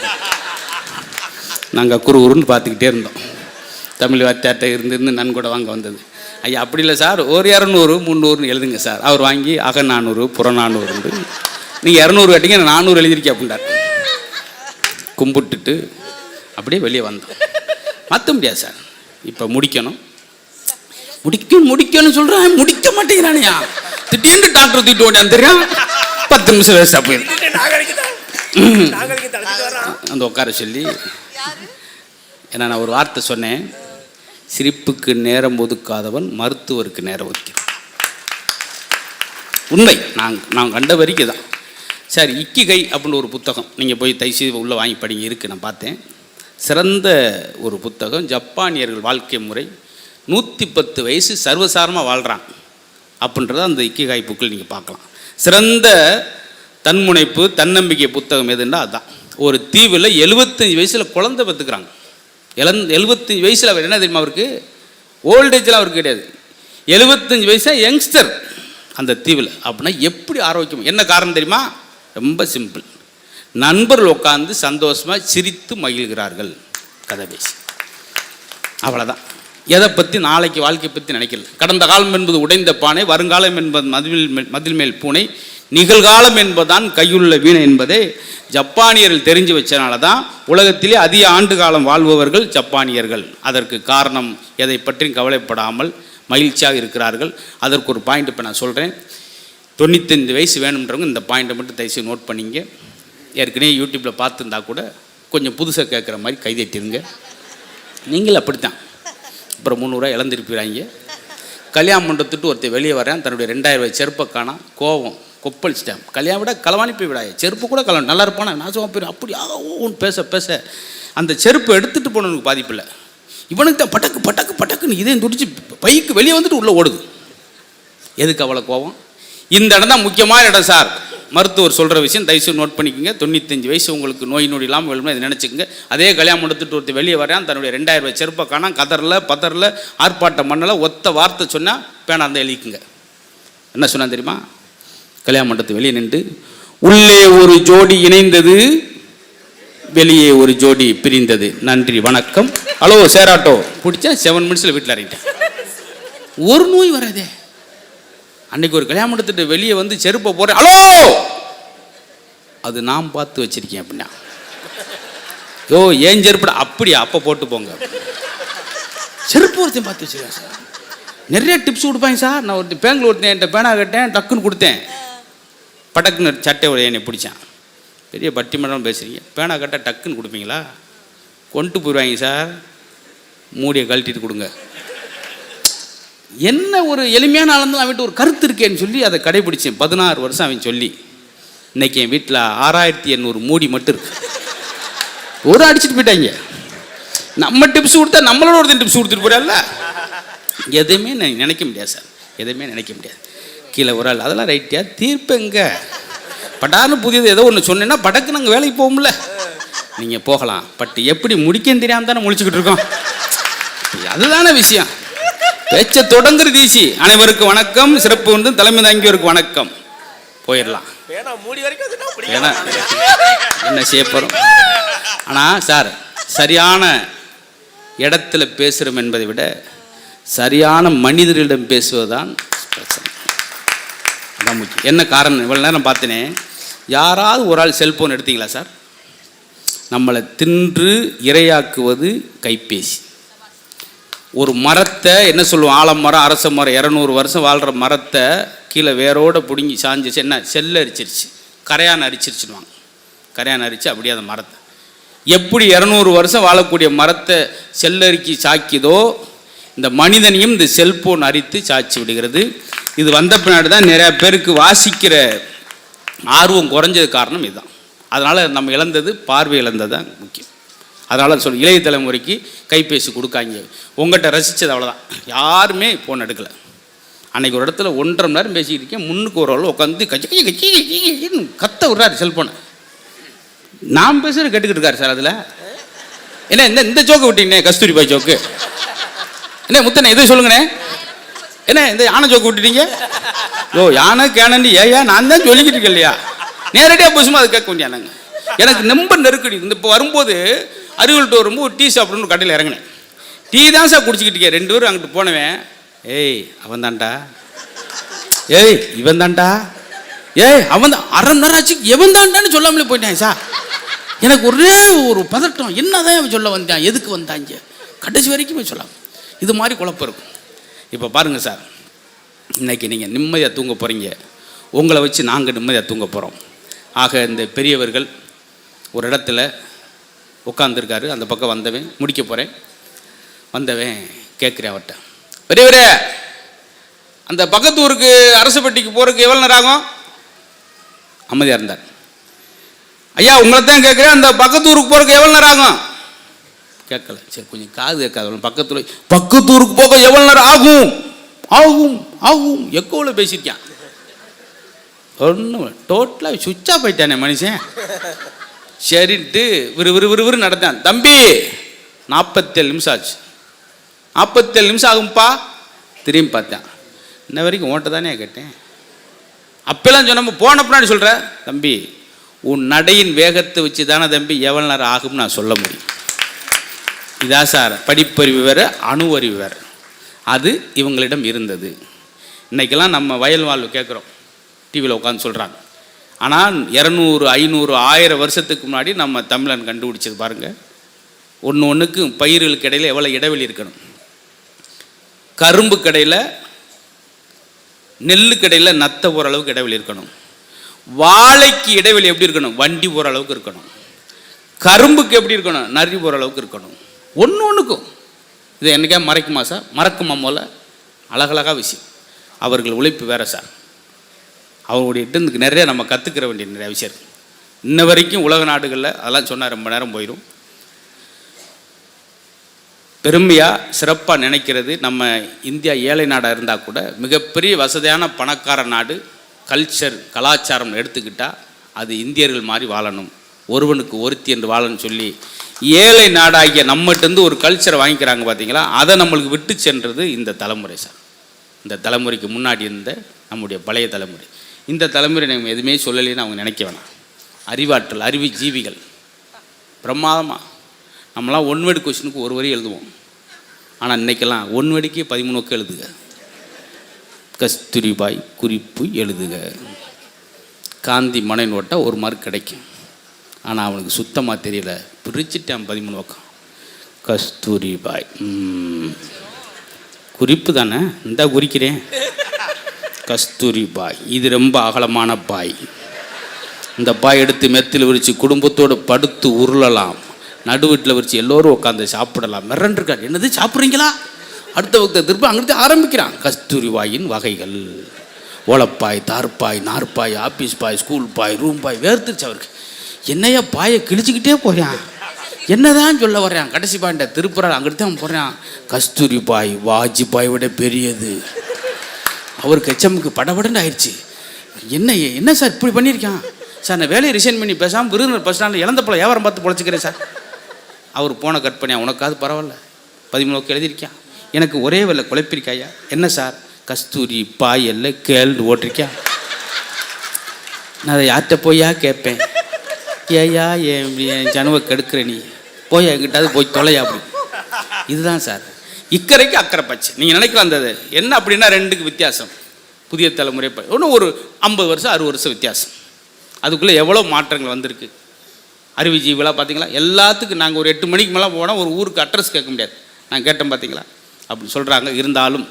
நாங்கள் குறுன்னு பார்த்துக்கிட்டே இருந்தோம். தமிழ் வாத்தியார்கிட்ட இருந்து நன்கூட வாங்க வந்தது. ஐயா அப்படி இல்லை சார், ஒரு 200 300 எழுதுங்க சார். அவர் வாங்கி அக 400 புற 400 நீங்கள் 200 கட்டிங்க 400 எழுதிருக்கேன் அப்படின்றார். கும்பிட்டுட்டு அப்படியே வெளியே வந்தோம். மாற்ற முடியாது சார். இப்போ முடிக்கணும்னு சொல்கிறேன், முடிக்க மாட்டேங்கிறானையா. திடீர்னு டாக்டர் தூக்கிட்டு ஓடியாந்து தெரியும். 10 நிமிஷம் வேஸ்ட்டாக போயிடும். அந்த உட்கார சொல்லி ஏன்னா நான் ஒரு வார்த்தை சொன்னேன், சிரிப்புக்கு நேரம் ஒதுக்காதவன் மருத்துவருக்கு நேரம் ஒதுக்கிறான். உண்மை நான் கண்ட வரைக்கும் தான் சார். இக்கிகை அப்படின்னு ஒரு புத்தகம் நீங்கள் போய் தைசீது உள்ளே வாங்கி படிங்க, இருக்குது, நான் பார்த்தேன். சிறந்த ஒரு புத்தகம். ஜப்பானியர்கள் வாழ்க்கை முறை. 110 வயசு சர்வசாரமாக வாழ்கிறாங்க அப்படின்றத அந்த இக்கிகாய் புக்கில் நீங்கள் பார்க்கலாம். சிறந்த தன்முனைப்பு தன்னம்பிக்கை புத்தகம் எதுன்னா அதுதான். ஒரு தீவில் 75 வயசில் குழந்தை பெற்றுக்கிறாங்க. 75 வயசில் அவர் என்ன தெரியுமா, அவருக்கு ஓல்டேஜில் அவருக்கு கிடையாது. 75 வயசாக யங்ஸ்டர். அந்த தீவில். அப்படின்னா எப்படி ஆரோக்கியம்? என்ன காரணம் தெரியுமா? ரொம்ப சிம்பிள். நண்பர்கள் உட்காந்து சந்தோஷமாக சிரித்து மகிழ்கிறார்கள், கதை பேசி. அவ்வளோதான். எதை பற்றி? நாளைக்கு வாழ்க்கை பற்றி நினைக்கல. கடந்த காலம் என்பது உடைந்த பானை, வருங்காலம் என்பது மதில் மேல் பூனை, நிகழ்காலம் என்பதுதான் கையுள்ள வீணை என்பதை ஜப்பானியர்கள் தெரிஞ்சு வச்சனால தான் உலகத்திலே அதிக ஆண்டு காலம் வாழ்பவர்கள் ஜப்பானியர்கள். அதற்கு காரணம் எதை பற்றியும் கவலைப்படாமல் மகிழ்ச்சியாக இருக்கிறார்கள். அதற்கு ஒரு பாயிண்ட் இப்போ நான் சொல்கிறேன். 95 வயசு வேணுன்றவங்க இந்த பாயிண்ட்டை மட்டும் தயவுசெய்து நோட் பண்ணிங்க. ஏற்கனவே யூடியூப்பில் பார்த்துருந்தா கூட கொஞ்சம் புதுசாக கேட்குற மாதிரி கைதட்டிருங்க. நீங்கள் அப்படித்தான். அப்புறம் 300 ரூபா இழந்திருப்பாங்க. கல்யாணம் பண்ணுறதுட்டு ஒருத்தர் வெளியே வரேன், தன்னுடைய 2000 ரூபாய் செருப்பை காணாம், கோவம் கொப்பளிச்சிட்டேன். கல்யாணம் விட களவாணி போய் விடாய, செருப்பு கூட நல்லா இருப்பானா, நாசமாக போயிடும். அப்படி ஓன்னு பேச பேச அந்த செருப்பை எடுத்துகிட்டு போனவனுக்கு பாதிப்பு இல்லை, இவனுக்கு தான் பட்டக்கு பட்டக்கு பட்டக்குன்னு இதே துடிச்சு பைக்கு வெளியே வந்துட்டு உள்ளே ஓடுது. எதுக்கு அவ்வளோ கோவம்? இந்த இடம் தான் முக்கியமான இடம் சார். மருத்துவர் சொல்கிற விஷயம் தயவுசெய்து நோட் பண்ணிக்கோங்க. 95 வயசு உங்களுக்கு நோய் நொடி இல்லாமல் வேணும்னா இதை நினச்சிக்கோங்க. அதே கல்யாணம் எடுத்துட்டு ஒருத்தர் வெளியே வரான், தன்னுடைய 2000 ரூபாய் செருப்பை காணாம், பதறல ஆர்ப்பாட்டம் பண்ணல, ஒத்த வார்த்தை சொன்னால் பேனா அந்த எழுதிக்குங்க. என்ன சொன்னா தெரியுமா? கல்யாண மண்டபத்து வெளியே நின்று, உள்ளே ஒரு ஜோடி இணைந்தது, வெளியே ஒரு ஜோடி பிரிந்தது, நன்றி வணக்கம், ஹலோ சேராட்டோ பிடிச்சா 7 மினிட்ஸில் வீட்டில் இறங்கிட்டேன். ஒரு நோய் வராதே. அன்னைக்கு ஒரு கல்யாணம் எடுத்துட்டு வெளியே வந்து செருப்பை போறேன், ஹலோ, அது நான் பார்த்து வச்சிருக்கேன் அப்படின்னா, யோ ஏன் செருப்புடா, அப்படியா, அப்போ போட்டு போங்க. செருப்பு ஒருத்தையும் பார்த்து வச்சிருக்கேன் சார். நிறைய டிப்ஸ் கொடுப்பாங்க சார். நான் ஒரு பேங்கில் ஒருத்தன் என்கிட்ட பேனா கேட்டேன், டக்குன்னு கொடுத்தேன், படக்குன்னு சட்டை ஒரு என்னை பிடிச்சான். பெரிய பட்டிமன்றம் பேசுகிறீங்க, பேனா கேட்டால் டக்குன்னு கொடுப்பீங்களா? கொண்டு போயிடுவாங்க சார், மூடியை கழட்டிட்டு கொடுங்க. என்ன ஒரு எளிமையான ஆளுந்தான் அவன்கிட்ட ஒரு கருத்து இருக்கேன்னு சொல்லி அதை கடைபிடிச்சேன். 16 வருஷம் அவன் சொல்லி இன்னைக்கு என் வீட்டில் 6800 மூடி மட்டும் இருக்கு. ஒரு அடிச்சுட்டு போயிட்டாங்க. நம்ம டிப்ஸ் கொடுத்தா நம்மளோட ஒருத்தன் டிப்ஸ் கொடுத்துட்டு போறால. எதுவுமே நினைக்க முடியாது சார், எதுவுமே நினைக்க முடியாது. கீழே ஒரு ஆள், அதெல்லாம் ரைட்டியா, தீர்ப்பெங்க பட்டான்னு புதியது ஏதோ ஒன்று சொன்னேன்னா படக்கு நாங்கள் வேலைக்கு போகும்ல. நீங்கள் போகலாம், பட் எப்படி முடிக்கன்னு தெரியாமல் தானே முழிச்சுக்கிட்டு இருக்கோம். அதுதானே விஷயம். பேச்ச தொடங்குறது ஈஸி. அனைவருக்கு வணக்கம், சிறப்பு வந்து தலைமை தாங்கியோருக்கு வணக்கம், போயிடலாம். என்ன செய்ய போகிறோம்? ஆனால் சார், சரியான இடத்துல பேசுகிறோம் என்பதை விட சரியான மனிதர்களிடம் பேசுவதுதான் பிரச்சனை. அதான் முக்கியம். என்ன காரணம்? இவ்வளோ நேரம் பார்த்தேனே, யாராவது ஒரு ஆள் செல்ஃபோன் எடுத்தீங்களா சார்? நம்மளை தின்று இரையாக்குவது கைபேசி. ஒரு மரத்தை என்ன சொல்லுவோம், ஆலமரம், அரச மரம், 200 வருஷம் வாழ்கிற மரத்தை கீழே வேரோடு பிடுங்கி சாஞ்சிச்சு, என்ன செல்ல அரிச்சிருச்சு, கரையான் அரிச்சிருச்சுடுவாங்க. கரையான் அரிச்சு அப்படியே அந்த மரத்தை எப்படி 200 வருஷம் வாழக்கூடிய மரத்தை செல்லரிக்கி சாக்கியதோ, இந்த மனிதனையும் இந்த செல்போன் அரித்து சாய்ச்சி விடுகிறது. இது வந்த பின்னாடி தான் நிறையா பேருக்கு வாசிக்கிற ஆர்வம் குறைஞ்சது காரணம் இதுதான். அதனால் நம்ம இழந்தது, பார்வை இழந்தது தான் முக்கியம். அதனால் சொல்லி இளைய தலைமுறைக்கு கைபேசி கொடுக்காங்க. உங்கள்கிட்ட ரசித்தது அவ்வளோதான். யாருமே ஃபோன் எடுக்கலை. அன்றைக்கி ஒரு இடத்துல 1.5 மணி நேரம் பேசிக்கிட்டு இருக்கேன், முன்னுக்கு ஒரு ஆள் உட்காந்து கச்சி கத்த விட்றாரு செல்ஃபோனை. நான் பேசுகிற கேட்டுக்கிட்டு இருக்காரு சார். அதில் என்ன இந்த ஜோக்கை விட்டீங்கண்ணே, கஸ்தூரி பாய் ஜோக்கு என்ன முத்தண்ணே, இதை சொல்லுங்கண்ணே, என்ன இந்த யானை ஜோக்கு விட்டுட்டீங்க? ஓ யானை கேனண்டி ஏயா, நான் தான் சொல்லிக்கிட்டு இருக்கேன் இல்லையா, நேரடியாக பேசுமா அதை கேட்க வேண்டியானாங்க. எனக்கு ரொம்ப நெருக்கடி. இந்த இப்போ வரும்போது அருகில்ட்டு வரும்போது ஒரு டீ சாப்பிடணும்னு ஒரு கடையில் இறங்கினேன். டீ தான் சார் குடிச்சிக்கிட்டு இருக்கேன். 2 பேரும் அங்கிட்டு போனவன், ஏய் அவன் தான்டா, ஏய் இவன் தான்டா, ஏய் அவன் தான், 1/2 மணி நேரம் ஆச்சு எவன் தான்டான்னு சொல்லாமலே போயிட்டான் சார். எனக்கு ஒரே ஒரு பதட்டம், என்னதான் அவன் சொல்ல வந்தான், எதுக்கு வந்தாங்க, கடைசி வரைக்குமே சொல்லாம். இது மாதிரி குழப்பம் இருக்கும். இப்போ பாருங்கள் சார், இன்றைக்கி நீங்கள் நிம்மதியாக தூங்க போகிறீங்க, உங்களை வச்சு நாங்கள் நிம்மதியாக தூங்க போகிறோம். ஆக இந்த பெரியவர்கள் ஒரு இடத்துல உட்காந்துருக்காரு, அந்த பக்கம் வந்தவன் முடிக்க போகிறேன், வந்தவன் கேட்குறேன் அவர்கிட்ட, பெரியவரே அந்த பக்கத்து ஊருக்கு அரசுப்பட்டிக்கு போகிறதுக்கு எவ்வளோ நேரம் ஆகும்? அமைதியாக இருந்தார். ஐயா உங்களை தான் கேட்குறேன், அந்த பக்கத்து ஊருக்கு போகிறதுக்கு எவ்வளோ நேரம் ஆகும்? கேட்கல. சரி கொஞ்சம் காது கேட்காது. பக்கத்து ஊருக்கு போக எவ்வளோ நேரம் ஆகும்? ஆகும் ஆகும் எக்கோவில் பேசியிருக்கான். ஒன்றும் டோட்டலாக சுவிட்ச் ஆஃப் ஆயிட்டானே மனுஷன். சரின்ட்டு விறுவிறு நடத்தான். தம்பி 47 நிமிஷம் ஆச்சு. 47 நிமிஷம் ஆகும்பா. திரும்பி பார்த்தேன், இன்ன வரைக்கும் ஓட்ட தானே கேட்டேன், அப்பெல்லாம் சொன்ன போன பின்னாடி சொல்கிற தம்பி உன் நடையின் வேகத்தை வச்சு தானே தம்பி எவ்வளோ நேரம் ஆகும்னு நான் சொல்ல முடியும். இதான் சார் படிப்பறிவு வேறு அணுவறிவு வேறு. அது இவங்களிடம் இருந்தது. இன்றைக்கெல்லாம் நம்ம வயல் வாழ்வு கேட்குறோம், டிவியில் உட்காந்து சொல்கிறாங்க. ஆனால் 200, 500, 1000 வருஷத்துக்கு முன்னாடி நம்ம தமிழன் கண்டுபிடிச்சது பாருங்கள். ஒன்றுக்கு பயிர்களுக்கு இடையில் எவ்வளோ இடைவெளி இருக்கணும். கரும்பு கடையில் நெல்லு கடையில் நத்த போகிற அளவுக்கு இடைவெளி இருக்கணும். வாழைக்கு இடைவெளி எப்படி இருக்கணும்? வண்டி போகிற அளவுக்கு இருக்கணும். கரும்புக்கு எப்படி இருக்கணும்? நரி போகிற அளவுக்கு இருக்கணும். ஒன்றுக்கும் இது என்றைக்கா மறைக்குமா சார்? மறக்குமா? போல அழகழகா விஷயம். அவர்கள் உழைப்பு வேறு சார். அவங்களுடைய இட்டுக்கு நிறைய நம்ம கற்றுக்கிற வேண்டிய நிறைய விஷயம் இருக்குது. இன்ன வரைக்கும் உலக நாடுகளில் அதெல்லாம் சொன்னால் ரொம்ப நேரம் போயிடும். பெருமையாக சிறப்பாக நினைக்கிறது நம்ம இந்தியா ஏழை நாடாக இருந்தால் கூட மிகப்பெரிய வசதியான பணக்கார நாடு. கலாச்சாரம் எடுத்துக்கிட்டால் அது இந்தியர்கள் மாதிரி வாழணும், ஒருவனுக்கு ஒருத்தி என்று வாழணும்னு சொல்லி ஏழை நாடாகிய நம்மகிட்டேருந்து ஒரு கல்ச்சரை வாங்கிக்கிறாங்க பார்த்தீங்களா. அதை நம்மளுக்கு விட்டு சென்றது இந்த தலைமுறை சார். இந்த தலைமுறைக்கு முன்னாடி இருந்த நம்முடைய பழைய தலைமுறை. இந்த தலைமுறை நம்ம எதுவுமே சொல்லலைன்னு அவங்க நினைக்க வேணாம். அறிவாற்றல், அறிவு ஜீவிகள் பிரமாதமாக. நம்மளாம் 1 வேர்டு கொஸ்டினுக்கு ஒரு வரி எழுதுவோம். ஆனால் இன்றைக்கெல்லாம் 1 வேர்டுக்கே 13 எழுதுக. கஸ்தூரிபாய் குறிப்பு எழுதுக. காந்தி மனை நோட்டால் 1 மார்க் கிடைக்கும். ஆனால் அவனுக்கு சுத்தமாக தெரியல, பிரிச்சுட்டான் 13 பக்கம். கஸ்தூரிபாய் குறிப்பு தானே, இந்த குறிக்கிறேன். கஸ்தூரிபாய் இது ரொம்ப அகலமான பாய். இந்த பாய் எடுத்து மெத்தில் விரித்து குடும்பத்தோடு படுத்து உருளலாம். நடுவீட்டில் வச்சு எல்லோரும் உட்காந்து சாப்பிடலாம். மிரண்டிருக்கார், என்னது சாப்பிட்றீங்களா? அடுத்த வகுத்த திருப்பி அங்கிருந்து ஆரம்பிக்கிறான். கஸ்தூரிபாயின் வகைகள்: ஓலப்பாய், தார்பாய், நார்பாய், ஆஃபீஸ் பாய், ஸ்கூல் பாய், ரூம் பாய். வேர்த்துருச்சு அவருக்கு. என்னையா பாயை கிழிச்சிக்கிட்டே போகிறான், என்னதான் சொல்ல வர்றான். கடைசி பாயிண்ட திருப்புறார், அங்கிட்டு தான் போகிறான். கஸ்தூரிபாய் வாஜ்பாய் விட பெரியது. அவருக்கு ஹெச்எம்முக்கு படபடன்னு ஆயிடுச்சு. என்ன சார் இப்படி பண்ணியிருக்கான் சார்? நான் வேலையை ரிசைன் பண்ணி பேசாமல் விருதுநர் பஸ் ஸ்டாண்டில் இழந்த போல வியாபாரம் பார்த்து பொழைச்சிக்கிறேன் சார். அவர் போன கட் பண்ணியா, உனக்காவது பரவாயில்ல 13 எழுதியிருக்கான். எனக்கு ஒரே வேலை குழப்பிருக்காயா. என்ன சார்? கஸ்தூரி பாய் எல்லாம் கேள்வி ஓட்டிருக்கியா? நான் அதை யார்கிட்ட போயா கேட்பேன். ஏயா என் ஜனவை கெடுக்கிற நீ போயா, எங்கிட்டாவது போய் தொலையா அப்படி. இதுதான் சார் இக்கரைக்கு அக்கறை பச்சை. நீங்கள் நினைக்கலாம் அந்த என்ன அப்படின்னா 2க்கு வித்தியாசம். புதிய தலைமுறை ஒன்றும் ஒரு 50 வருஷம் 60 வருஷம் வித்தியாசம். அதுக்குள்ளே எவ்வளோ மாற்றங்கள் வந்திருக்கு. அறிவு ஜீவிலாம் பார்த்தீங்களா? எல்லாத்துக்கும் நாங்கள் ஒரு 8 மணிக்கு மேலே போனால் ஒரு ஊருக்கு அட்ரஸ் கேட்க முடியாது. நான் கேட்டேன் பார்த்தீங்களா அப்படி சொல்கிறாங்க. இருந்தாலும்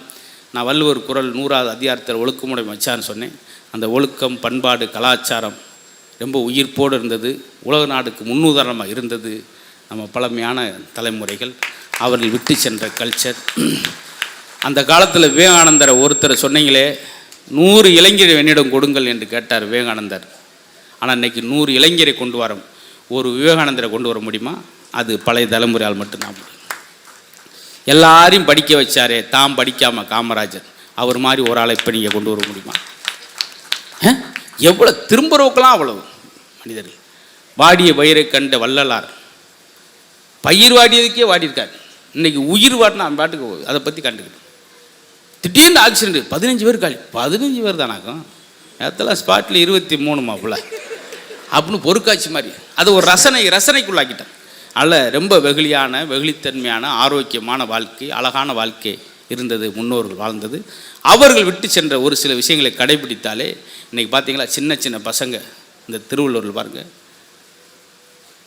நான் வள்ளுவர் குறள் 100வது அதிகாரத்தில் ஒழுக்கமுறை வச்சான்னு சொன்னேன். அந்த ஒழுக்கம், பண்பாடு, கலாச்சாரம் ரொம்ப உயிர்ப்போடு இருந்தது. உலக நாடுக்கு முன்னுதாரணமாக இருந்தது. நம்ம பழமையான தலைமுறைகள் அவர்கள் விட்டு சென்ற கல்ச்சர். அந்த காலத்தில் விவேகானந்தரை ஒருத்தர் சொன்னீங்களே, 100 இளைஞரை என்னிடம் கொடுங்கள் என்று கேட்டார் விவேகானந்தர். ஆனால் இன்றைக்கி 100 இளைஞரை கொண்டு வரோம். ஒரு விவேகானந்தரை கொண்டு வர முடியுமா? அது பழைய தலைமுறையால் மட்டும்தான் முடியும். எல்லாரையும் படிக்க வச்சாரே, தாம் படிக்காமல் காமராஜர், அவர் மாதிரி ஒரு ஆளை இப்போ நீங்கள் கொண்டு வர முடியுமா? எவ்வளோ திரும்புறவுக்கெல்லாம் அவ்வளவு மனிதர்கள். வாடிய பயிரை கண்ட வள்ளலார் பயிர் வாடியதுக்கே வாடியிருக்கார். இன்றைக்கி உயிர் வாடினா அந்த பாட்டுக்கு அதை பற்றி கண்டுக்கிட்டு திடீர்னு ஆக்சிடென்ட் 15 பேர் காலி. 15 பேர் தானாக்கும். நேரத்தில் ஸ்பாட்டில் 23 மாப்பிள்ள அப்படின்னு பொறுக்காட்சி மாதிரி. அது ஒரு ரசனைக்குள்ளாக்கிட்டேன். அதில் ரொம்ப வெகுளித்தன்மையான ஆரோக்கியமான வாழ்க்கை, அழகான வாழ்க்கை இருந்தது. முன்னோர்கள் வாழ்ந்தது. அவர்கள் விட்டு சென்ற ஒரு சில விஷயங்களை கடைபிடித்தாலே இன்றைக்கி பார்த்தீங்களா, சின்ன பசங்க இந்த திருவள்ளூரில் பாருங்கள்,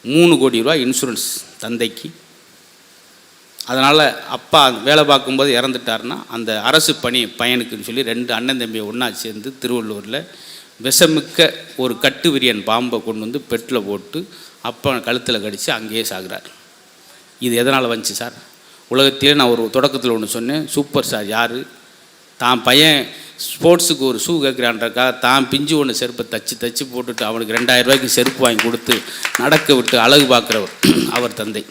3 கோடி ரூபா இன்சூரன்ஸ் தந்தைக்கு. அதனால் அப்பா வேலை பார்க்கும்போது இறந்துட்டார்னா அந்த அரசு பணி பையனுக்குன்னு சொல்லி 2 அண்ணன் தம்பியை ஒன்றா சேர்ந்து திருவள்ளூரில் விஷமிக்க ஒரு கட்டுவிரியன் பாம்பை கொண்டு வந்து பெட்டில் போட்டு அப்பா கழுத்தில் கடித்து அங்கேயே சாகுறார். இது எதனால் வந்துச்சு சார்? உலகத்திலே நான் ஒரு தொடக்கத்தில் ஒன்று சொன்னேன். சூப்பர் ஸ்டார் யார்? தான் பையன் ஸ்போர்ட்ஸுக்கு ஒரு ஷூ கேட்குறான்றக்காக தான் பிஞ்சு ஒன்று செருப்பை தச்சு போட்டுட்டு அவனுக்கு 2000 ரூபாய்க்கு செருப்பு வாங்கி கொடுத்து நடக்க விட்டு அழகு பார்க்குறவர் அவர் தந்தை.